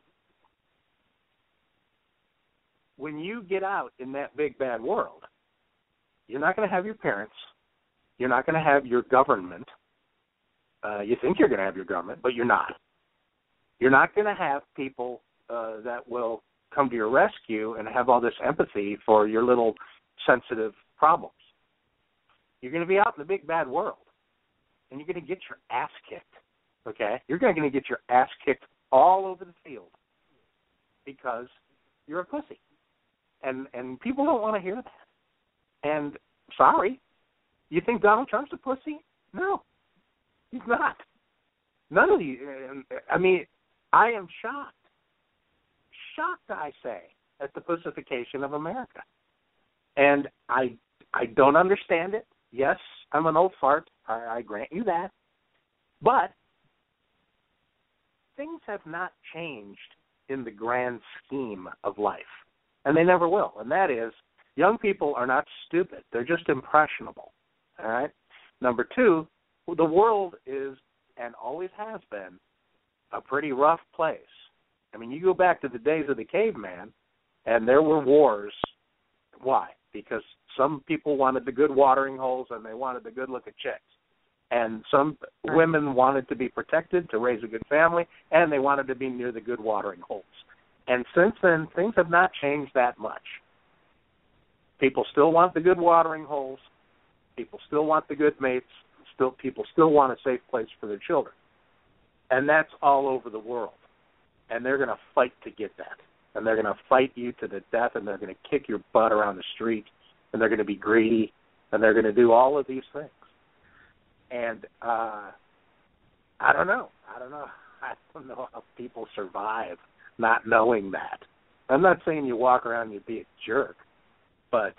When you get out in that big, bad world, you're not going to have your parents. You're not going to have your government. You think you're going to have your government, but you're not. You're not going to have people that will come to your rescue and have all this empathy for your little sensitive problems. You're going to be out in the big, bad world, and you're going to get your ass kicked, okay? You're going to get your ass kicked all over the field because you're a pussy. And people don't want to hear that. And sorry, you think Donald Trump's a pussy? No, he's not. None of you. I mean, I am shocked, I say, at the pussification of America. And I don't understand it. Yes, I'm an old fart. I grant you that. But things have not changed in the grand scheme of life. And they never will. And that is, young people are not stupid. They're just impressionable. All right? Number 2, the world is, and always has been, a pretty rough place. I mean, you go back to the days of the caveman, and there were wars. Why? Because some people wanted the good watering holes, and they wanted the good-looking chicks. And some women wanted to be protected to raise a good family, and they wanted to be near the good watering holes. And since then, things have not changed that much. People still want the good watering holes. People still want the good mates. People still want a safe place for their children. And that's all over the world. And they're going to fight to get that. And they're going to fight you to the death, and they're going to kick your butt around the street, and they're going to be greedy, and they're going to do all of these things. And I don't know. I don't know how people survive not knowing that. I'm not saying you walk around and you be a jerk, but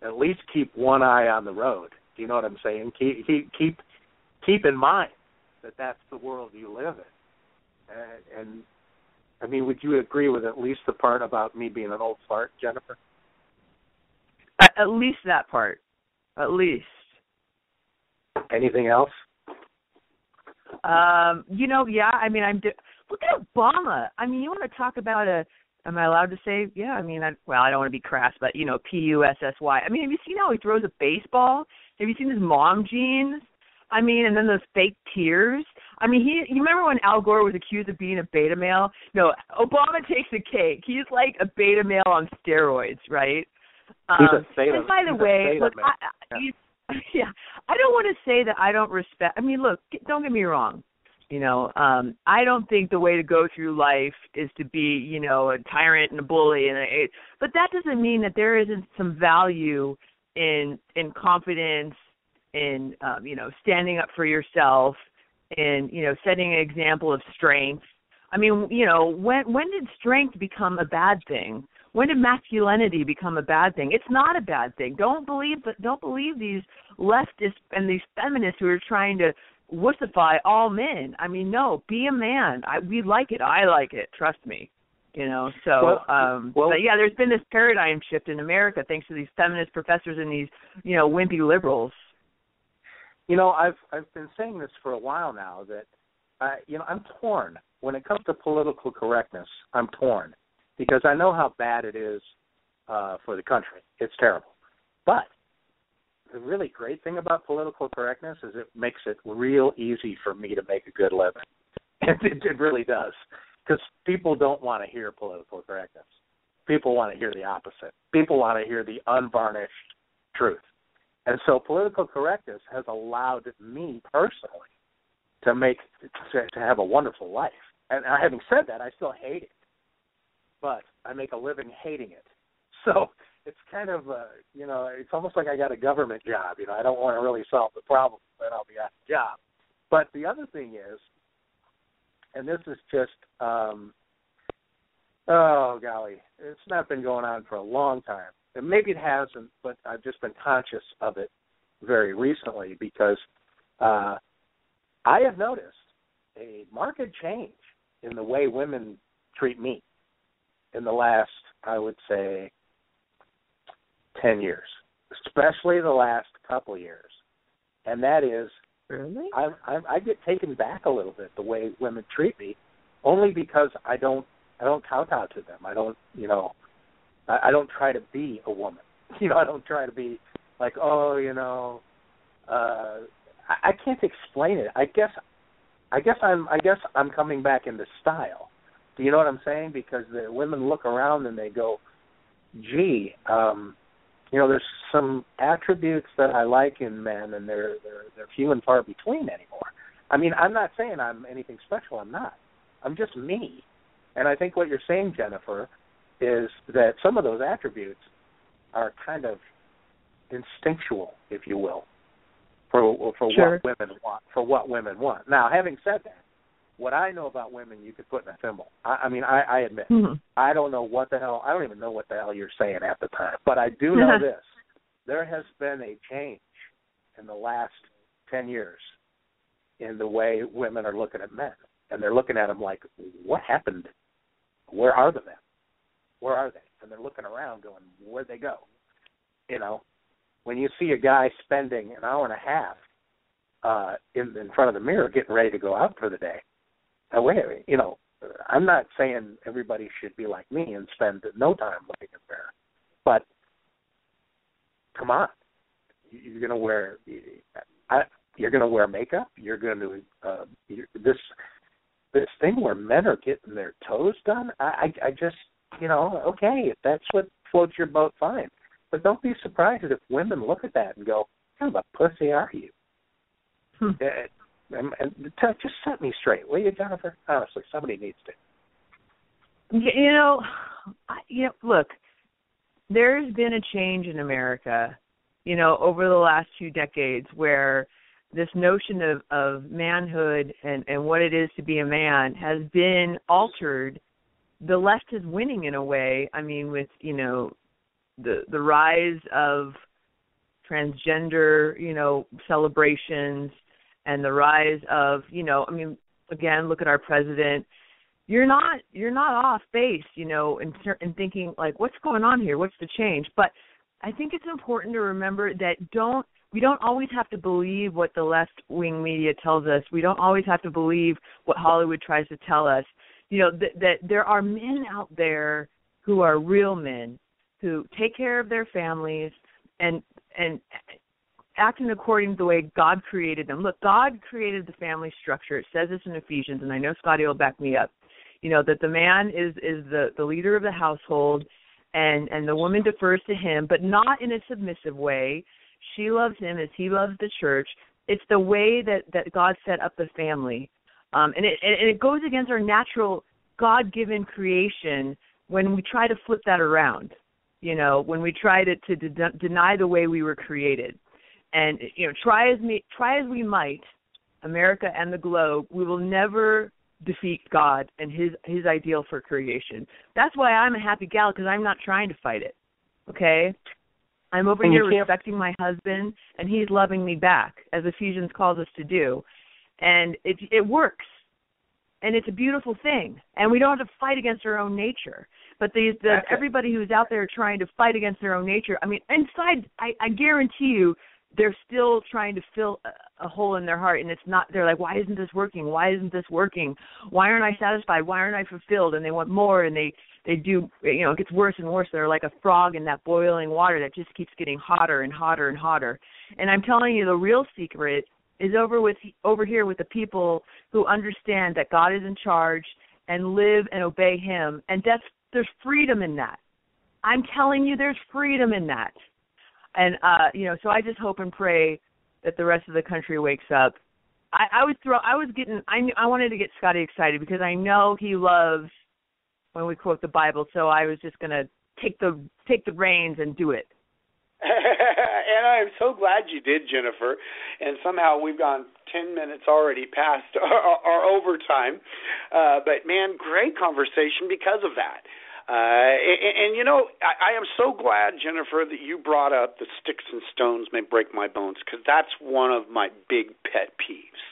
at least keep one eye on the road. Do you know what I'm saying? Keep in mind that that's the world you live in. And I mean, would you agree with at least the part about me being an old fart, Jennifer? At least that part. At least. Anything else? Yeah. I mean, look at Obama. I mean, you want to talk about am I allowed to say? Yeah. I mean, I don't want to be crass, but PUSSY. I mean, have you seen how he throws a baseball? Have you seen his mom jeans? I mean, and then those fake tears. I mean, you remember when Al Gore was accused of being a beta male? No, Obama takes the cake. He's like a beta male on steroids, right? He's a beta. And by the way, look, I don't want to say that I don't respect. I mean, look, don't get me wrong. I don't think the way to go through life is to be, a tyrant and a bully, but that doesn't mean that there isn't some value in confidence, in standing up for yourself, and setting an example of strength. I mean, when did strength become a bad thing? When did masculinity become a bad thing? It's not a bad thing. Don't believe these leftists and these feminists who are trying to wussify all men. I mean, no, be a man. We like it. I like it. Trust me. But yeah, there's been this paradigm shift in America thanks to these feminist professors and these, wimpy liberals. I've been saying this for a while now that, I'm torn. When it comes to political correctness, I'm torn because I know how bad it is for the country. It's terrible. But the really great thing about political correctness is it makes it real easy for me to make a good living. It really does. Because people don't want to hear political correctness. People want to hear the opposite. People want to hear the unvarnished truth. And so political correctness has allowed me personally to have a wonderful life. And having said that, I still hate it. But I make a living hating it. So it's kind of, it's almost like I got a government job. I don't want to really solve the problem, then I'll be out of the job. But the other thing is, and this is just, oh, golly, it's not been going on for a long time. And maybe it hasn't, but I've just been conscious of it very recently because I have noticed a marked change in the way women treat me in the last, I would say, 10 years, especially the last couple of years. And that is, really? I get taken back a little bit the way women treat me, only because I don't kowtow to them. I don't, I don't try to be a woman. I don't try to be like, I can't explain it. I guess I'm coming back into style. Do you know what I'm saying? Because the women look around and they go, gee, there's some attributes that I like in men, and they're few and far between anymore. I mean, I'm not saying I'm anything special. I'm not. I'm just me. And I think what you're saying, Jennifer, is that some of those attributes are kind of instinctual, if you will, for sure. what women want. Now, having said that, what I know about women, you could put in a thimble. I admit, I don't know what the hell. I don't even know what the hell you're saying at the time. But I do know this: there has been a change in the last 10 years in the way women are looking at men, and they're looking at them like, "What happened? Where are the men? Where are they?" And they're looking around, going, "Where'd they go?" When you see a guy spending an hour and a half in front of the mirror getting ready to go out for the day. Now, wait, I'm not saying everybody should be like me and spend no time looking in the mirror, but come on, you're going to wear makeup. You're going to this thing where men are getting their toes done. I just okay, if that's what floats your boat, fine. But don't be surprised if women look at that and go, "What kind of a pussy are you?" And just set me straight, will you, Jennifer? Honestly, somebody needs to. Look, there's been a change in America, over the last 2 decades where, this notion of manhood and what it is to be a man has been altered. The left is winning in a way. I mean, with, you know, the rise of transgender, you know, celebrations, and the rise of, you know, I mean, again, look at our president. You're not off base, you know, in thinking like, what's going on here? What's the change? But I think it's important to remember that we don't always have to believe what the left-wing media tells us. We don't always have to believe what Hollywood tries to tell us. You know, that there are men out there who are real men, who take care of their families and acting according to the way God created them. Look, God created the family structure. It says this in Ephesians, and I know Scotty will back me up. You know, that the man is the leader of the household, and the woman defers to him, but not in a submissive way. She loves him as he loves the church. It's the way that God set up the family. And it goes against our natural God-given creation when we try to flip that around, you know, when we try to deny the way we were created. And, you know, try as we might, America and the globe, we will never defeat God and his ideal for creation. That's why I'm a happy gal, because I'm not trying to fight it, okay? I'm over here respecting my husband, and he's loving me back, as Ephesians calls us to do. And it works. And it's a beautiful thing. And we don't have to fight against our own nature. But everybody who's out there trying to fight against their own nature, I mean, inside, I guarantee you, they're still trying to fill a hole in their heart, and it's not. They're like, why isn't this working? Why isn't this working? Why aren't I satisfied? Why aren't I fulfilled? And they want more, and they do, you know, it gets worse and worse. They're like a frog in that boiling water that just keeps getting hotter and hotter and hotter. And I'm telling you, the real secret is over here with the people who understand that God is in charge and live and obey him. And there's freedom in that. I'm telling you, there's freedom in that. And, you know, so I just hope and pray that the rest of the country wakes up. I wanted to get Scotty excited because I know he loves when we quote the Bible, so I was just going to take the reins and do it. And I'm so glad you did, Jennifer. And somehow we've gone 10 minutes already past our overtime. But, man, great conversation because of that. And, you know, I am so glad, Jennifer, that you brought up the sticks and stones may break my bones, because that's one of my big pet peeves.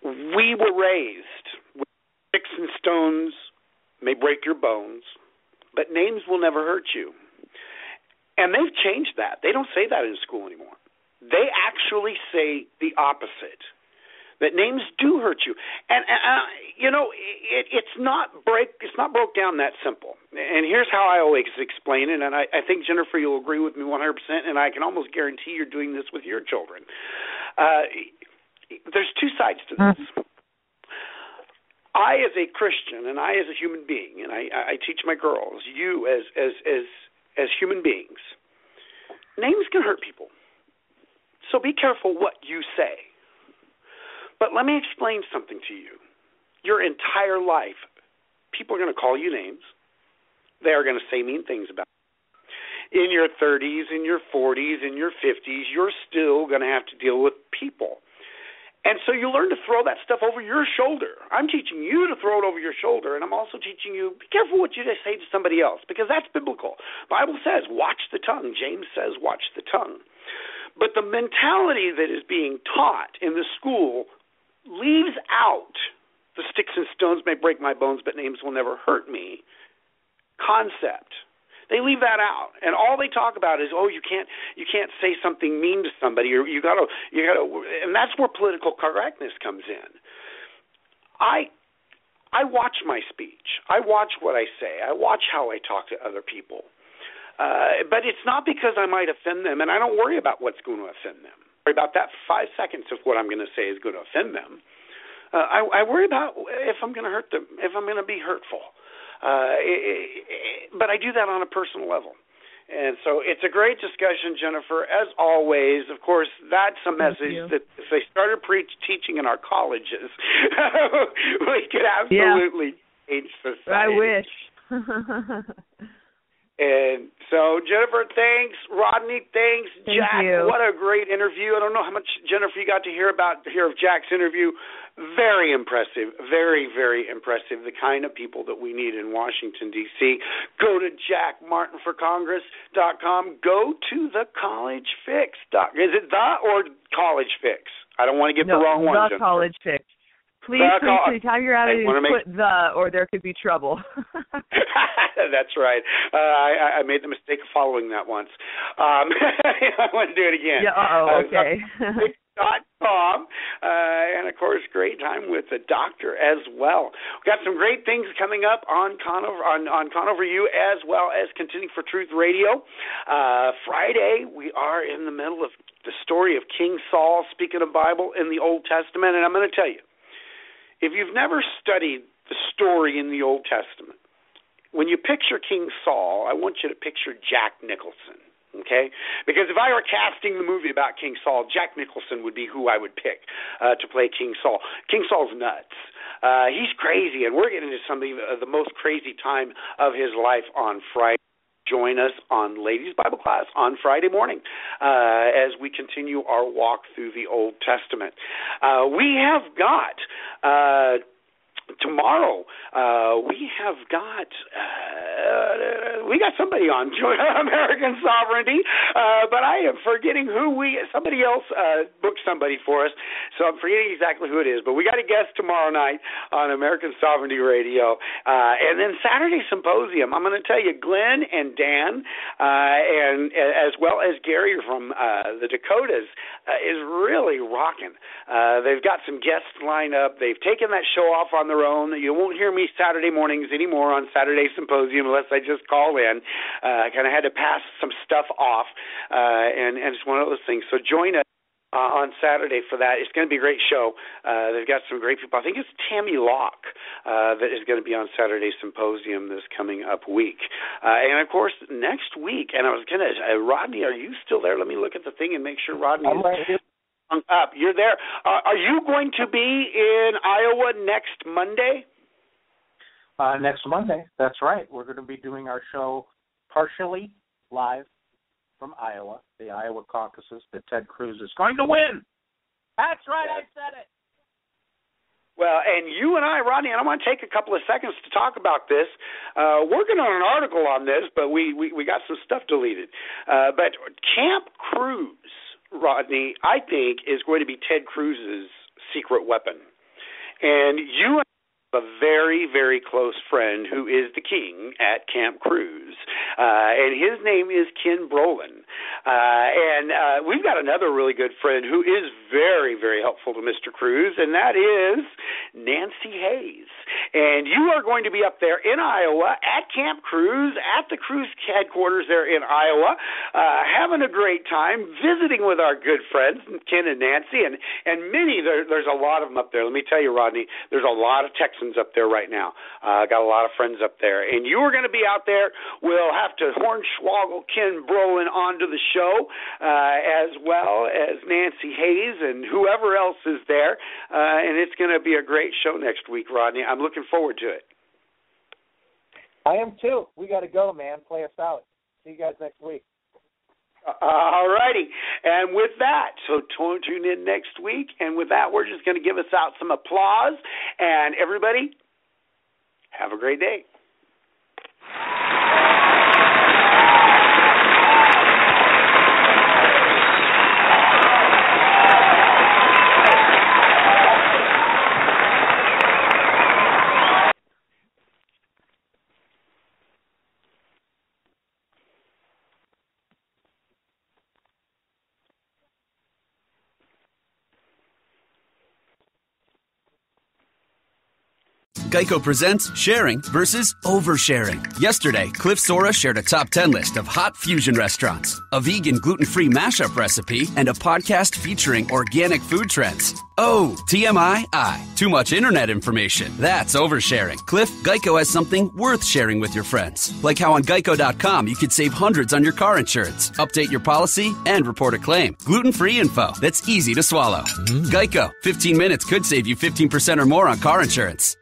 We were raised with sticks and stones may break your bones, but names will never hurt you. And they've changed that. They don't say that in school anymore. They actually say the opposite, that names do hurt you. And you know, it's not broke down that simple. And here's how I always explain it, and I think, Jennifer, you'll agree with me 100%, and I can almost guarantee you're doing this with your children. There's two sides to this. I, as a Christian, and I, as a human being, and I teach my girls, you as human beings, names can hurt people. So be careful what you say. But let me explain something to you. Your entire life, people are going to call you names. They are going to say mean things about you. In your 30s, in your 40s, in your 50s, you're still going to have to deal with people. And so you learn to throw that stuff over your shoulder. I'm teaching you to throw it over your shoulder, and I'm also teaching you, be careful what you say to somebody else, because that's biblical. The Bible says, watch the tongue. James says, watch the tongue. But the mentality that is being taught in the school leaves out the sticks and stones may break my bones, but names will never hurt me concept. They leave that out, and all they talk about is, you can't say something mean to somebody, or you gotta, and that's where political correctness comes in. I watch my speech. I watch what I say. I watch how I talk to other people. But it's not because I might offend them, and I don't worry about what's going to offend them. I worry about that 5 seconds if what I'm going to say is going to offend them. I worry about if I'm going to hurt them, if I'm going to be hurtful. But I do that on a personal level. And so it's a great discussion, Jennifer. As always, of course, that's a message that if they started teaching in our colleges, we could absolutely change society. I wish. And so, Jennifer, thanks. Rodney, thanks. Thank Jack, you. what a great interview. I don't know how much, Jennifer, you got to hear of Jack's interview. Very impressive. Very, very impressive. The kind of people that we need in Washington, D.C. Go to jackmartinforcongress.com. Go to the College Fix. Is it the or College Fix? I don't want to get the wrong one, The Jennifer. College Fix. Please, how you're at it is put the, or there could be trouble. That's right. I made the mistake of following that once. I want to do it again. Yeah, okay. .com, and of course, great time with the doctor as well. We've got some great things coming up on Conover U, as well as Contending for Truth Radio. Friday, we are in the middle of the story of King Saul, speaking of Bible in the Old Testament, and I'm going to tell you, if you've never studied the story in the Old Testament, when you picture King Saul, I want you to picture Jack Nicholson, okay? Because if I were casting the movie about King Saul, Jack Nicholson would be who I would pick to play King Saul. King Saul's nuts. He's crazy, and we're getting into something the most crazy time of his life on Friday. Join us on Ladies Bible Class on Friday morning as we continue our walk through the Old Testament. We have got tomorrow. We got somebody on American Sovereignty, but I am forgetting somebody else booked somebody for us, so I'm forgetting exactly who it is. But we got a guest tomorrow night on American Sovereignty Radio, and then Saturday Symposium. I'm going to tell you, Glenn and Dan, and as well as Gary from the Dakotas, is really rocking. They've got some guests lined up. They've taken that show off on their own. You won't hear me Saturday mornings anymore on Saturday Symposium unless I just call in. I kind of had to pass some stuff off, and it's one of those things. So join us on Saturday for that. It's going to be a great show. They've got some great people. I think it's Tammy Locke that is going to be on Saturday Symposium this coming up week. And, of course, next week, and I was going to, Rodney, are you still there? Let me look at the thing and make sure Rodney is up. You're there. Are you going to be in Iowa next Monday? Next Monday, that's right. We're going to be doing our show partially live from Iowa, the Iowa caucuses that Ted Cruz is going to win. That's right, I said it. Well, and you and I, Rodney, and I want to take a couple of seconds to talk about this. Working on an article on this, but we got some stuff deleted. But Camp Cruz, Rodney, I think, is going to be Ted Cruz's secret weapon. And you have a very, very close friend who is the king at Camp Cruz, and his name is Ken Brolin. And we've got another really good friend who is very, very helpful to Mr. Cruz, and that is Nancy Hayes. And you are going to be up there in Iowa at Camp Cruz, at the Cruz headquarters there in Iowa, having a great time, visiting with our good friends, Ken and Nancy, and many, there's a lot of them up there. Let me tell you, Rodney, there's a lot of Texans up there right now. Got a lot of friends up there. And you are going to be out there. We'll have to hornswoggle Ken Brolin onto the show, as well as Nancy Hayes and whoever else is there. And it's going to be a great show next week, Rodney. I'm looking forward to it. I am too. We got to go, man. Play us out. See you guys next week. All righty. And with that, so tune in next week. And with that, we're just going to give us out some applause. And everybody, have a great day. Geico presents sharing versus oversharing. Yesterday, Cliff Sora shared a top 10 list of hot fusion restaurants, a vegan gluten-free mashup recipe, and a podcast featuring organic food trends. Oh, TMI, too much internet information. That's oversharing. Cliff, Geico has something worth sharing with your friends. Like how on Geico.com you could save hundreds on your car insurance, update your policy, and report a claim. Gluten-free info that's easy to swallow. Geico, 15 minutes could save you 15% or more on car insurance.